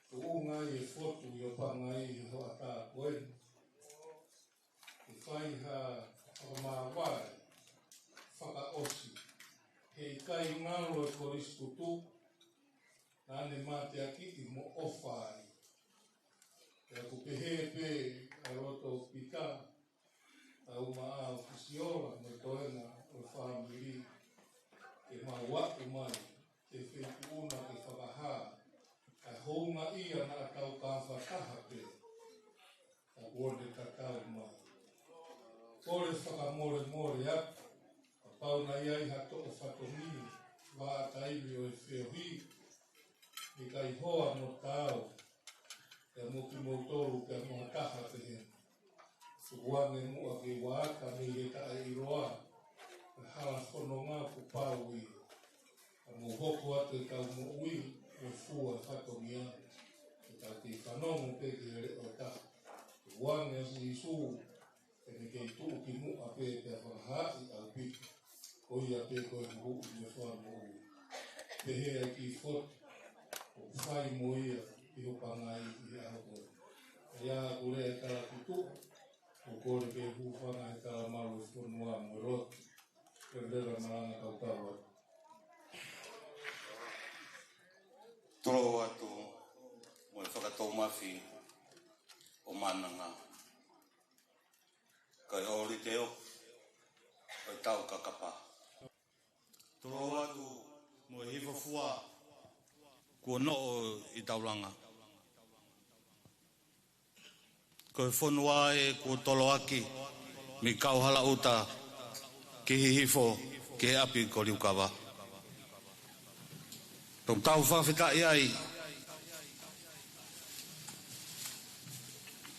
Tu unga I e fotu I o pangai I ho ata koe. E whai ha Mā wai, whaka osi. Hei kai ngaro e koristu tu, nāne māte aki I mo ofai. E aku pehe pe a roto pita, a uma a ofisiola, me toena o whamiri. E mā watu mai, te whetu una ke whakaha. Ai hounga ia na tau ka whakaha pe. A kuone kakao mai. Kore whakamore more atu, a pauna iai hato o whatongi, wā ataiwi o e whiohi, I kai hoa no tāo, e moki motoru ke moha taha te he. Suwange mua ke wāka me he ta e iroa, e hala whono ngā ku pāu I. A mo hoko atu e tau mo ui, e fua whatongi atu. E tau te whanongo pe ke re o taha. Suwange asi I suu, e kei tuu ki mua pe te whakahati au piki. O ia pe koe huu me whanu ui. Pe hea ki whot, o whai mo ia I ho pangai I aho koe. Ia ure e kara ki tuu, o kore ke huu whangai kara maru e whanua mo roti. Ke rera maranga kau kawa. Toro atu mo e whakatou mawhi o mananga. Kai ori te o, o tau kakapa. Toro atu mo e hifa fua, kua noo I tauranga. Ko e whanua e kua tolo aki, mi kauhala uta, ki hihifo, ki he api ko riukawa. Tau tau whawhita I ai,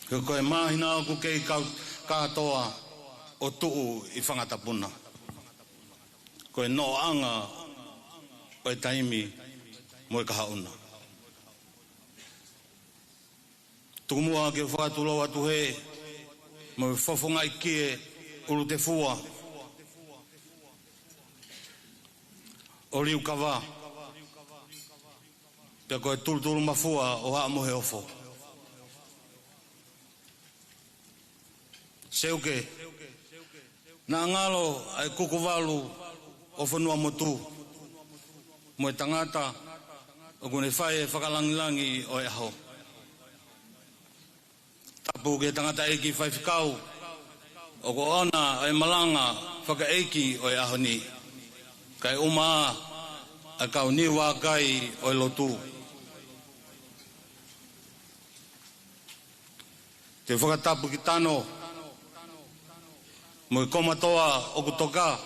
Koe mahina o ku kei katoa o tuu I whangatapuna. Koe no anga o e taimi mo e kahauna. Tukumua ke whakatulo atu he mo e whafonga I kie uru te fua. O riu kawa. Pea koe tulutulu mafua o haa mohe ofo. Seuke, na ngalo ai kukuwalu o whanua motu. Mo e tangata o kune whae e whakalangilangi o e aho. Tapu ke tangata eki whaifikau o ko ona ai malanga whaka eki o e aho ni. Kai umaa a kau niwa kai o e lotu. Te whakatapu ki tano mo I komatoa o kutoka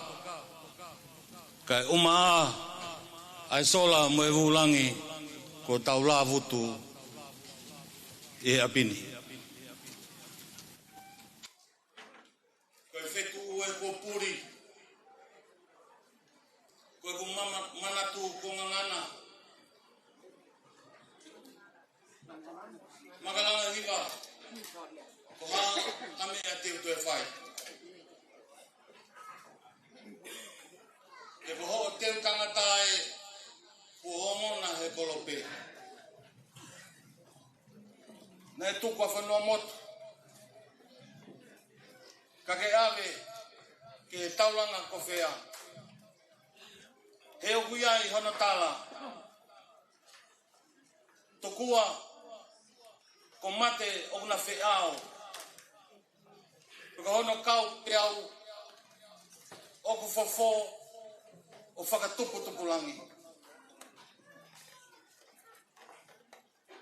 kai umaa ai sola mo e vulangi ko taula vutu I apini koe whetu ue ko puri koe ko manatu ko ngangana makalanga hiva ko haa ame a teo to e whai e ko ho teu tangata e ko homona he kolope. Na e tuku a whanua motu. Ka ke ave ke he taulanga ko whea. He o kuia I hono tala. Tokua ko mate o na wheao. Ko hono kau te au o ku fofo o whakatuputupulangi.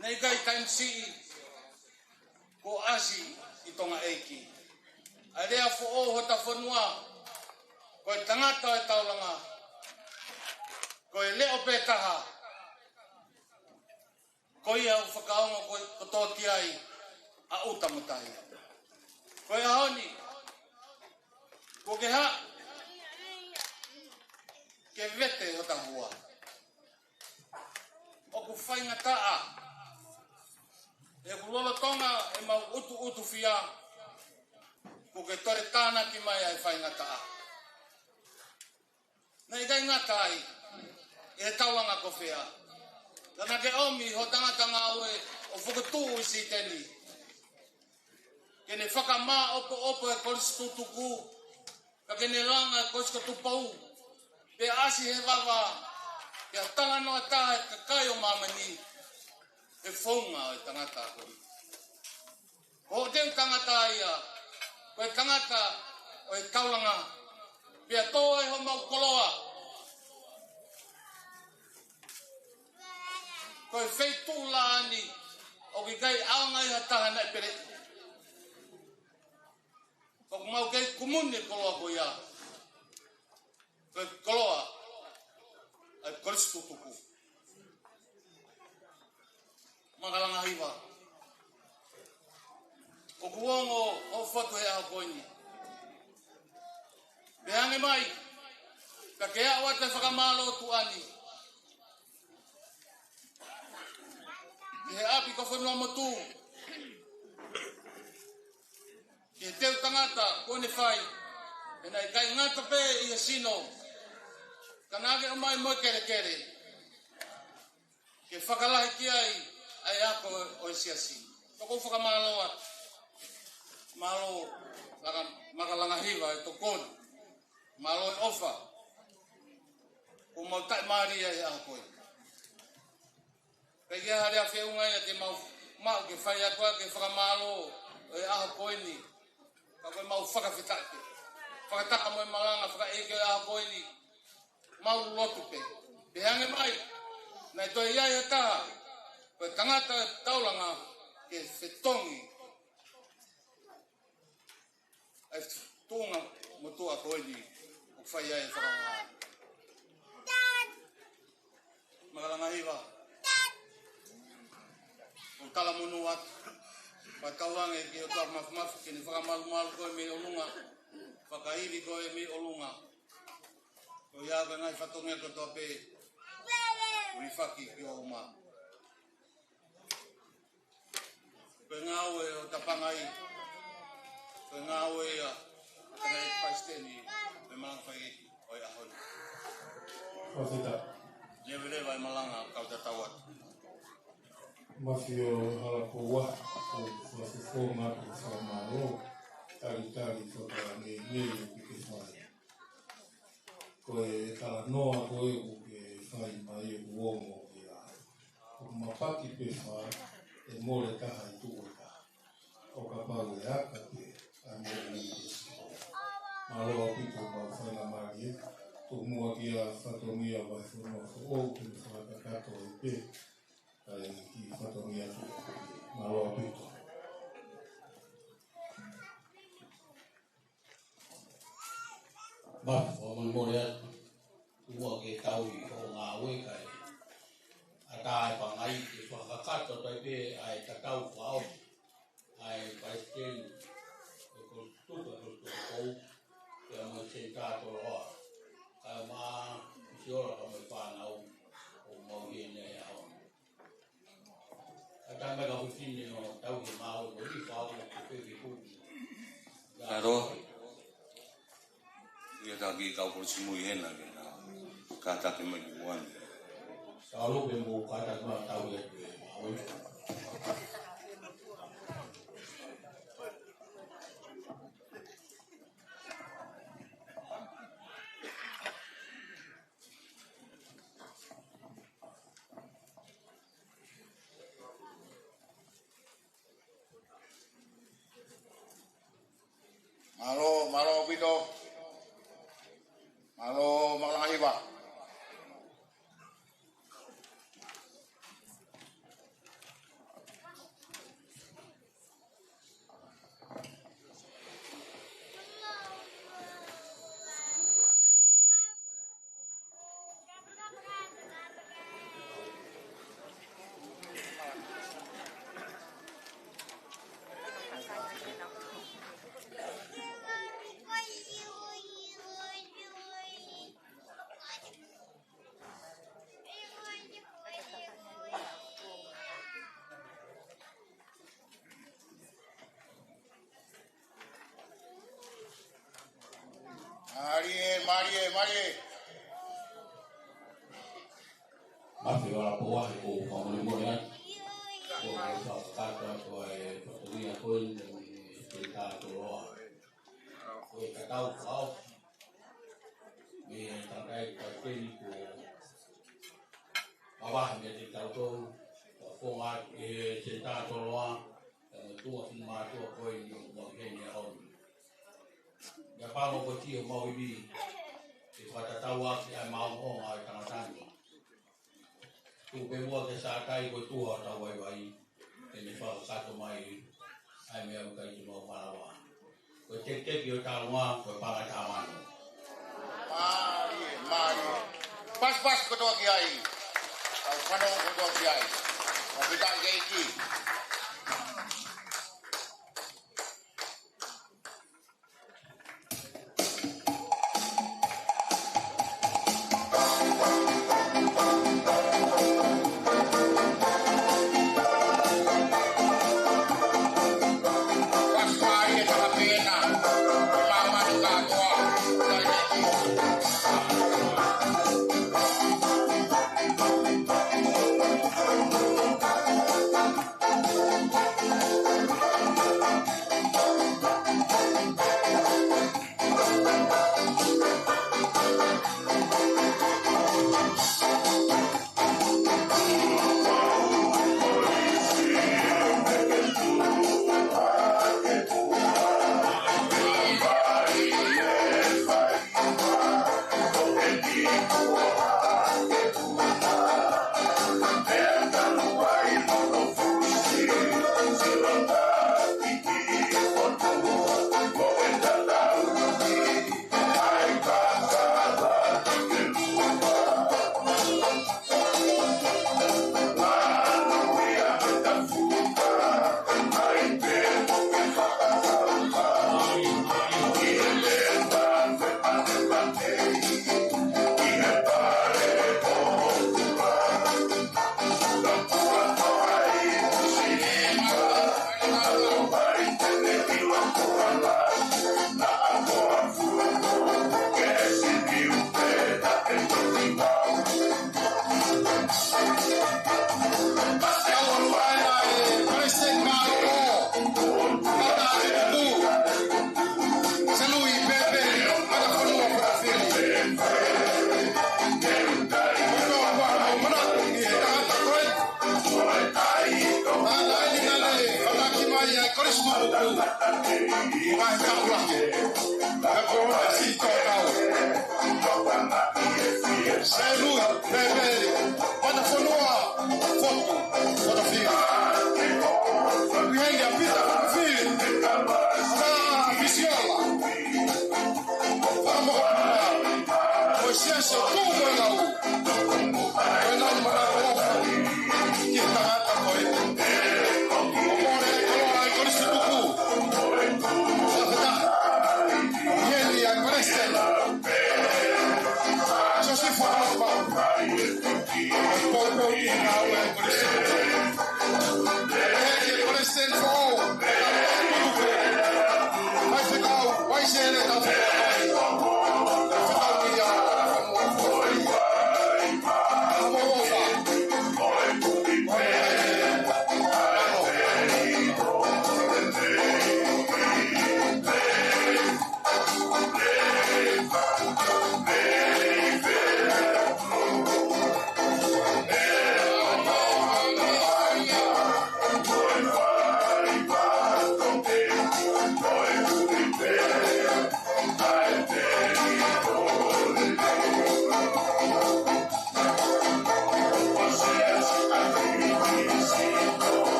Nei kai taimsi ko asi I tonga eiki. A rea fo o hota whanua ko e tangata o e taulanga. Ko e leo pētaha. Ko ia o whakaonga ko toa ki ai a utamutahi. Ko e ahoni. Ko ke ha. Ke vete o tahua. O ku whainga taa. E ku lolo tonga e mau utu fia. Ku ke tore tāna ki mai ai whainga taa. Nei kai ngatai. E taulanga ko whea. Lana ke omi ho tangata ngā ue o whakatū I si teni. Kene whakamā opo e korisitu tuku. Ka kene langa e korisitu pau. Pe asi he wawa, ia tanga noa taha e kakai o mamani, e whaunga o e tangata kori. Ko teu tangata ia, ko e tangata o e taulanga, pia tō e ho mau koloa. Ko e wheitu la ani, o ki kai aonga iha taha na e pere. Ko mau kei kumune koloa ko ia. Ko koloa ai koristu tuku. Makalanga hiwa. O kuongo o foto he aho koini. Behange mai, ka ke awa te whakamalo tu ani. He api ka whanua motu. Ke teu tangata, kone whai. E nei kai ngata pe I sino. Kanage o mai mo kere. Ke whakalahi ki ai ako o e siasi. Toko whakamalo atu. Malo makalanga hiwa e tokoni. Malo e ofa. O mau tai maria e ako e. Kaya hari a whiunga ia te mau ke whai atua ke whakamalo e aho koini. Ka koe mau whakawhitake. Whakataka mo e malanga whakaeke e aho koini. Mau lotu pe. Te hange mai. Nei toi iai e taha. Koe tangata taulanga ke whetongi. Ai tunga motua koini. O whai iai e whakamaha. Makalanga hiwa. O tala monu atu. Patawange ki o ka mafmaf ki ni whakamalu koe me olunga. Whakairi koe me olunga. O ia ka ngai whatonga katoa pe. Rifaki ki o uma. Koe ngāwe o tapangai. Koe ngāwe a tangai paisteni. Me malang whaiki o i ahoni. Whawhita. Lewe i malanga kau te tawat. Mafio halapoa o whawhifo matu whamaro. Tari whaka ngi ke whai. Koe kala noa koe o ke whai mai o uongo ki a. O mapaki pe wha e more taha i tuoka. O ka pau e aka te a more ni ke siho. Maroa pito ma whaina marie. Tō mua ki a whatongia vai whanua o ke whakakato i pe. Ai ki whatongia tuoka. Maroa pito. O mori atu, ua ke tau I o ngā wekai. A tā e pangai ke whakakato tai pe ai ka tau whao. Ai paisteni, e ko tuka kou, ke a mai sen tātoro hoa. Ka mā si ora ka mai whanau o mau hene e hao. A tā mai ka hutine o tau ke māo o li whao ke pepe kuki. Karo. Ia kaki kau polisi mui hena ke na kata ke mai buan. Kalau bembo kata ma tahu ya. Malo pito. Malo malang hiba. Marie. Mafio ora poa e ko mo mo ya. Ko fa ka ko e fotoria ko e ta to ro. Ko ka tau fao. Me ta kai ka ke ni ko. Baba me te tau to ko ma e te ta to ro. Tu a ma to ko e mo ke ni ho. Ya pa mo ko ti o mo bi. E whatataua ki ai mau ai tangatani. Tu pemua ke sa kai ko tua tau ai e me whakato mai ai mea kai ki mau parawa. Ko te ki o tāua ko para tāmano. Marie. Pas ko toa ki ai. Au whano ko toa ki ai. O pita ki ki. ia kore su ku. Mai ka ua. Ka ko si to ka. Selu bebe. Mana fonua. Foto. Foto fia. Vieni a pita fia. Na visiola. Vamos lá. Você é seu como é lá. Eu não me lembro. Que tá foi. Amore, colora, con il suo vieni a queste. Ciò si fa. Poi in aula con il suo. Con il suo.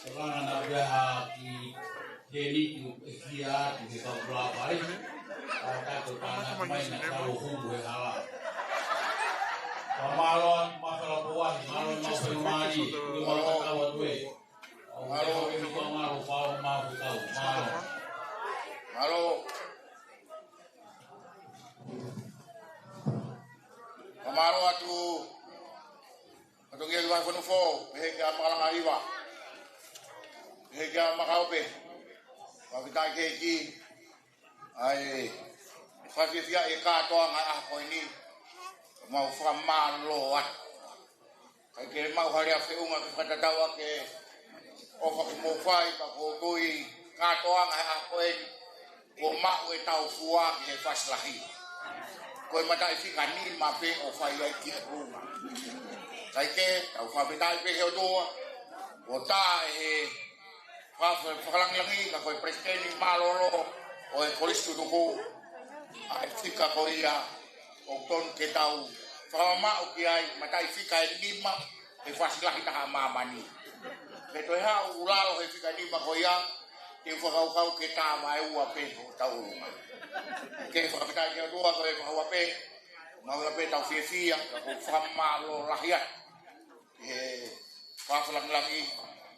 Orang anak dia di Delhi dia di beberapa hari. Ada tanah main kalau hubu hawa. Malon masalah buah, malon mau permadi, di malon kawat we. Malon itu malon mau tahu malon. Malon. Kamaro atu ngel wa kono fo hega mala aiwa hega makaupe wa kita keji ai fasifia e ka to nga ko ini mau famalo wat kai ke mau hari afi unga ka tawa ke o fa mo fai ka ko toi ka to nga ko ini o ma we tau fuwa ke faslahi ko mata ifikani mape o fai ai ki ruma kai ke tau fa bitai pe he do o ta e fa lang langi ka ko presiden malolo o e kolistu do ko ai fika ko ia o ton ke tau fa ma o ki ai mata ifika lima e faslah ta mamani beto ha ulalo e fika lima ko ia te fa kau ke ta mai u ape tau ruma ke fa bitai ke do ko e fa ape mau ape tau fia ko fa malo rakyat fa lang langi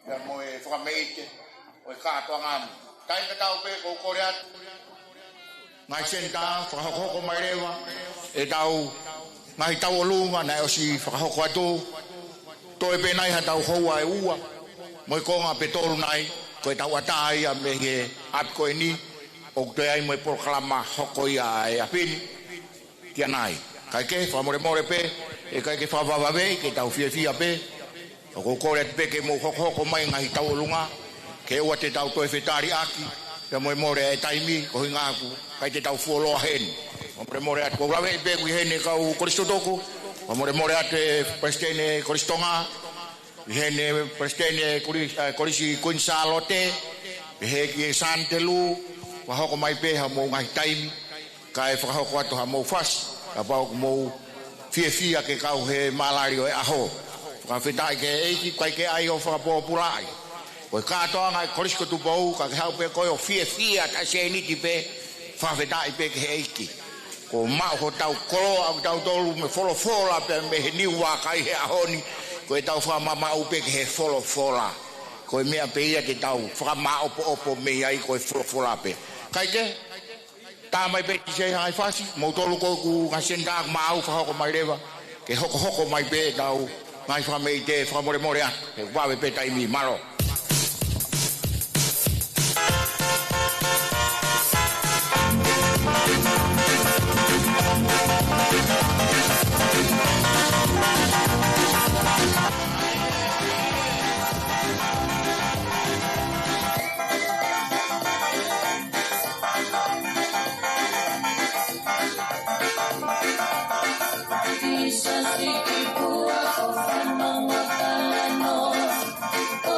dan mo e fa meite o ka to ngam kai ka tau pe ko koreat ngai senta fa ho ko mai rewa e tau ngai tau lunga na o si fa ho ko atu to e pe nai ha tau ho wa e ua mo ko nga pe toru nai ko tau atai a me he ap ko ni o te ai mo proklama ho ko ia e apin kia nai kai ke fa more pe e kai ke fa va ve ke tau fia pe o ko koreat pe ke mo ho ko mai ngai tau lunga ke o te tau to e fetari aki ya mo e taimi ko hinga aku kai te tau fuolo hen mo at ko grave be ku hene ka u kristotoko mo at prestene kristonga hene prestene korisi kunsalote he ki santelu wa ho ko mai pe ha mo ngai taimi kai fa ho ko to ha mo fas apa mo fia ke ka he malario e aho ka fetai ke e kai ke ai o fa populai ko ka to nga korisko tu bau ka ha pe ko o fia ta se ni ti pe fa vedai pe ke eiki ko ma ho tau ko au tau tolu me folo pe me ni wa kai he ahoni ko tau fa mama u pe ke folo ko me pe ia ke tau fa ma opo me ai ko folo pe kai ke ta mai pe se hai fasi mo tolu ko ku ga senda ma u fa ko mai leva ke hoko mai pe tau mai fa me te fa more a wa pe tai mi malo Isa si kikuha o fanong makalano, o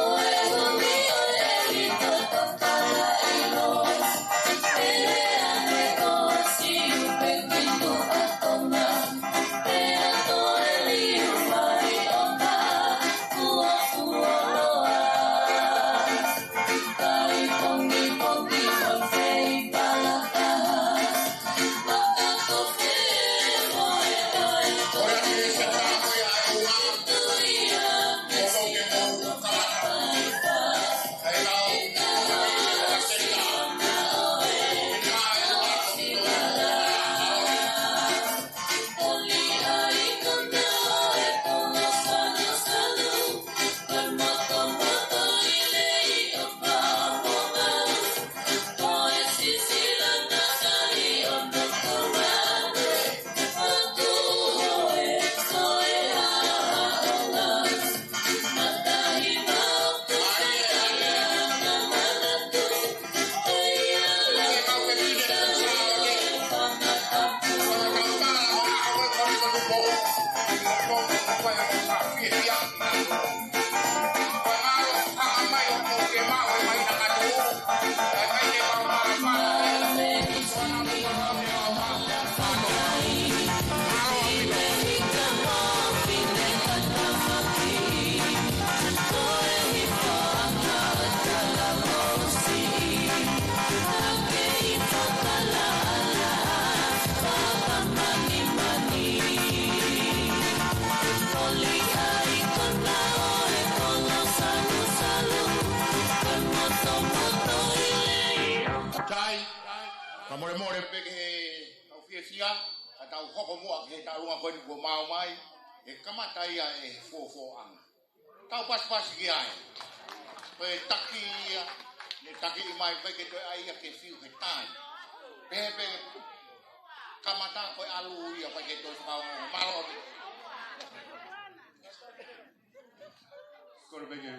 more pe ke au fia atau hoko mua ke tarunga ko ni mau mai e kamata ia e fo ang tau pas ki ai pe taki ni taki mai pe ke to ai ke fiu ke tai pe kamata ko alu ia pe ke to mau malo ko be ke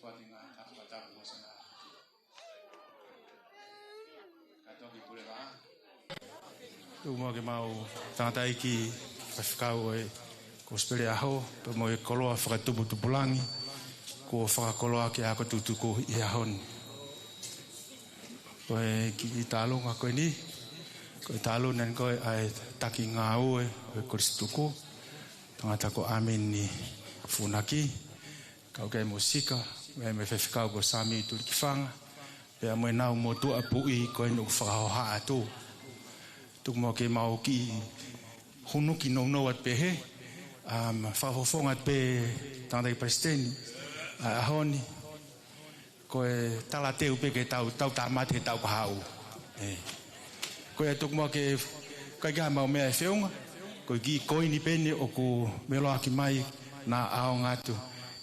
fatinga apa mo sana kato ki pule ba tu mo ke mau tangata iki whakau e ko spere aho pe mo e koloa whakatupu tupulangi ko whakakoloa ke ako tutuko i ahon ko e ki talonga ko ni ko talo nan ko ai taki ngau e ko situko tangata ko amen ni funaki kau ke musika me whakau ko sami tu ki fanga pe mo na mo tu apui ko no whakahoha atu tu mo ke mau ki hunu ki no at pe he whahofonga pe tangdai presteni ahoni ko e tala teu pe ke tau tamate tau kahau ko e tuk mo ke kai ga mau me feunga ko ki koi ni pene o ku melo aki mai na ao ngatu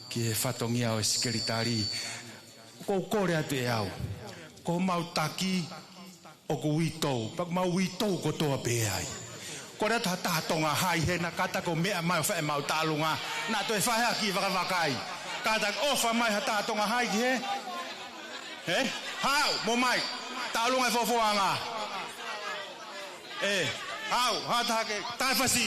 ki fatongia o sekretari ko kore atu e au ko mau taki o ku witou pak mau witou ko toa pe ai ko ra ta tonga hai he na kata ko me mai fa mau talunga na to e fa ha ki va kai kata ofa mai ta tonga hai ki he hau mo mai talunga fo anga hau ha ta ke ta fasi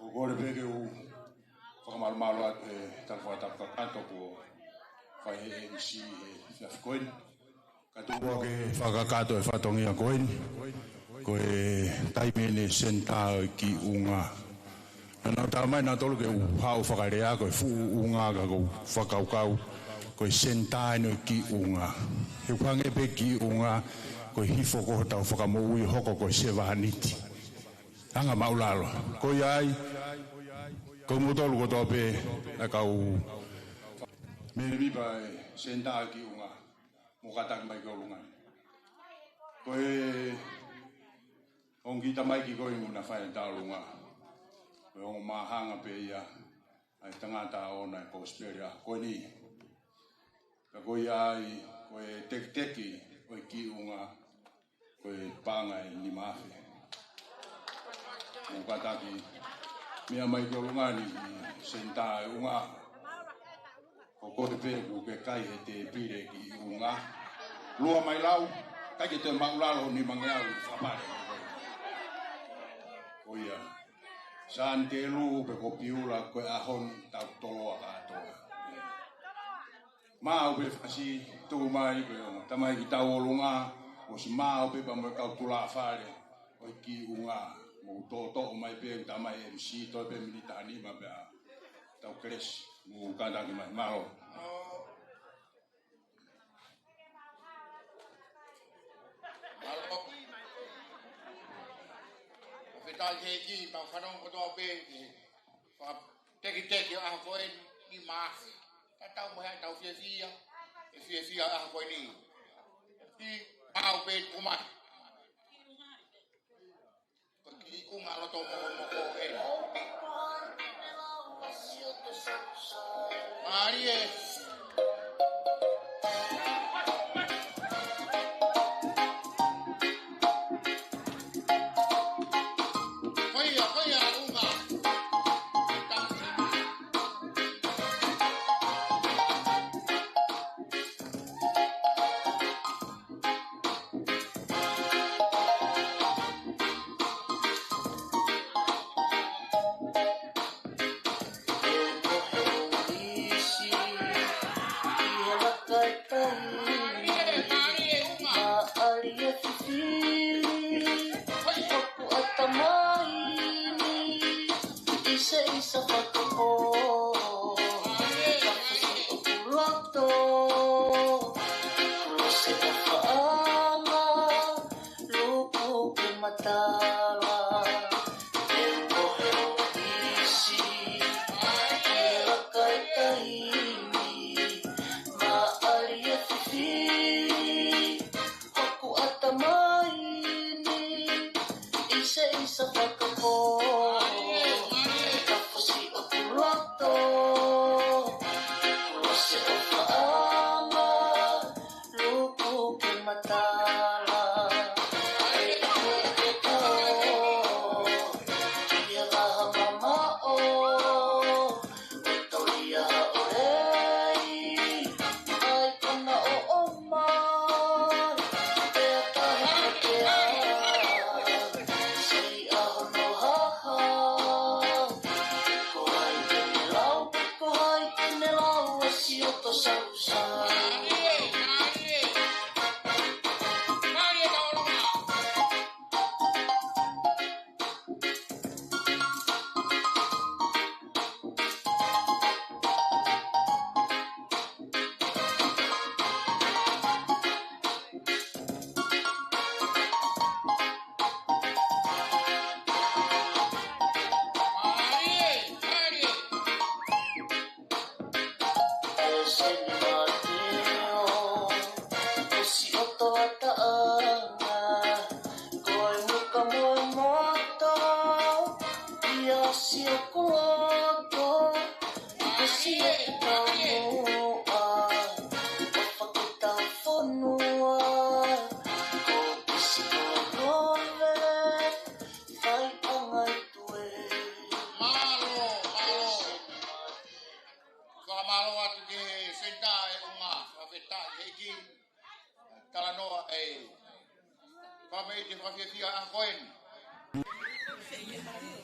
Ugore peke u whakamalumalo at talwhataka kanto ko whai MC Fiafkoin. Katua ke whakakato e whatongia koin. Ko e taimene senta ki unga. Nau tamai nā tolu ke u hau whakarea ko e fu unga ka ko whakaukau. Ko e senta ino ki unga. He whange pe ki unga ko e hifo ko tau whakamoui hoko ko e sewahaniti. Anga maulalo. Ko iai ko mutolu ko tope na kau me viva senta ki unga mo katak mai ko lunga ko e ongi ta mai ki ko una fa ta lunga ko o mahanga pe ia ai tangata ona ko speria ko ni ka ko ai ko teki ko ki unga ko panga ni mafe mo pataki mia mai ko ngani senta unga ko te ku ke kai te pire ki unga lua mai lau kai te maulalo ni mangiau fapare ko ia Santelu pe kopiula ko ahon tau tolo ato. Mau be fasi tu mai ko tamai ki tau olunga o si mau pe pa mo ka tula fare o ki unga mo to mai pe tamai MC to pe militani ma ba tau kres mo kada ki mai mau. Tal hegi pa fanong ko do pe pa teki ah ko ni mas ta tau mo ha tau fia ah ko ni au pe kuma ko ki ku ngalo to mo ko Marie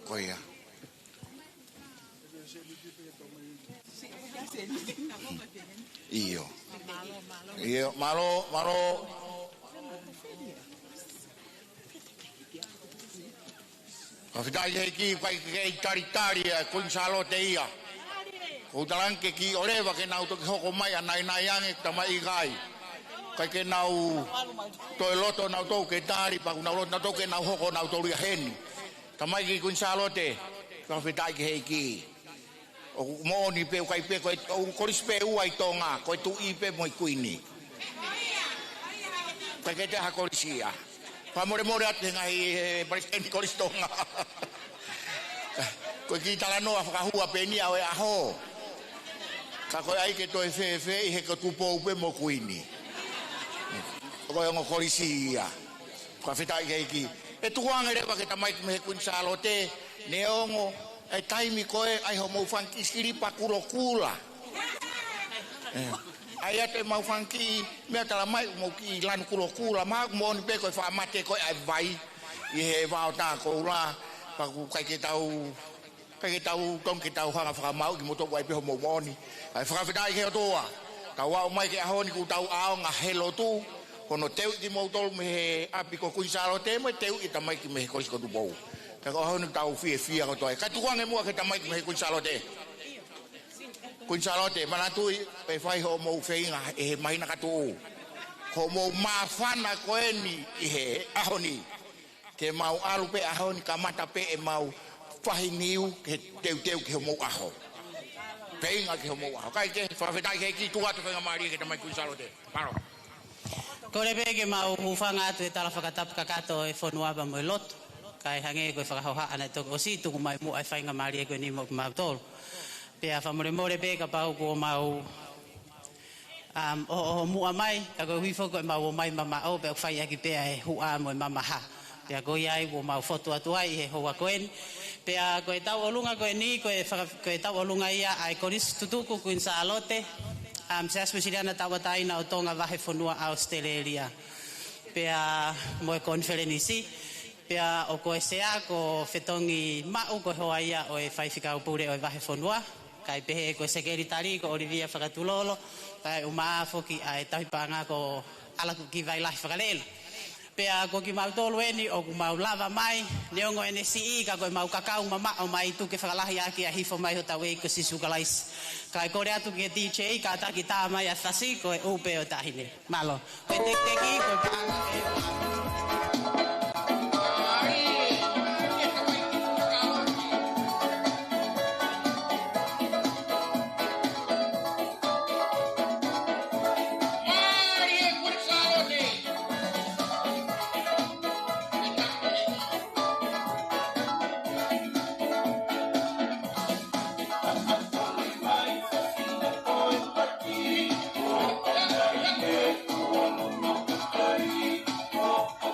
Koia. Io, malo. Kafitai heki kai tari kun salo te ia. Utalan ke ki oleva ke nau to hoko mai anai yange tamai gai. Kai ke nau to loto nau to ke tari pa nau loto nau to ke nau hoko nau to ria hen. Tamai ki kun salo te. Kafitai heki. O mo ni pe kai pe ko koris pe uai tonga ko tu i pe moi kuini. Kai ke te hakorisia. Pa more at ngai president koris tonga. Ko ki tala no whakahua peni au e aho. Ka koe ai ke toi fe i he ka tupo upe mo kuini. Koe ongo korisi ia. Ka whitai ke iki. E tukuanga rewa ke tamai ki mehe kuin salote. Ne ongo e taimi koe ai ho mau whanki skiripa kuro kula. Ai ate mau whanki mea tala mai mau ki lanu kuro kula. Maa kumoni pe koe whaamate koe ai vai. I he wao tā ko ula. Paku kai ke tau tong ke tau hanga whakamau ki moto wai peho mau moni. Ai whakawhitai ke o toa. Tau wao mai ke ahoni ku tau ao ngā helo tu. Kono teu i mau tolu me he api ko kui saro te mo teu i tamai ki me he korisi ko tu bou. Ka ko ahoni tau fia ko toa. Ka tukuange mua ke tamai ki me he kui saro te. Kui saro te manatu i pe whai ho mau whainga e he mahina katu. Ko mau mawhana koe ni i he ahoni. Ke mau alu pe ahoni ka mata pe e mau whahiniu ke teu ke mau aho. Peinga ke mau aho. Kai ke whawhitai ke ki tuatu whenga maari ke tamai kui saro te. Paro. Ko le pege mau hufanga atu e tala whakatap kakato e whonuaba mo e loto. Kai hange koe whakahoha ana toko o si tuku mai mu ai whainga maari e koe ni mo mau tolu. Pea whamore pega pau ko mau o mua mai. Ka koe huifo koe mau o mai mama au pea whai aki pea e hua mo e mama ha. Pea koe ai ko mau foto atu ai he hoa koen. Pea koe tau olunga koe ni koe tau olunga ia ai koris tutuku kuin sa alote. Se aspesiriana tawataina o tonga wahe whanua Australia. Pea moe konferenisi. Pea o koe sea ko whetongi mau koe hoa ia o e whaiwhikau pure o e wahe whanua. Kai pehe koe sekeritari ko Olivia Whakatulolo. Kai umaa foki ai tawhipanga ko alaku ki vai lahi whakalela. Pea ko ki mau tolu eni o ku mau lava mai. Neongo NSI ka koe mau kakau mama o mai tu ke whakalahi aki a hifo mai ho tau e ko sisukalais. Kai kore atu ke DJ ka taki tā mai a thasi koe upe o tahine. Malo. Koe teki koe panga e... Oh,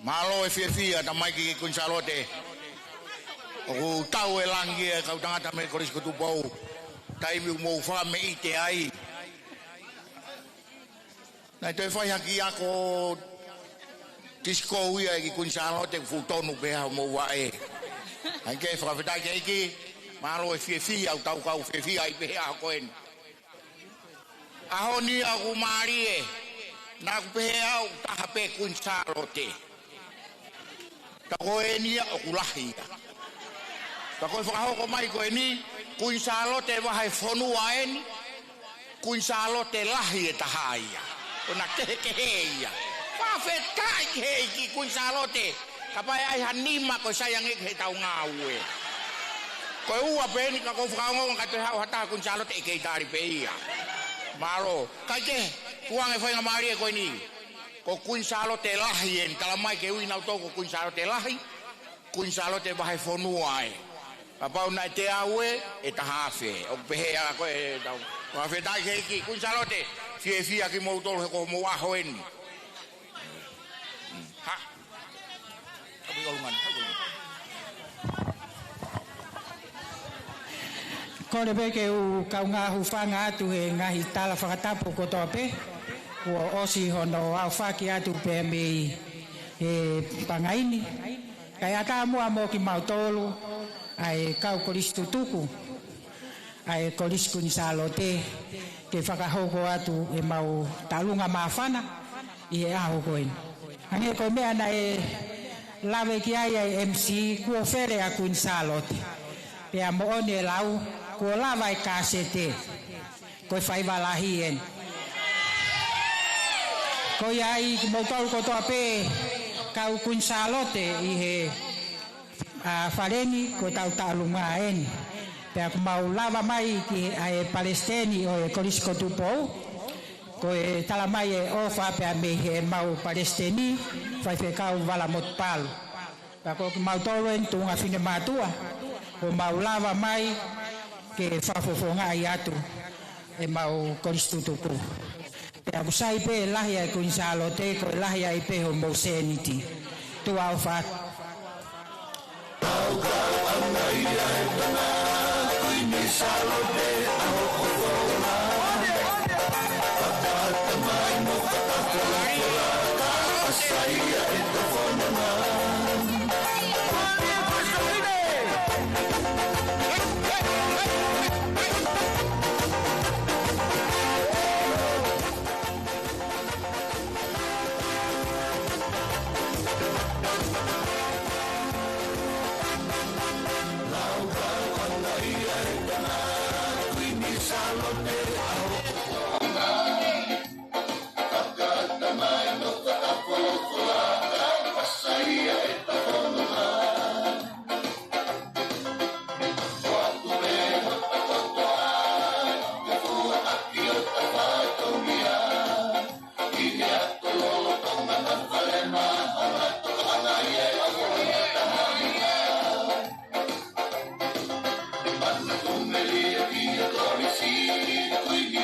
Malo e fia ta mai ki kunsalote. O tau e langi e kau tangata me koris kutu pau. Tai mi mo fa me ite ai. Na te fai haki ako tisko ia ki kunsalote futonu pe ha mo wa e. Ai ke fa fita ke ki malo e fia au tau kau fia i pe ha ko en. Ahoni aku mari e. Na ku pe au ta hape kunsalote. Tako eni o kulahi. Tako whakahoko mai ko eni, kuin salote wahai whonua eni, kuin salote lahi e tahaia. Ona kehekeheia. Whawhetai keheiki kuin salote. Kapai ai hanima ko sayang he tau ngāue. Ko ua peni ka ko whakahongo kato hau hata kuin salote e keitari peia. Maro, kai ke, tuang e whainga maari e ko eni. Ko kuin salote lahi en talamai ke ui nau toko kuin salote lahi kuin salote bahai fonua e apau nai te aue e tahafe o pehe a ko e tau hafe dai ke ki kuin salote fia ki mo tolo ko mo aho en ha abu golman ko le be ke u ka nga hu fanga atu e ngahi tala whakatapo ko tope o osi hono au whaki atu pe me e pangaini. Kai ata mua mo ki mautolu ai kau koristu tuku ai korisku ni salote ke whakahoko atu e mau talunga mawhana i e aho koen. Hange ko mea na e lawe ki ai MC kuo where aku ni salote. Pea mo oni e lau kuo lawa e kasete koe whaiwalahi en. Ko ai mo tau ko to ape kau kun salote i he fareni ko tau talunga en pe aku mau lava mai ki ai Palestini o e korisko tupo ko e tala mai e ofa pe me he mau Palestini fai fe kau vala mot pal pa ko mau tolo en tunga fine matua ko mau lava mai ke fafofonga i atu e mau koristo tupo. Aku sai pe lahia ko insalote ko lahia i pe ho moseniti tu au fat au ka anai ai kana ko insalote au kona pata mai no pata la sai ai to fona Quindi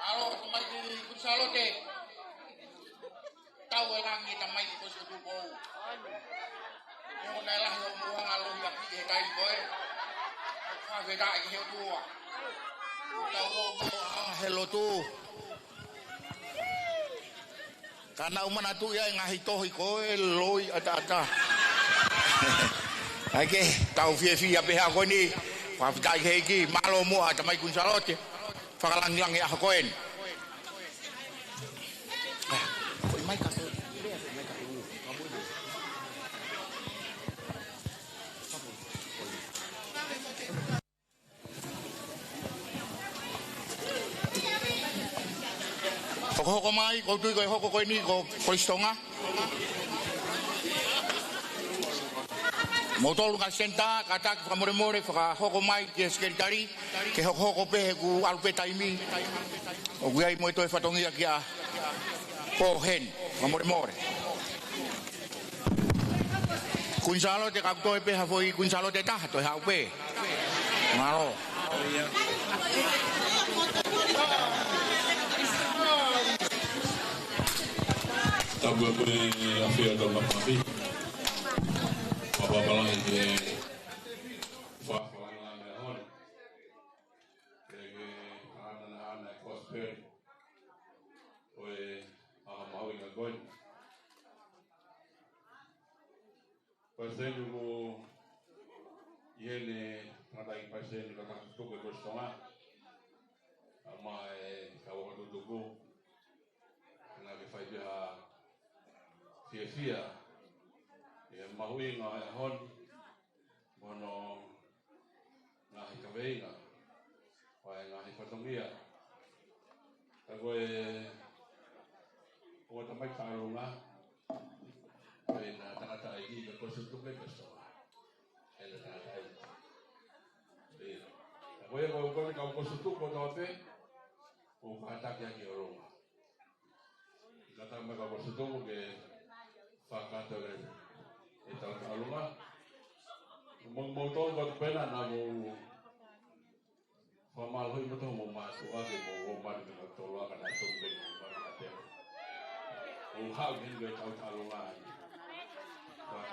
Alo, tamay di kunsalo te. Tao lang ni tamay di kunsalo ko. Yung nailah yung buang along yak di kain ko eh. Fa beda ki tu. Tao mo hello tu. Karena umana tu ya ngahitohi ko loi ada. Oke, tau fia beha ko ni. Fa beda ki malo mo tamay kunsalo te. Fakalang-lang ya koin. Hoko mai, kau tu kau hoko kau ni kau Kristonga. Motor ka senta kata kamore-more fa hoko mai ke sekretari ke hoko pe ku alpe taimi. O guai mo to fatongi kia. Ko hen kamore-more. Kunsalo te kakto pe ha foi kunsalo te ta to ha pe. Ngalo. Tabu pe afia do mapi. Apa balang ini fa lang na hon. Kege ana cosper. Oe mau ngagon. Pasendo mo yene nadai pasendo ka tuko ko stoma. Ama kawo do dugo. Na ke fai dia fia. Mahui ngā hon mono ngā hikaweinga wai ngā hipatongia koe o tamai whārunga koe nā tangata aiki ka kosu tume kastoa e na tangata aiki koe koe kau kosu tuko tope o whātaki aki o runga kata mai kau kosu tuko ke whakata Ita alunga, mengmotong buat pena namu, famal hui betul mau masuk lagi mau roman dengan tolak akan asum dengan mana ada, hal ini gue tahu alunga,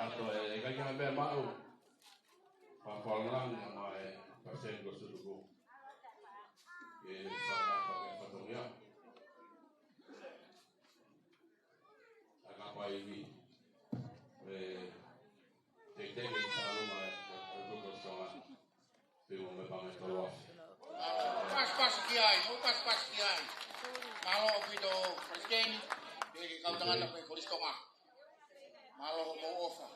kata kaki hampir mau, fafal lang sama pasien gue suduku, ini sangat pakai patungnya, agak baik ini. Jadi selalu untuk bersama film membangun keluar. Pas kiai. Kalau video presiden dari kau tangan apa Kristonga. Kalau mau ofa,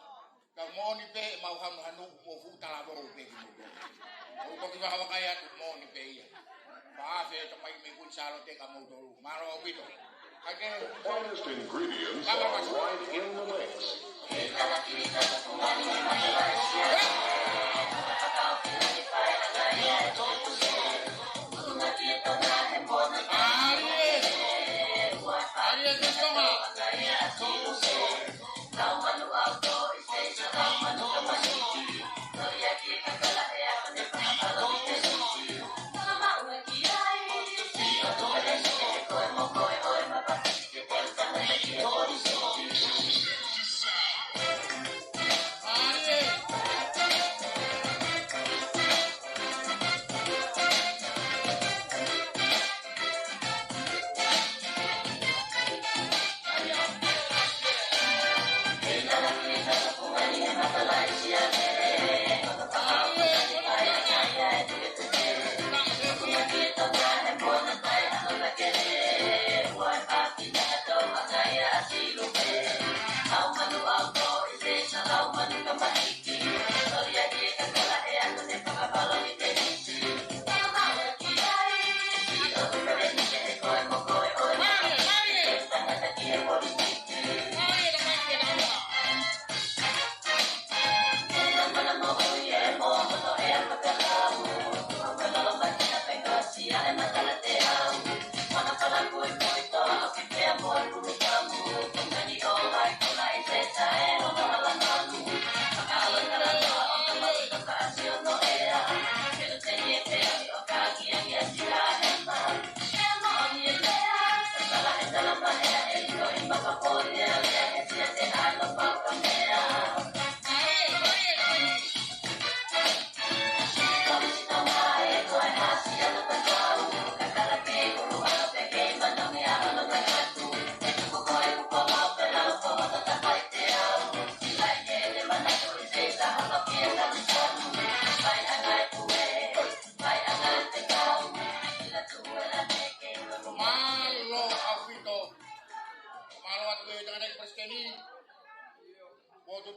kamu ni pe mau hanu mau futa lah baru pe. Kalau kita hawa kaya tu mau ni pe ya. Maaf ya tempat minggu salo te kamu dulu. Kalau video. Finest ingredients are right in the mix.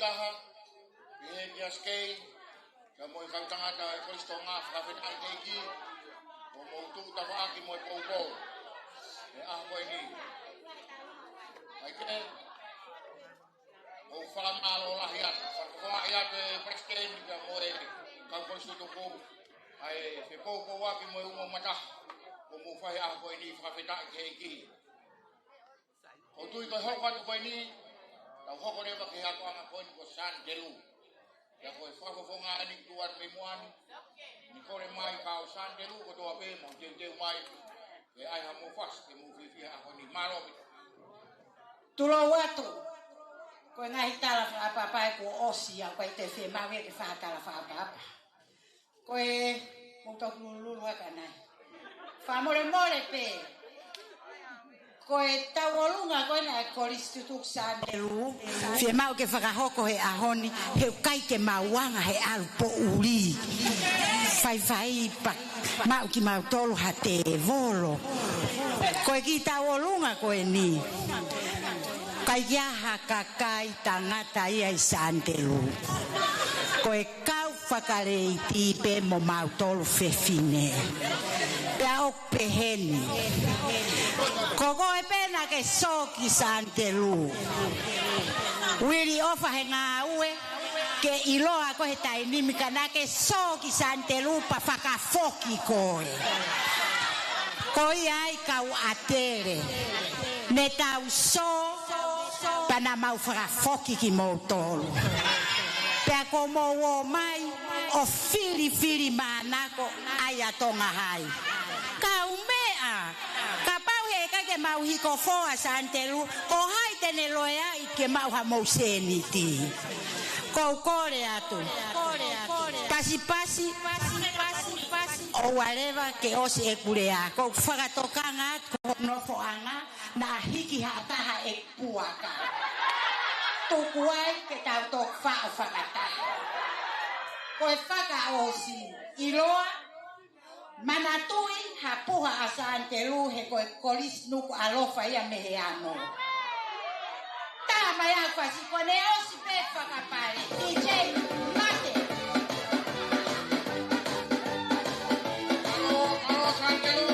taha, ihe kia skei, ka mo kau tangata e kolistonga whakawhen ai keiki, o mo tu tawa aki mo e poukou, e aho e ni. Ai ke, o whakamalo lahiat, whakakoa iat e preskeni ka mo e kau kolisutuku, ai he poukou aki mo e umo mata, o mo whahe aho e ni whakawhen ai keiki. O tui ko hoko atu koe ni, tau hoko rewa ke hako anga koe ni ko San Delu. Ia koe whakafonga ani tuat me moani, ni kore mai kao San Delu ko toa pe, mo teu mai, ke ai ha mo fas, ke mo whiwhi ako ni maropi. Tulo watu, koe ngahi tala whaapapai ko osi au koe te whi mawe ke whaatala whaapapa. Koe moutok lulu aka nai. Whamore more pe, koe tau olunga koe na koristutuk San Delu. Fie mau ke whakahoko he ahoni, he kai ke mauanga he alu po uri. Whai pa, mau ki mau tolu ha te volo. Koe ki tau olunga koe ni. Kai iaha kakai tangata ia I San Delu. Koe kau whakarei tipe mo mau tolu whewhine. Pea ok peheni. Koko e pena ke soki San Delu. Wiri ofa he ngā ue. Ke iloa ko he tainimi kana ke soki San Delu pa whakafoki koe. Koi ai kau atere. Ne tau so pana mau whakafoki ki mou tolu. Pea ko mou o mai o firi manako ai atonga hai. Kau mea, ka pau he ka ke mau hiko foa San Delu, ko hai tene loea I ke mau ha mou seniti. Ko kore atu. Pasi, o whatever ke osi e kurea. Ko whakatokanga, ko nofo anga, na hiki hataha e puaka. Tukuai ke tau tok whao whakataha. Ko e whaka osi, iloa, manatui hapuha a San Delu he koe kolis nuku alofa ia mehe ano. Tama ya kwasi kone osi pe whakapare. DJ Mate. Alo San Delu.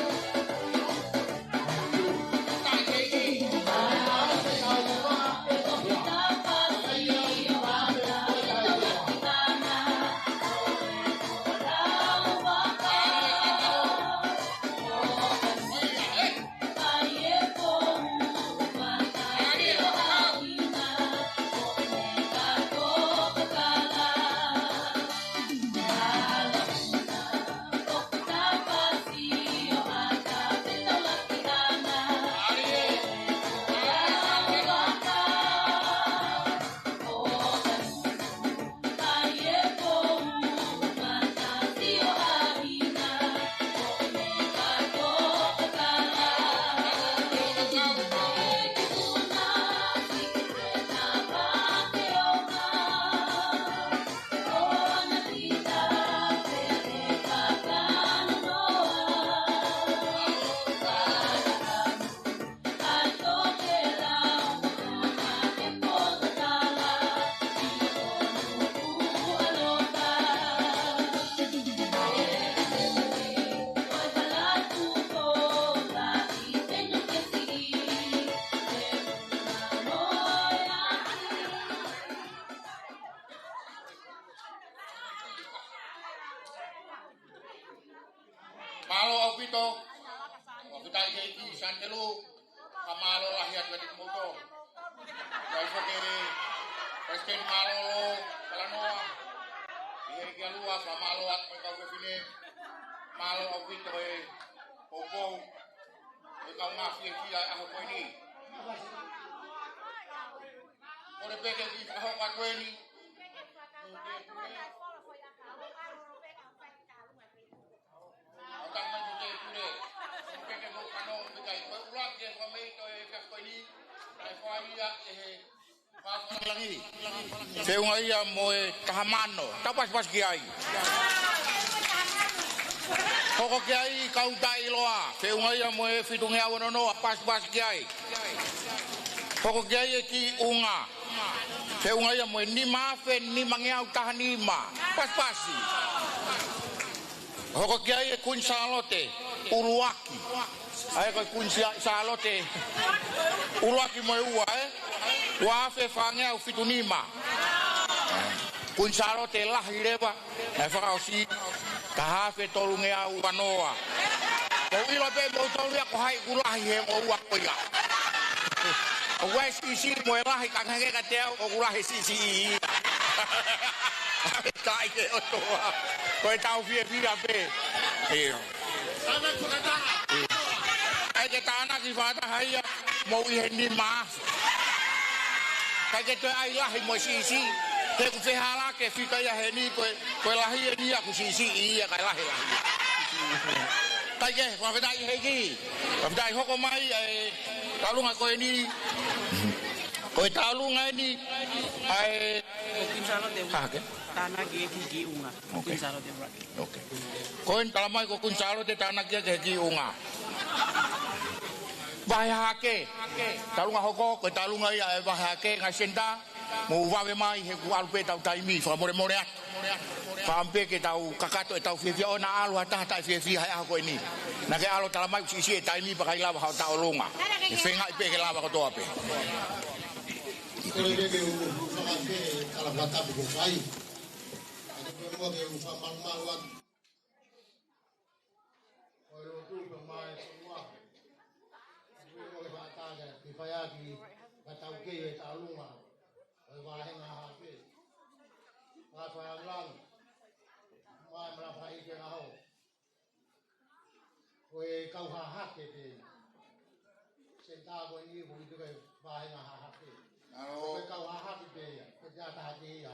Malo Alpito, kita iki San Delu, kamalo lahiat gadik moto. Kau kiri, presiden malo kalanoa, ini kia luas kamalo at kau kesini, malo Alpito popo, kau ngasih kia aku ini. Kau dipikir kita aku ini. Feunga ia moe tahamano, tapas kiai. Koko kiai kau tai loa, feunga ia moe fitunge awonono pas kiai. Koko kiai ki unga. Se unga ia mo ni mafe ni mangiau tahanima. Pas-pasi. Hoko kia ia kun salote uruaki. Ai ko kun salote uruaki mo ua Wa fe fangea fitunima. Kun salote lahi leva. Na whakaosi kahafe tolungea uanoa. Ko ilo pe mo toluia ko hai kulahi he mo ua koia. O wai sisi mo lahi kangenge ka teo o kulahi sisi. Tai ke o toa. Ko e tau fie pe. Iyo. Ana kukata. Ai ke tana ki fata haia mo i ni mas. Kai ke to ai lahi mo sisi. Ke ku fehala ke fita ya heni ko lahi ni aku sisi ia kai lahi. Kai ke ko fita i hegi. Ko fita i hoko mai talunga ko ini. Ko talunga ini ai Kinsalo de Hake. Tana ki unga. Kinsalo de Rock. Okay. Ko en talamai ko kunsalo de tana ki unga. Bahake. Talunga hoko ko talunga ia bahake ngasenta mo wawe mai he ku alpe tau taimi fa more at. Fa ampe ke tau kakato tau fia ona alu hata fia hai ako ini. Na ke alo talamai sisi taimi pa kai lava ta olunga. Fenga ipe ke lava ko to ape. Kalau dia ke kalau bata berufai, ada perlu ke ufai mal-malan. Kalau tu pemain semua, kalau bata ke dipayagi, bata uke talunga, waheng hape, waheng lang, waheng melapai ke ngau, kau hahak ke, senta kau ini begitu ke waheng hape. Kalau kau hahap itu ya, kerja tadi ya.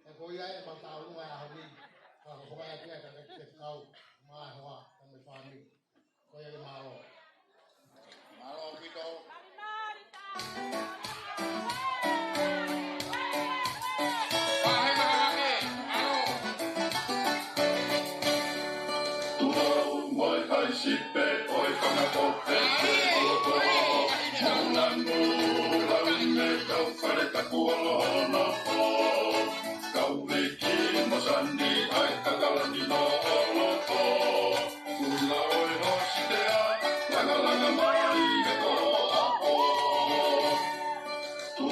Kau ya emang tahu lu nggak ahli. Kalau kau ya dia kan kau mahwa kami family. Kau ya malo. Malo gitu. Moi kai sippe, oi kana koppe, nananmu. Kau pada takuolo no kau meki mosani ai kagalani no no kula oi hosidea laga mai ko apo tu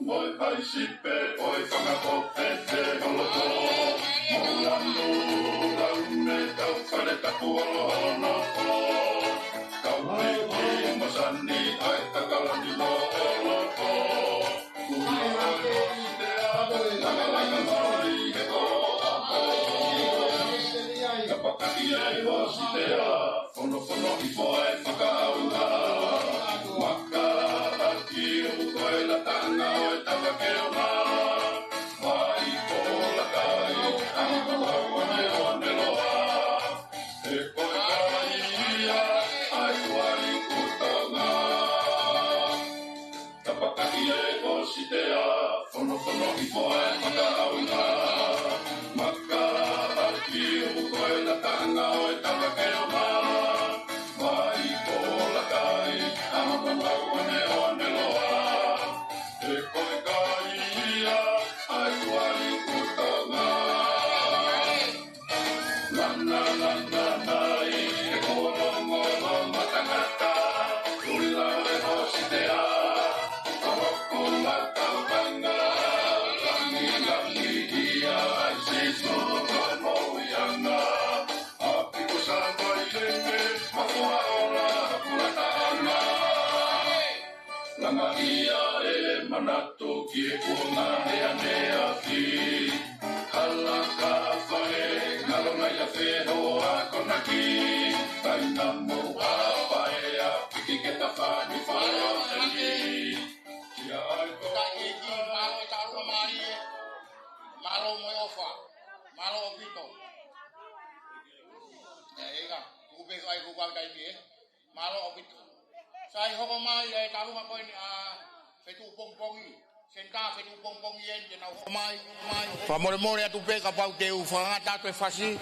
moi kai sipe oi fanga kope te holo molanu laume kau pada takuolo no kau meki mosani ai kagalani no Fono i foe whakaunga Maka aki o koe la tanga o e tawa ke o ngā Mai ko la kai, anga wawa me o ne loa E koe kai ia, ai kuari kutonga Tapakaki e o sitea, fono i foe whakaunga Maka aki o koe la tanga o e tawa ke o ngā Langa ia e manatu ki e kunga hea nea ki Halaka whae ngalonga ia wheho a kona ki Taina mo a whae a piki ke ta whani whae o tani Kia ai ko Tai e ki malo e tarua mai e malo mo e ofa malo o pito ega kupe ai kupa kai mi e malo o pito Sai hoko mai e talunga koe ni a fetu pongpongi. Senta fetu pongpongi en te na hoko mai. Fa more atu pe ka pau te ufanga tato e fasi.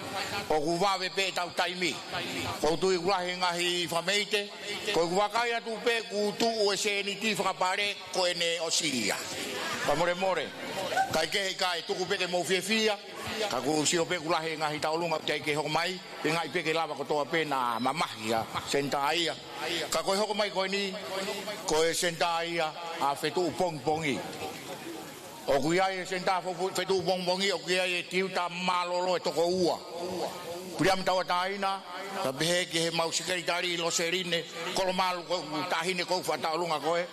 O kuwawe pe tau taimi. Ko tui kurahi ngahi fameite. Ko kuwakai atu pe ku tu o e se ni ti whakapare koe ne o siria. Ka more more. Kai ke kai tuku peke mo fia. Ka ku sio pe kulahe ngahi taulunga te ke hoko mai. Pe ngai peke lava ko toa pe na mamahia sentaia. Ka ko hoko mai ko ni ko sentaia a fetu pong-pongi. O kuia e senta fetu pong-pongi o kuia e tiu ta malolo e toko ua. Priam tawa taina ta behe ke he mau sekretari lo serine kolomalu ko tahine ko fa taulunga koe.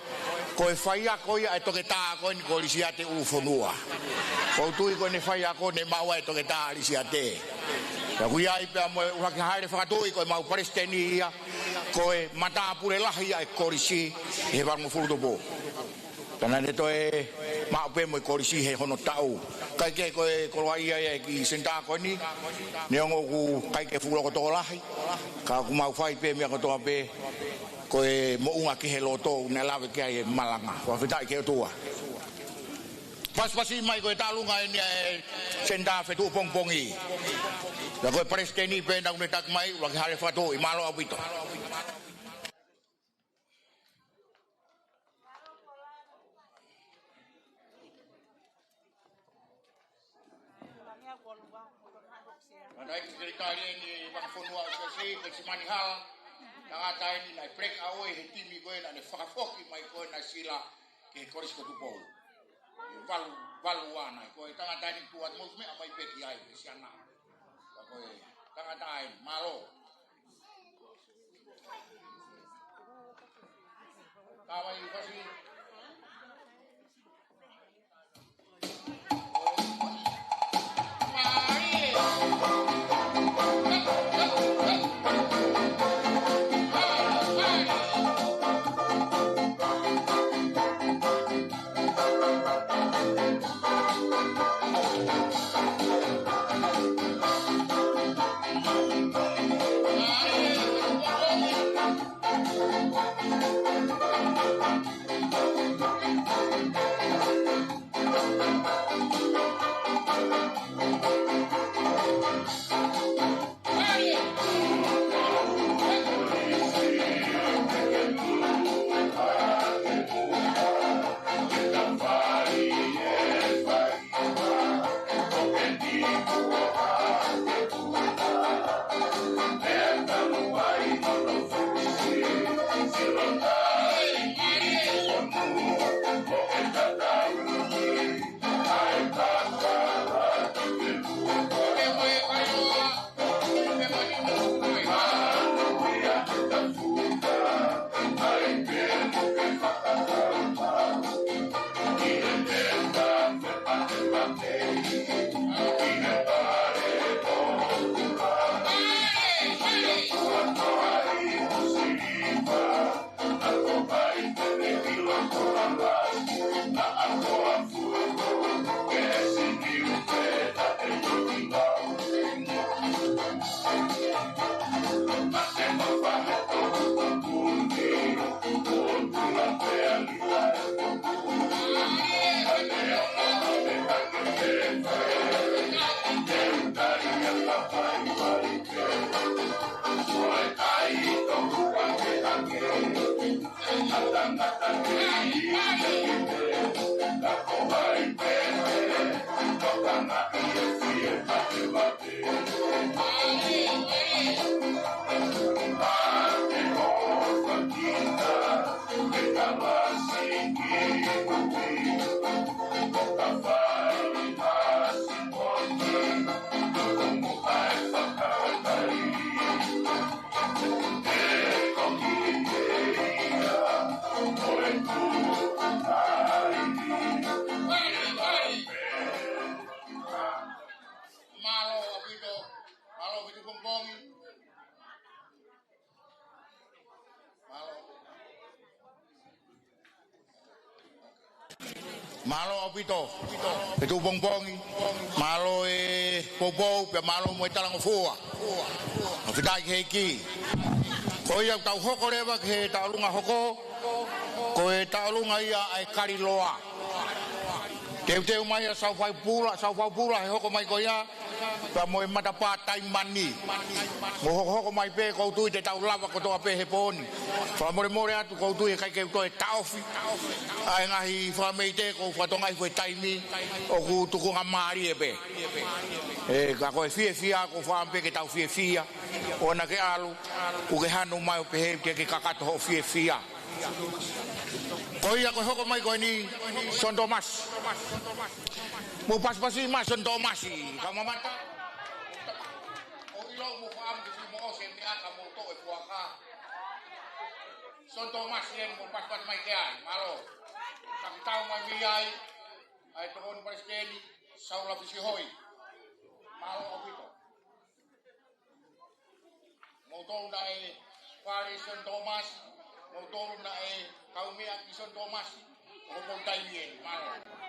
Koe whaia koe e toke tā koe ni ko lisiate ufonua. Ko tui koe ne whaia koe ne maua e toke tā lisiate. Ka kuia i pia moe uraki haere whakatui koe mau palestini ia. Koe mata pure lahi e korisi he wangu furutopo. Tana ne toe maupe moe korisi he hono tau. Kai ke koe koloa ia e ki senta koe ni. Neongo ku kai ke furo koto lahi. Ka ku mau whai pe mea kotoa pe. Koe mo unga ki he loto ne lawe ki ai malanga. Koe whitai ke otua. Pas-pasi mai koe talunga ini senta fetu pong-pongi. La koe presteni pe na unetak mai lagi hale fatu i malo abito. Ada sekretari ni bang fonua sesi kesimani hal. Tangata ini na break away he timi koe na ne whakafoki mai koe na sila ke koris ko tupou. Valu wana koe tangata ini tuat mo me amai peki ai ke siana. Koe tangata ini malo. Kawai pasi malo apito itu pong-pongi malo e popo pe malo mo talang fua afidai heki ko ia tau hoko rewa ke taulunga hoko ko e taulunga ia ai kariloa teu mai sa fai pula he hoko mai ko ia pa mo mata pa tai mani mo ho mai pe ko tu te tau lava ko to pe he poni fa mo mo atu ko tu kai ke to taufi ai ngahi fa me te ko fa to ngai foi tai mi o ku tu ko ngamari e pe e ka ko fia ko fa pe ke tau fia ona ke alu u ke hanu mai pe ke kakato ho fia ko ia ko hoko mai ko ni Son Tomas mo pas-pasi mas Son Tomas ka mamata o ilo mo fam ke mo se mi aka mo to e puaka Son Tomas yen mo pas-pas mai ke ai malo ka tau mai mi ai to on presteni saula bisi hoi malo opito mo to dai pare Son Tomas mo to na kaumi aki Son Tomas mo montai bien malo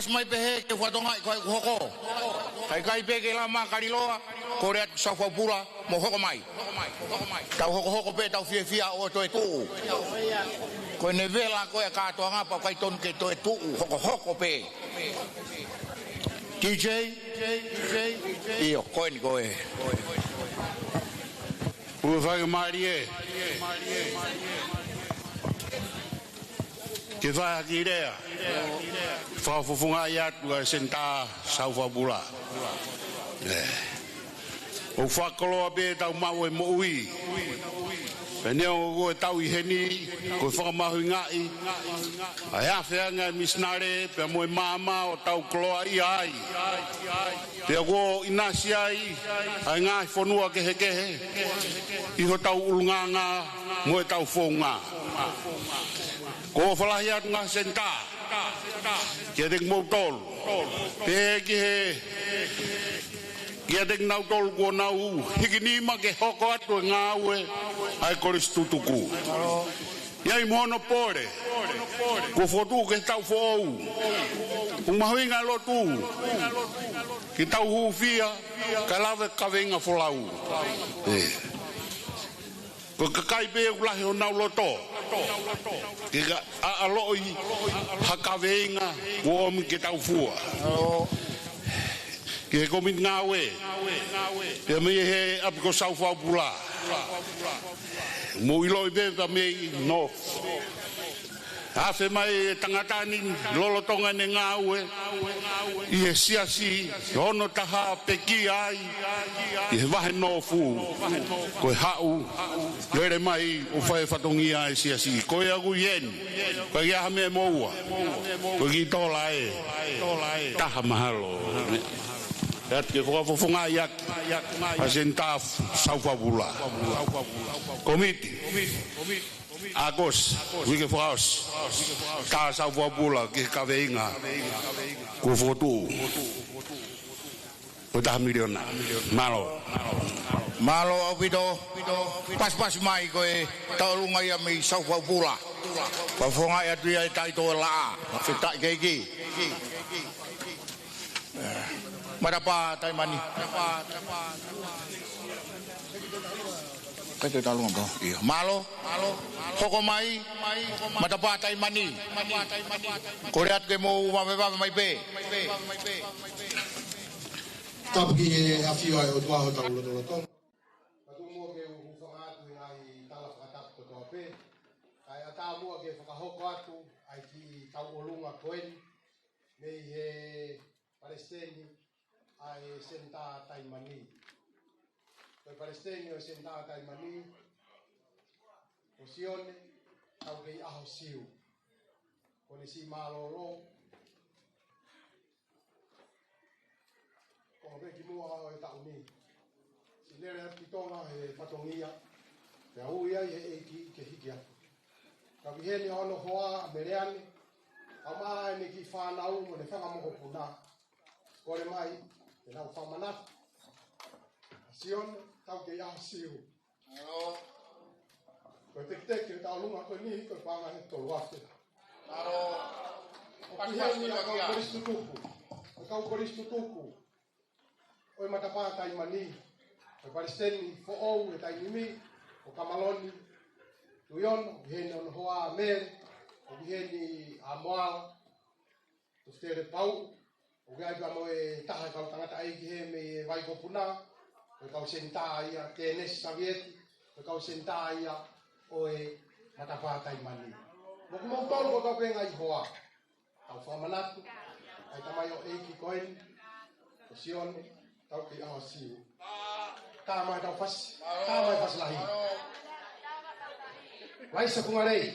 pas mai pehe ke whatonga i koe hoko. Kai peke la ma kariloa, koreat Saufapula mo hoko mai. Tau hoko pe tau fia o toe tuu. Koe ne vela koe katoa ngapa kai ton ke toe tuu, hoko pe. TJ, iyo, koe ni koe. Ua whai marie. Ke whai haki rea. Whawhawhunga i atu a senta Saufapula. O whakoloa be tau mau e mo ui. Peneo koe tau i heni, koe whakamahu ngai. Ai awhianga misnare, pia moe mama o tau koloa i ai. Pia ko inasi ai, ai ngai whanua kehe. Iho tau ulunganga, moe tau whonga. Ko whalahi atu ngā senta. Kia tek mautol. Pia kihe. Kia tek nautol kua nau. Hiki nima ke hoko atu e ngā ue. Ai koris tutuku. Iai mohono pore. Ko fotu ke tau fōu. Umahuinga lotu. Ki tau hufia. Ka lawe kawenga folau. Ko kakai pe ulahi o nau loto. Kika aloi hakawenga. Ko omi ke tau fua. Ke komit ngawe. Pia me he apiko Saufapula. Mo iloi beba me no. Afe mai tangatani lolotonga ne ngawe. I siasi hono taha peki ai. I wahe no fu. Koe hau. Lere mai o whae whatongi ai siasi. Koe agu yen. Koe ia hame moua. Koe ki tola e. Taha mahalo. At ke whakawhunga iak asenta Saufapula. Komiti. Agos, wike whakaos. Tā Saufapula ke kaweinga. Ko fotu. Ko taha miliona. Malo. Malo au pito. Pas mai koe taulunga ia me Saufapula. Whawhunga ia tuia i taito laa. Whitai keiki. Madapa taimani. Kau tahu lu apa? Iya. Malo. Hoko mai. Madapa taimani. Koreat ke mau mai pe. Tapi afio ai o tua o tau lo tong. Patu mo ke u whangatu ai tala whakatap to tope. Ai ata mo ke whakahoko atu ai ki tau olunga koen. Mei he Palestini ai senta taimani. Koe Palestini o senta taimani. O sione tau kei aho siu. Kone si malolo. Koe ki mua o e tau ni. Si nere ki tonga he patongia. Pea ui ai e ki ke hiki atu. Ka viheni ono hoa mereane. Au maa ne ki whanau mo ne whangamoko puna. Kore mai, e nau whamanatu. Sione, tau ke aho siu. Koe teke tau lunga koe ni, koe panga he tolu ate. O kiheni a kau koristu tuku. O kau koristu tuku. Oe matapaa taimani. Koe Palestini fo ou e tainimi. O kamaloni. Tuiono, viheni ono hoa mere. O viheni a moao. Tuftere pau. O gai ka mo e taha kau tangata ai ki he me vai ko puna. O kau senta ia TNS Sovieti. O kau senta ia o e matapaa taimani. Mo kumau tolu ko kau penga i hoa. Tau whamanatu. Ai tamai o eiki koen. O sione. Tau ki aho siu. Tā mai tau fas. Tā mai fas lahi. Laisa kungarei.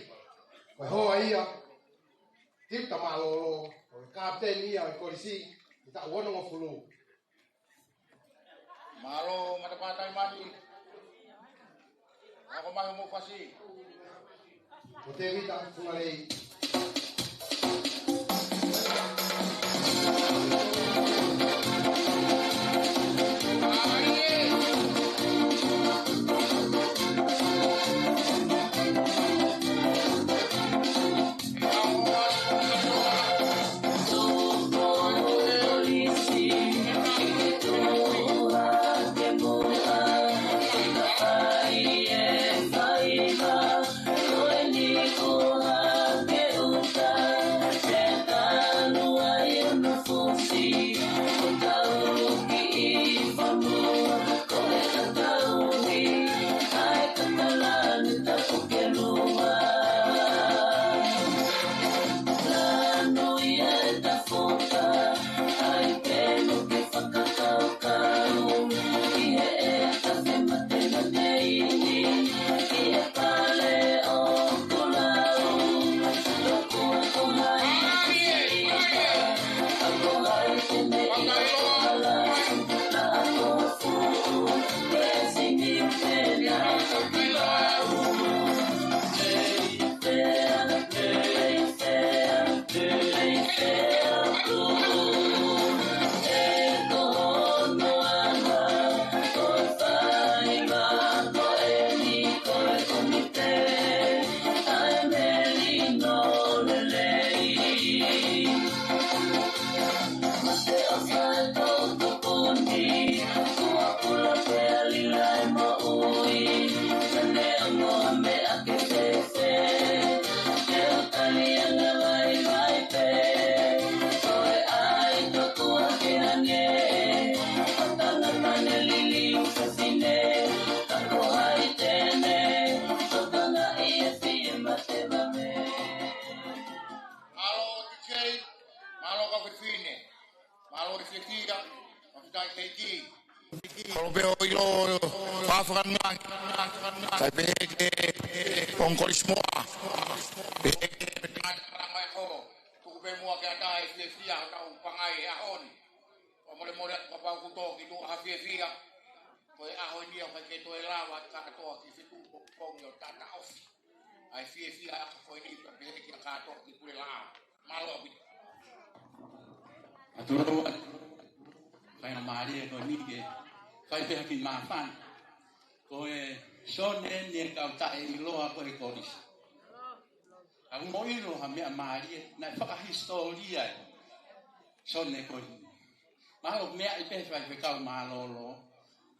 Koe hoa ia. Hipta malolo. O kapten ia o korisi. Ita uono ngo fulu. Malo matapaa taimani. Ako mahu mo fasi. O te wita kungarei. Oh Afgan ngang kai beke pongkolis moa beke tengah ramai ho tu be moa ke ada FFia tau pangai ahon mole papa kuto kitu FFia koe ahon dia ka ke to lawa ka to ki fitu pong yo tata of FFia ko ni beke ka to ki pule la malo bi aturo kai na mari ko ni ke kai pe ki ma fan koe sone ni ka ta e loa koe koris ang mo ilo ha me amari na fa historia sone koe malo me ai pe fa ka malolo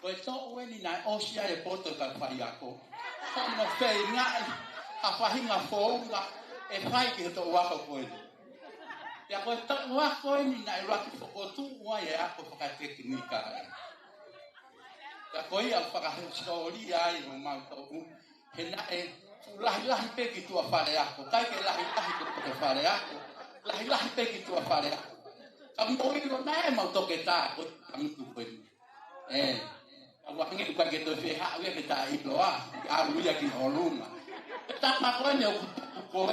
koe to we ni na osia e poto ka fa yako no fe nga a fa hinga fo nga e fai ki to wa koe ya koe to wa koe ni na ra ki fo tu wa ya ko fa teknika ya koi al historia ai no mau to hena e lah pe ki tu afare ako kai ke lah tu afare ako lah pe ki tu afare ako kam oi no na mau to ke ta ko kam tu ko agua ngi ka ke to fe ha we ke ta i lo a lu ya ki holuma ta ma ko ne ko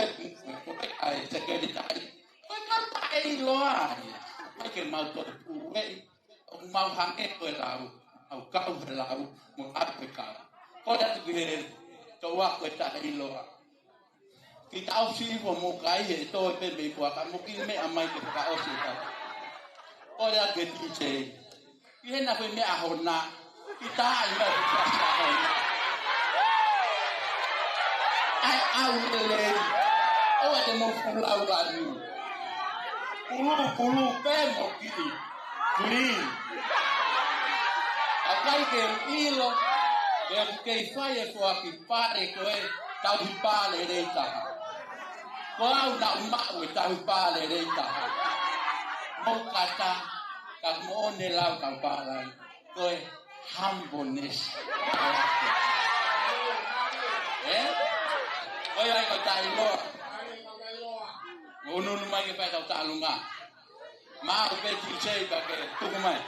ai se ke di ta ko ka ta i lo a ke mau to we mau hang e ko la au kau belau mo apeka ko da tu ge to wa ko ta i lo kita au si mo kai he to pe me ko ka mo ki me amai ke ka au si ta ko da ge ti che ki he na pe me a hona kita ai ma ka sa ai au le o de mo fulau la ni pulu pe mo ki clean akai ke ilo ke fai e ko aki pare ko e tau hi pale reita ko au na ma o tau hi pale reita mo kata ka mo ne lau ka pala ko e humbleness ko ai ko tai lo ono no mai ke pa tau ta lunga ma o pe ti che ka ke tu ko mai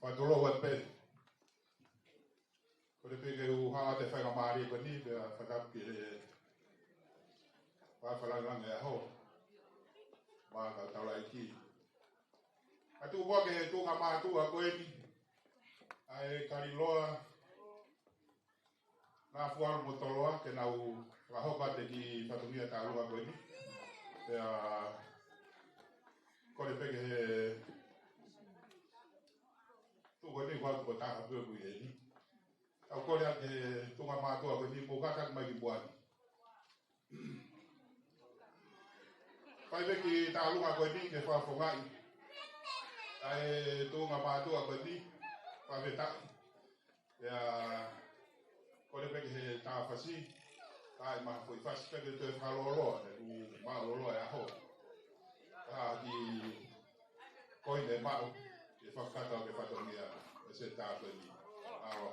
Fatolo wat pe. Kode pe ke u ha te fa mari ko ni be fa ka ke wa fa la ngang ya ho. Ba ka ta la ki. Atu bo ke tu ka ma tu ko ni. Ai kari loa. Na fuar mo toloa ke na u wa ho ka te ki fa tu ni ta lo ko ni. Ya kode pe ke tu ko ni wa ko ta ha bu ni au ko ya ke tu ma to ko ni ko ka mai ki buat pai be ki ta lu ko ni ke fa fo ngai ai tu ma to ko ni pa be ta ya ko le be ke ta fa si ai ma foi fa si pe te fa lo tu ma lo ya ho di ko ni ma fa kata ke fa tonia se ta ko ni aro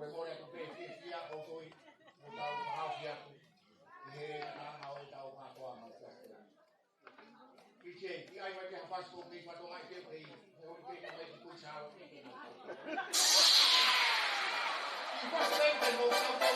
Mole ko pe fia o soi o tau hau fia ku. He na hau tau ka ko ma. Kiche, ki ai wa ke pas ko ki fa to mai ke pe. Ho ke ka mai ku chao. Pas sempre no campo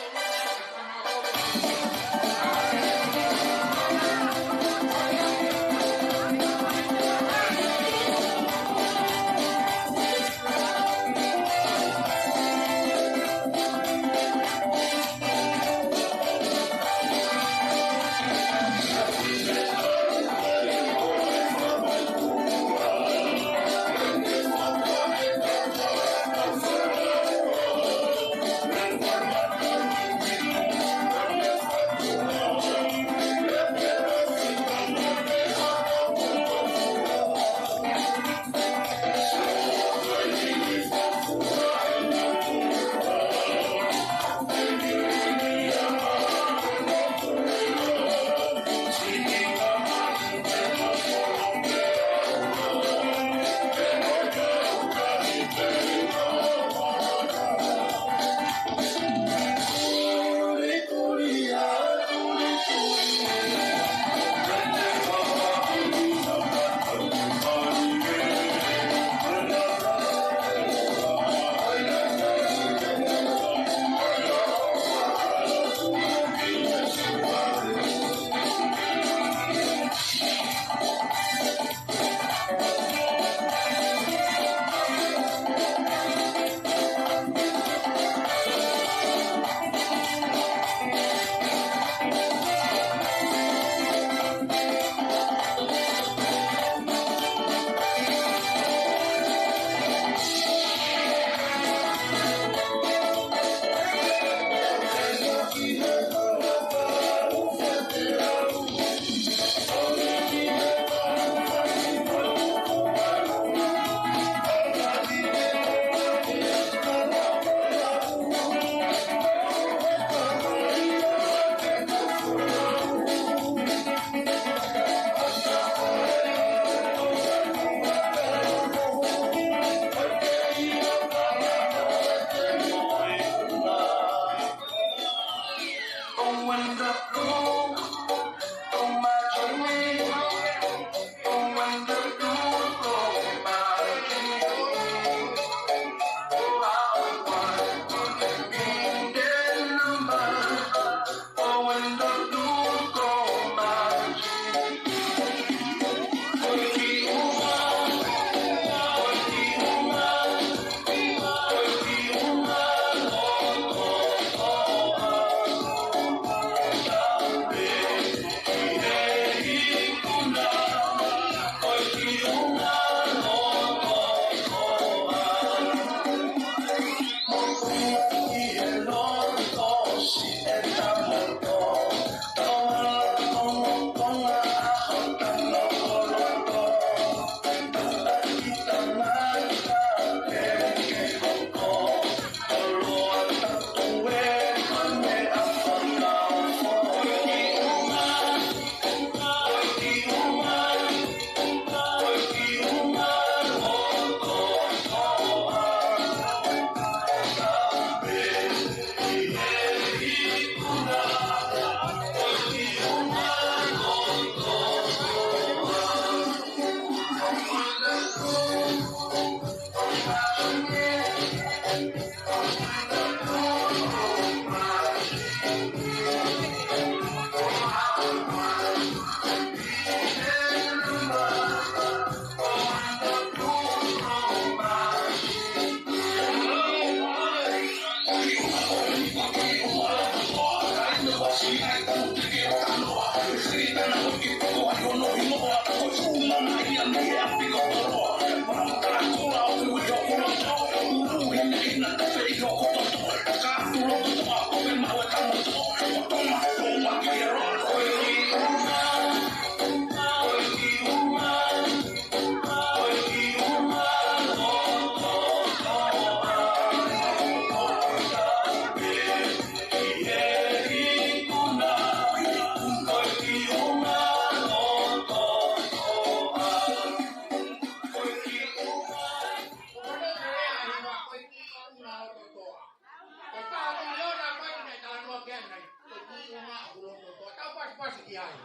kiai.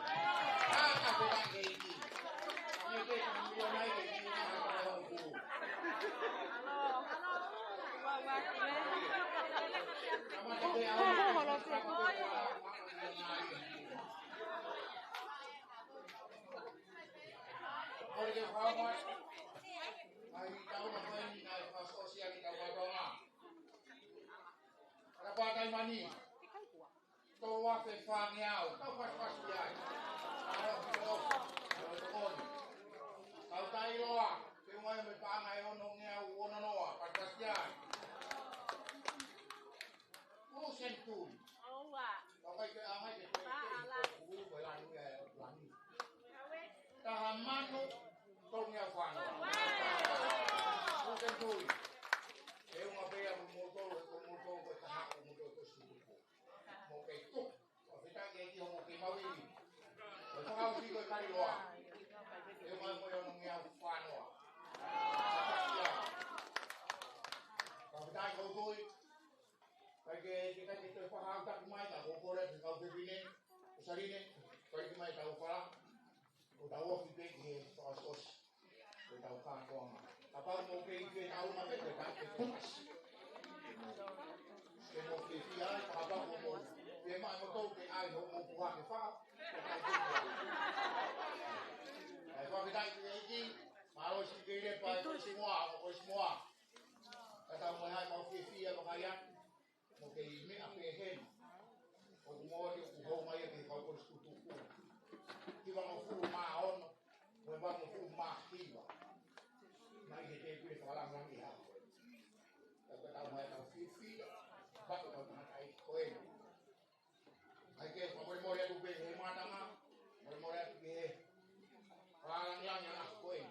Apa beda keiki? Ini kita milion naik keiki mana kalau aku. Pakai mani, toa fefangnya, kau pas dia. Kau tahu loa, semua yang berpangai onongnya, ononoa, pas dia. Sentuh. Kau kayak amai ke guru belan ya, belan. Tahan manu, tongnya fang. Sentuh. Eu uma vez motor ke tahap motor ke situ. Mau ke itu, kita ke itu mau ke mau ini. Kalau kau sih kau cari luar. Eu mau yang yang fun luar. Kalau kita kau tuh, kita faham tak mai tak kau boleh kau begini, usari ni, kau ini mai tahu faham. Kau tahu kita ni sos, kau tahu kan kau. Apa mau ke itu tahu macam tu kan? Kalau ke dia, apa mau? Dia mau tahu ke ai mau buat apa? Kalau kita ini malu sih dia pakai semua. Kata mau ke dia makanya mau ke ini apa yang? Mau dia mau yang kau harus tutup. Kita mau full mahon, mau full mahki. Mai kita pilih sekolah lagi ya. Kita tahu mai tahu fifi, bak tahu mana kai koin. Aike mau tu be mata mah, mau be orang yang koin.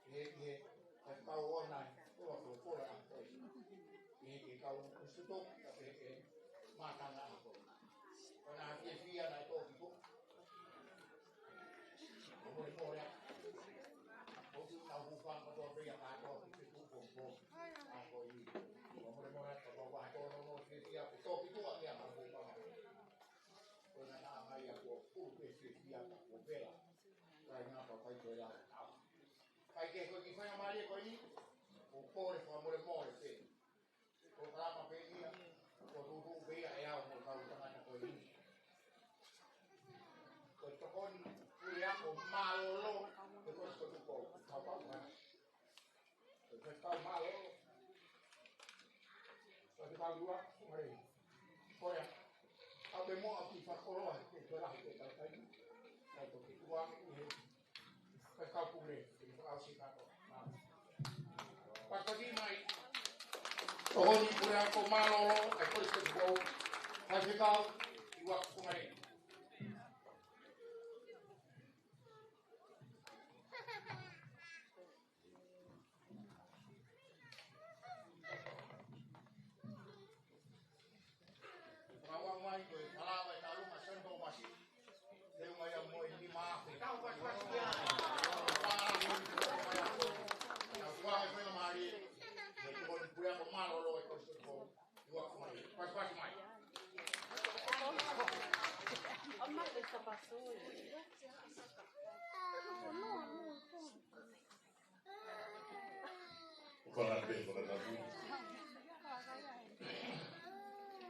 He kau online, tu aku lah koin. Ini kau sudah tapi mata nak koin. Karena fifi ada tu itu. Mau tahu bukan atau apa yang ada itu pun apa ini mau kalau apa kalau siap itu apa yang harus dilakukan karena nama yang pun siap tak bela karena apa itu ya kayak kau kita yang mari kau ini por mau sih kau apa ini kau dulu bela ya mau tahu tengah kau ini kau tekan kuliah kau malu terus kau apa kan? Kita malu. Tapi kalau dua, mari. Oh ya, apa mau aktifkan kolor? Kita lah kita tadi. Kalau kita buat ini, kita pulih. Kita harus sikat. Pas lagi mai. Oh ni pulih aku malu. Aku harus kau. Tapi kau buat kemarin.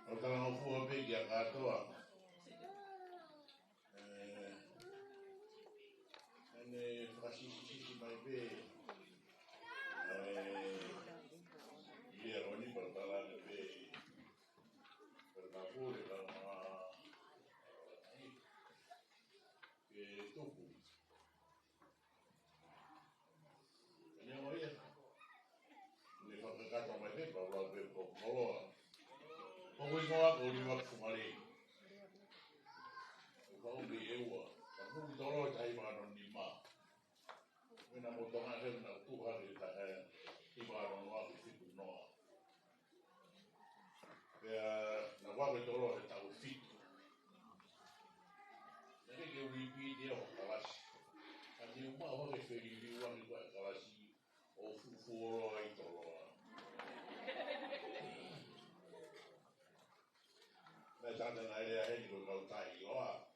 Kalau mau buat begi yang katoa, ini kasih mai be, dia oni berbalan be, berkabur dalam tubuh. Ini mau ya, ini pakai kata mai be, bawa be bawa. Mungkin mau aku lihat kembali. Kau beli ewa, aku tolong cari barang lima. Mina motongan saya nak Tuhan kita di barang waktu itu noa. Ya, nak waktu tolong kita tahu fit. Jadi dia wipi dia kelas. Nanti rumah orang referi di uang itu kelas fufu itu loh. Nah, jangan ada yang itu kau tahu loh.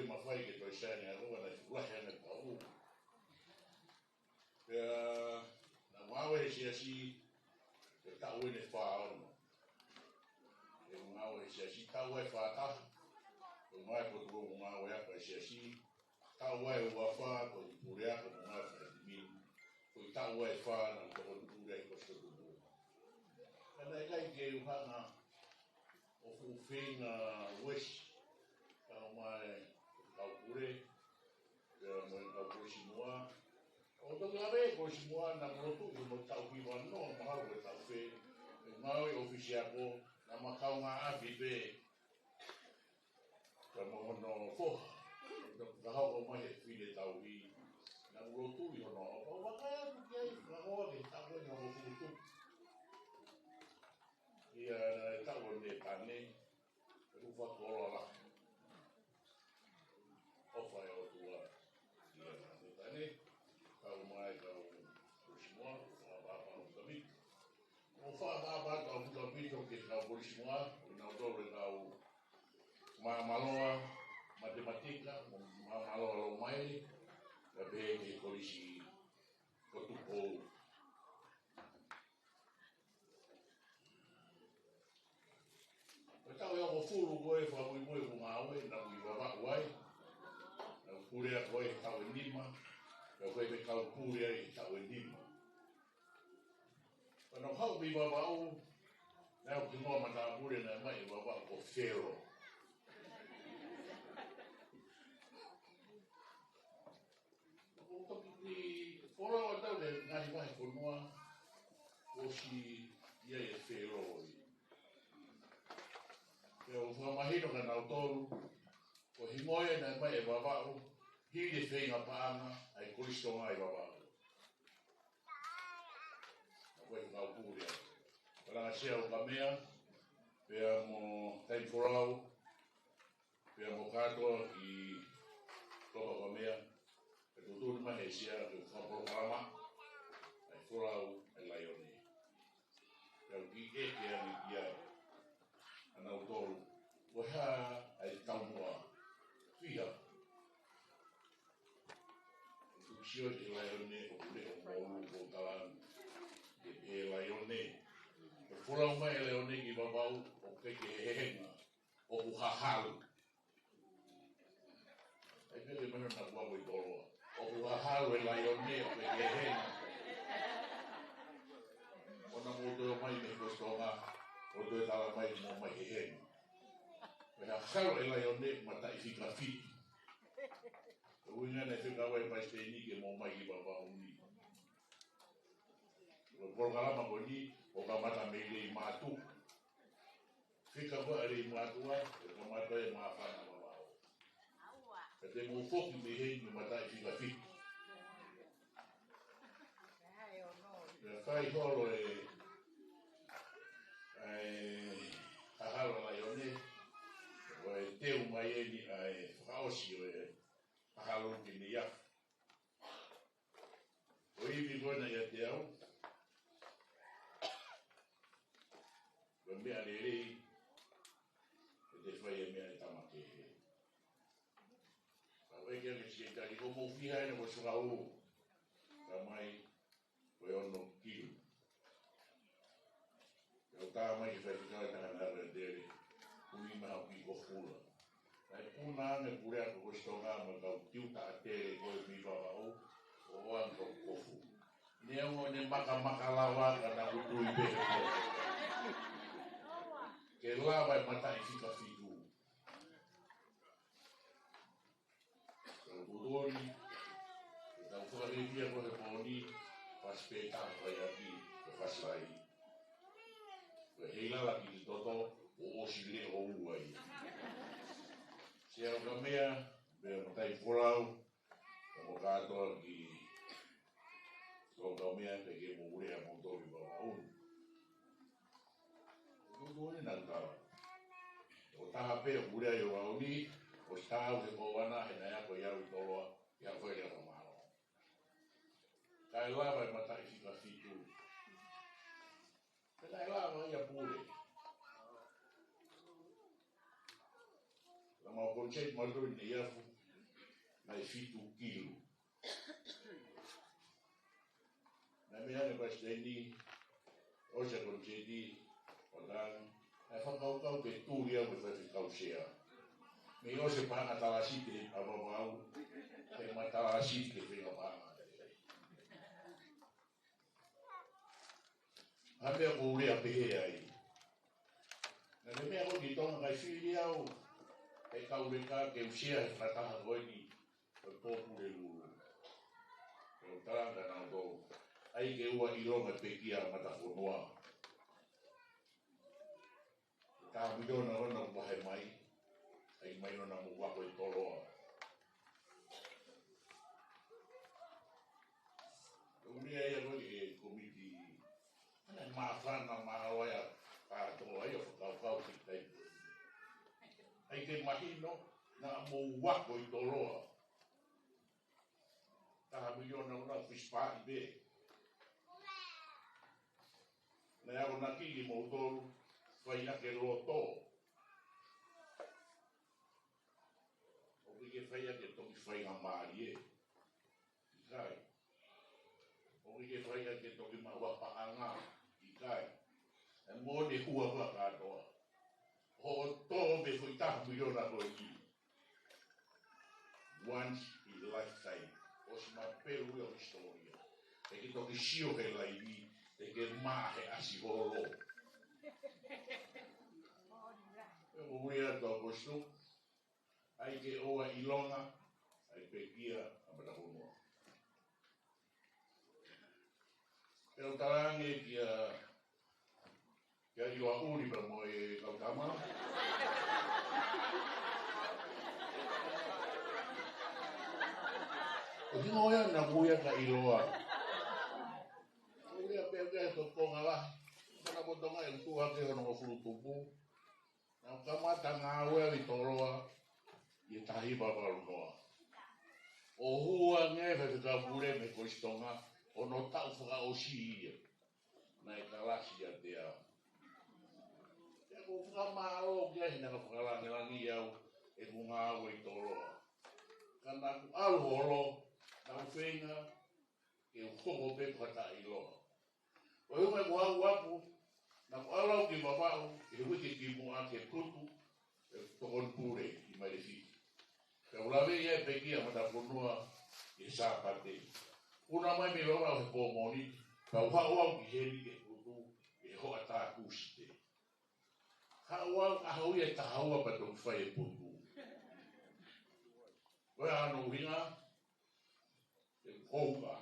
koe mawhai ke toi sani a roa na fuahe ane pau. Na mawe si ke tau ene whaona. E mawe si tau e whata. E mai ko tuo mawe apa si tau e ua wha ko i pure ako mawe whatimini. Ko i tau e wha na ko i pure ko stotu. Kana e kai ke uhanga o fuwhenga wish. Kau mai kau pure. Mai kau pure simua. O to ngave ko simua na motu mo tau ki wan no ma ho tau fe ma o ofisia ko na ma kau nga afi be ka mo no fo ka ha o mai fi le tau vi na motu yo no o wa ka ya ki na ho le tau no mo fu ia na tau ne pane ku fa ko la o fa o tua ia na pane kau mai kau semua apa kami o fa apa kau kami ke kau semua na dole kau maloa matematika maloa mai ka be ke kolisi ko tu ko kau yo fulu ko e fa mo ko mawe na ku baba wai na pure ko e kau lima. Kau koe kau pure ai tau e lima. Kano hau mi babau, nau ki ngoa mata pure na mai babau ko Pharaoh. O toki ki whora o tau le ngai mai konua, o si ia e Pharaoh i. Keo whamahino ka nau toru, ko himoe na mai e babau, hiri whenga paanga, ai Kristo ngai babau. Koe ngau pūrea. Karanga sea o ka mea, pea mo taiforau, pea mo katoa i toka ka mea, e tuturi mahe sea ke whaporo karama, ai forau ai laione. Pea ki eke ani ki ai, anau toru, o hea ai taumua, whiha. Sio e laione o kule o mōru o talan e laione. E whorau mai e laione ki babau o keke hehenga o uhahalu. Ai pele mana na kuapo i toloa. O uhahalu e laione o keke hehenga. Ona mōtoe mai me kostonga, o toe tala mai mō mai hehenga. E hahalu e laione mata i whika whiki. Uinga na whika wai pai te nike mō mai i babau ni. Porgalama ko ni, o ka mata me le i mātu. Whika wai le i mātua, e ka mata e māwhana babau. E te mō whoki me hei me mata i whika whiki. E whai holo e hahara lai one, o e teu mai e ni a e whakaosi o e halo ki ni ya. O iwi kona ia te au. Wa mea rerei, e te whai e mea e tamake he. Ka weke ane si e tari, ko mō whiha ene ko sunga o. Ka mai, ko e ono kiru. Ka o tā mai e whai whika e taka nara e tere, ui maha ki ko hula. Ai puna ane purea ko kostonga ma kau tiuta a tere koe mi whakao o an ko kofu. Nea mo ne maka lawa ka na utui pehe koe. Ke lawa e mata i whika whiku. Kau kurori, ke tau whakarewhia koe pōni, paspeta whai aki ko whaslai. Koe heilala ki te toto o osire o uai. Sea o ka mea, mea matai whorau, ka mo katoa ki o ka mea pe ke mo urea mo tori wa unu. Tutuone nā tawa. O taha pe o urea i o auni, o stau he ko wana he na yako iau i toloa, i a whaere o maro. Ka e lava e matai whika whitu. Pena e lava i a pure. La mau conceit maluri ni iafu, mai fitu kilo. Na mea ne pasteni, osa kon sedi, orang, ai whakau ke tūria me whawhikau sea. Me ose panga talasite a mamau, te matalasite ke whenga panga. Hapea ko urea pehe ai. Na le mea ko ki tonga kai whiri au, e kaureka ke usia he whataha koini, o tōpu le lulu. O taranga nā tō, ai ke ua i ronga pekia matafonua. Tā midona wana upahe mai, ai mai nona muwako i toloa. Urea ia koi e komiti, ana mawhana mahawaia, kātoa ia whakau ki tai. Ai ke mahino, na muwako i toloa. Tā midona wana whispāi be. Na ia wana ki mo tolu, whaina ke roto. O ke whaia ke toki whainga maari e. I kai. O ke whaia ke toki maua paanga. I kai. E mō ne hua hua kātoa. Ho tō me whaitaha miliona koe ki. Once in lifetime. O si ma peru e o historia. E ke toki sio he laivi. E ke mahe asi holo. E o wea tō kostu, ai ke oa ilonga, ai pekia a matahunua. E o tarange kia iwa uri pa mo e kautama. O tino oia na muia ka iloa. O wea pea tō konga la. Kana botonga e utuha ke hono o fulutupu. Nā kamata ngā ue i toroa i tahi paparunoa. O hua nge whewhika pure me koistonga o no tau whaka o si ia. Nā e kalasi a te au. Te ko whakamaro kia hina ka whakalangelangi au e ku ngā ue i toroa. Kana ku aluhoro nā whenga e ukoko pe kata i loa. O hiu mai ku hau apu na ko alau ki mawau, e wiki ki mua ke kutu, e tokon pure i mai rewhiti. Ka ulawe ia e pekia mataponua e sāpate. Una mai me wawau he pōmoni, ka uau ki heri ke kutu, e hoa tā kusite. Ha uau ahau ia tahaua patung whai e putu. Koe anu hinga, e kouka.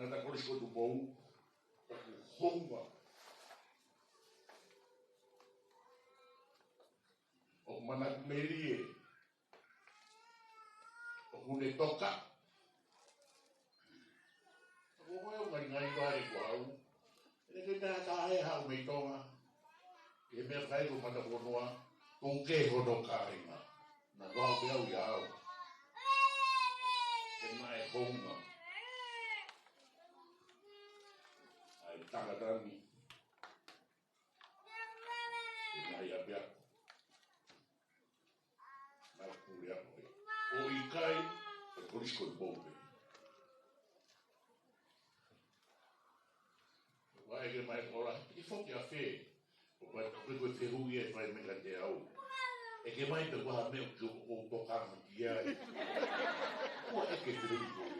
Nada kolis ko tu bau, aku honga. O manak merie, o kune toka. Ako ko yung ngai bari ko au. Ene kita tahe hau me tonga. E me kai ko mata bonua, kung ke hono kainga. Na ko au au au. E mai honga. Tangatani. Ina ia bea. Na kuria koe. O ikai, e korisko i bobe. Wae ke mai kola, i foki a whē. O kai koe whehui e whai meka te au. E ke mai pe waha meo ki o tokanga ki ai. Ua e ke whehui koe.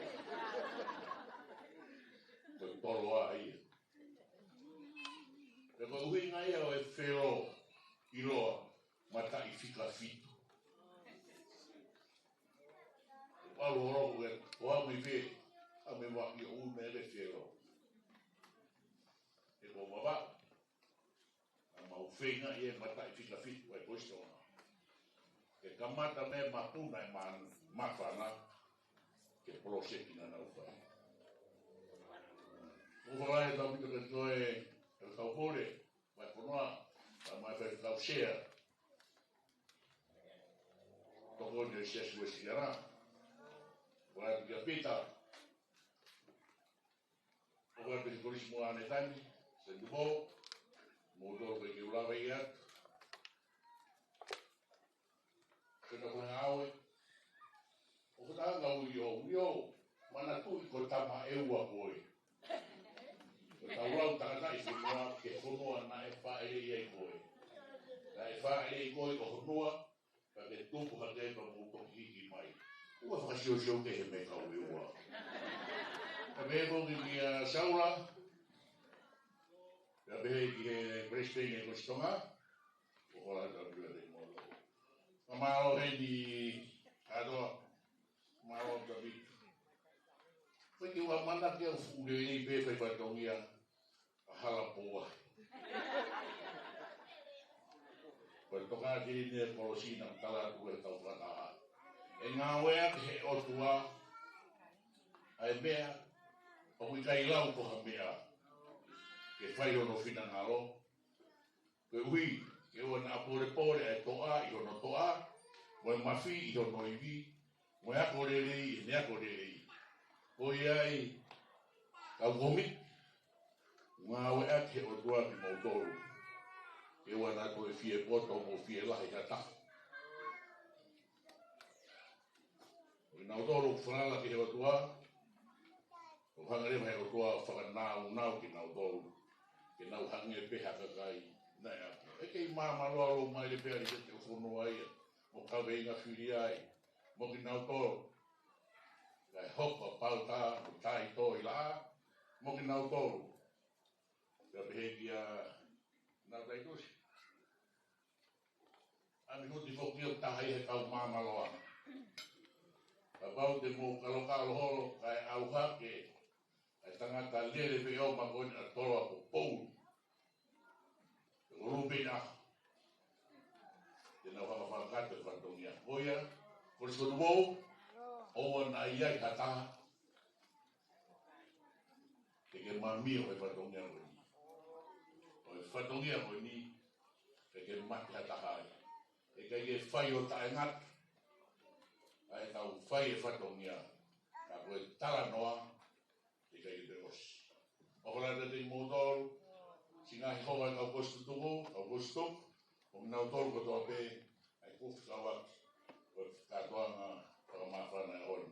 Koe toloa ai. E ko ui ngai au e whero i roa mata i whika whitu. E paru horo e o au i whe, a me waki o me e whero. E ko mawa, a mau whenga i e mata i whika whitu e koistona. E kamata me mapuna e mawhana, ke proseki na nau whai. Uhorai e tau pita ke toe, e kau pore, mai ponoa, mai whai kau share. sias ua sigara. Wala pika pita. Wala pika koris mua ane tani. Sendubo. Motor ke ulawa iat. Kena kona awe. O kata ngau yo. Mana tu ko tama eua koe. Ko taulau tangata i whenua ke whenua na e whaere i koe. Na e whaere i koe ko whenua. Ka ke tupu hake pa mūtoki hiki mai. Ua whakasio ke he me kau eua. Ka me kongi ki a saura. Ka behe ki he Brisbane e kostonga. Ko hola ka pia te molo. Ka mao he ni katoa. Mao ka bitu. Peki wa mana ke ule ni pepe patongia hala poa. Patonga ki ni polosina kala tu e tau kata. E ngawe ke otua ai bea o i kai lau ko hamea. Ke fai no fina ngalo. Ke ui ke ona pore e toa i ono toa. Mo mafi i ono ivi. Mo akore rei ne akore rei. Oi ai, kau komi, ngā we ake o tua ki Mautoru. E wana koe fie poto mo fie lahi kata. I Mautoru whanala ki he o tua, o hangare mai o tua whakanau ki Mautoru. Ke nau hangi e peha kakai, nei ake. E kei māmaloa lo mai le pēr i te o whonua ia, mo kawe inga whiri ai, mo ki Mautoru. Kai hopa pauta o tai tō i la, mo ki nau tōru. Ka pehe ki a nau tai tōsi. Ami huti whoki o tahai he kau māmaloa. Ka pau te mō kalokalo holo kai au hake. Ai tangata lere pe o makoni a toroa ko poulu. Te urupina. Te nau whakawhakate whatongia. Oia, korisko nuou. O na ia kata ke mami o fatongia o ni o fatongia o ni ke mati kata hai ke fai o taengat ai tau fai fatongia ka ko tala noa ke de os o la de motor singa ho ka posto tugo ka posto o na autor ko to pe ai ko sawa ko ka to na Mafana on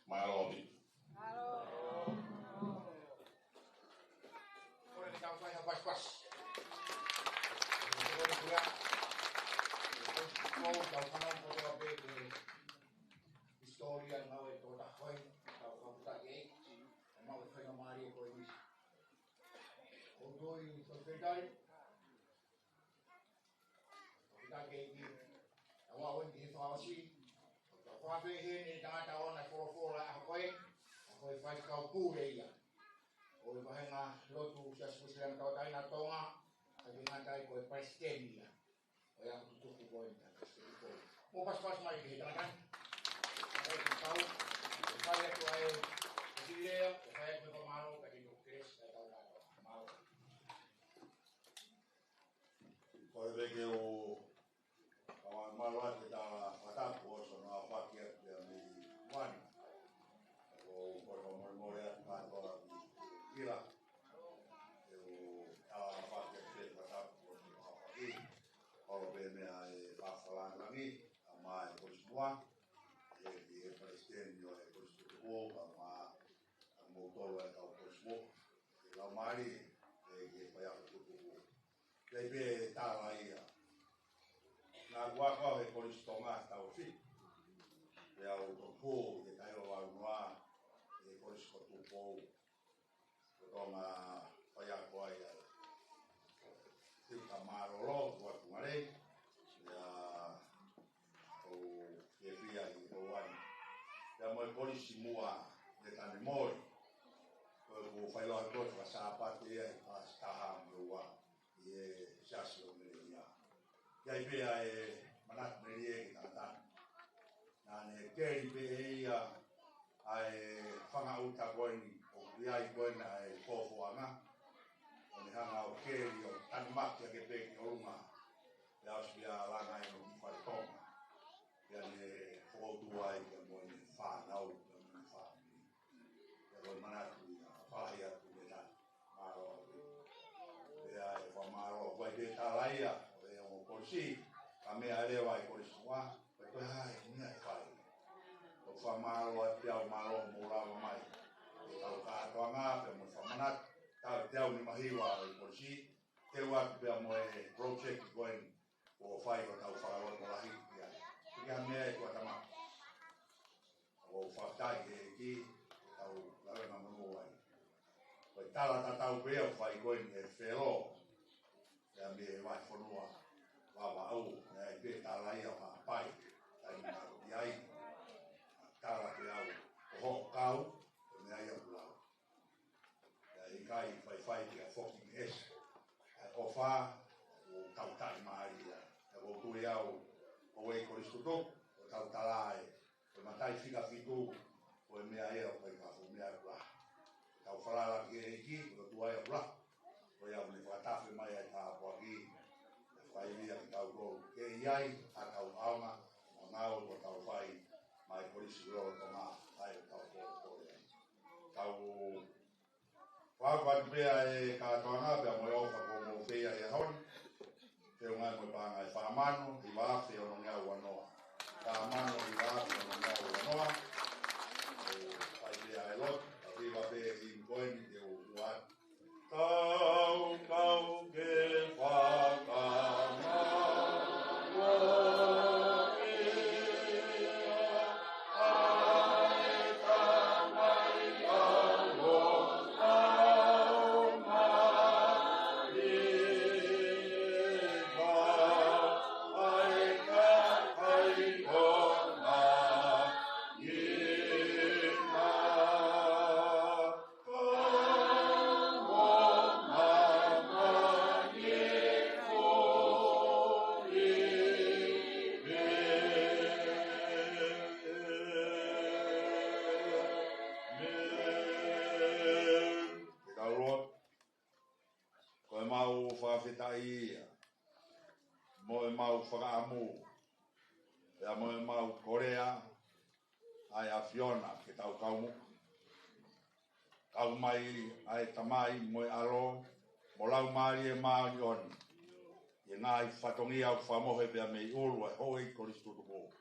Malobi. Halo. Ora kau fai pas-pas. Ora pula. Kau kana ko be historia mau e toda foi, kau ta ke, mau fai na mari ko ini. O doi secretary. Ta ke ni. Awa on di fausi. Whape he ni tangata ona fora a koe whai kau pūre ia. O i mahenga lotu sias muslim tau taina tonga, a ki ngatai koe presidenti ia. O ia kutuku koe ni tanga stedi koe. Mo pas mai ki he tangan. O i tau, o whai atu ai o tilea, o whai atu e maro, ka tino kres, ka tau rātua. Maro. Koe veke o kawan maro ate tā whatapu o sono a whakia pia mi wani. O kore more katoa ki kira. E o tawa whakia pia whatapu o sono a whaki. Oro pe mea e whawhalangangi, a mai korismua. E ki e presidenti o e koristukuo, ka ma a mōtoro e kau korismua. E lau maari e ki e whaiako tukukuo. Kei pe tāwa ia. Nā guakau he koristonga tau fi. Te au tōpō, te kairo au noa, e korisko tūpō. Te tonga whaiako ai ai. Tika maroro, kua tungare. Ia o ke whia i hauani. Ia moe korisi mua te tane mori. Koe ko whailoa koe whasāpate ia i pāstaha mua. I e siasio mere ia. Ia i pēa e manat meri e ki tātana. Nāne keri pe e ia ai whangauta koeni o iai koena e kōwhuanga. O ni hanga o keri o tanumaki a ke peki o runga. Ia ospia langa e o ki whare tonga. Ia ne whautua ia o polisi kami ale wa ko semua ko hai ni ai fai o fa malo a piau malo mura mai tau ka toanga pe mo fa manat tau tau ni mahiwa o polisi te wa pe mo project going o fai ko tau fa lo la hi ya ki me ko tama o fa tai ki tau la na mo ai ko tala tau pe o fai going e felo ya me vai fonua wa au na pe tala ia ma pai ai na ai tala pe au ho kau me ai au la ai kai fai ki a fucking es o fa o tau tai mai ia o tu ia o e ko istuto o tau talai o matai fica fitu o me ai o kai ka fu me ai la tau fala la ki o tu ai la o ia me fa ta fe mai ai ta po aquí fai ia tau go ke iai a tau alma o nao o tau fai mai ko isu lo to ma ai tau ko tau wa be ai ka tona be mo o fa ko mo fe ai hon te unha mo pa ngai fa mano i va fe o nga wa no ka mano i va fe o nga wa no ai be ai lot i va be i going de o wa kau ke fa ka mo e mau whakaamu ea mo e mau Korea ai a Fiona ke tau kaumu kau mai ai tamai mo e alo mo lau mari e maa yon e ngā i whatongi au whamohe pia mei ulu e hoi koristu tuko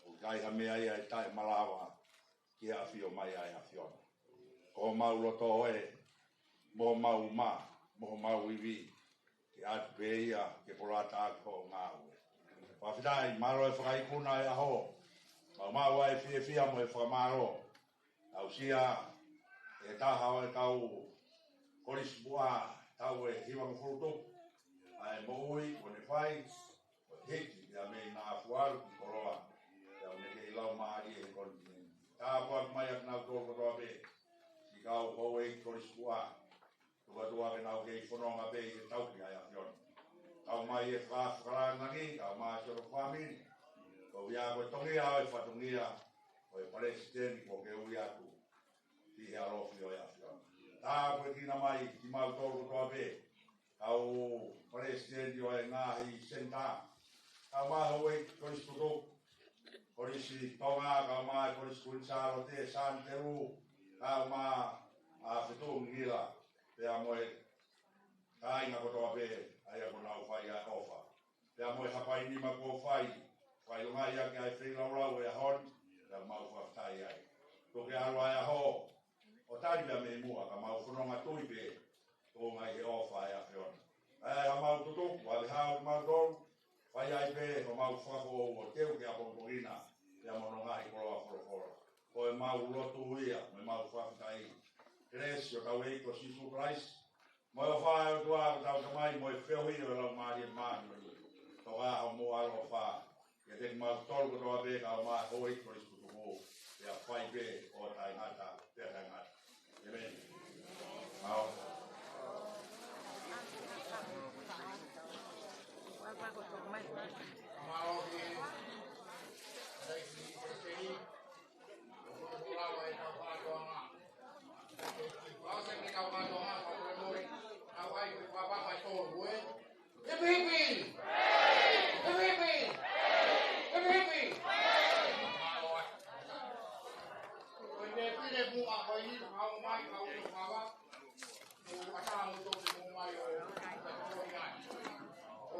o kai ha mea ia e tae malawa ki a Fio mai ai a Fiona ko mau loto e mo mau ma mo mau iwi ke atu pe ia ke polata ako ngā ue. Whawhitai, maro e whakaikuna e aho. Mau ai fia mo e whakamaro. Au sia e taha o e tau korisbua tau e hiwa mawhurutu. Ai mo ui, o ne whai, o hiki, ia mei nā fuaru ki koroa. Ia o ne kei lau maari e kontinen. Tā kua mai ak nau tō kotoa pe. Si kau hou e korisbua. Tua ke nau kei whanonga pe i tau ki ai a Fiona. Kau mai e whakarangangi, kau mai soro whamini. Ko wia koe tongi au e whatongia o e presidenti ko ke ui atu ki he alofi o e a Fiona. Tā koe kina mai ki mau tōru toa pe. Kau presidenti o e ngāhi senta. Kau mai hoi korisi tutu. Korisi tonga, kau mai korisi kunsaro te santeru. Kau mai a whitu ngila. Pea moe kāinga kotoa pe, ai ako nau whai a ofa. Pea moe hapai nima ko whai, whai lunga ia ki ai whiraulau e a hon, pea mau whaftai ai. Toke arua e a ho, o tari pea me mua, ka mau whanonga tui pe, tō ngai he ofa e a Fiona. Ai a mau tutu, wale hao ki mau tōru, whai ai pe, o mau whako o teu ki a pongorina, pea mono ngai koroa whorofora. Ko e mau lotu ia, me mau whaftai Gresi o tau eiko Sisu Christ. Mo e whae o tua o tau tamai mo e whiohi o lau maari e maari. Tau aho mo alo o whae. Ia te mau tolu ko toa peka o maa ho eiko Ristu tuko. Ia whai pe o tai ngata, pia tai ngata. Amen. Mau. Mau ki Reisi Kristeni. O kulawa e tau whaatoanga. Kau saya kau kau doa kau memori kau ai papa kau tol gue. Happy. Kau ni bunga kau ini kau mai kau tu bawa. Kau asal untuk semua mai. Kau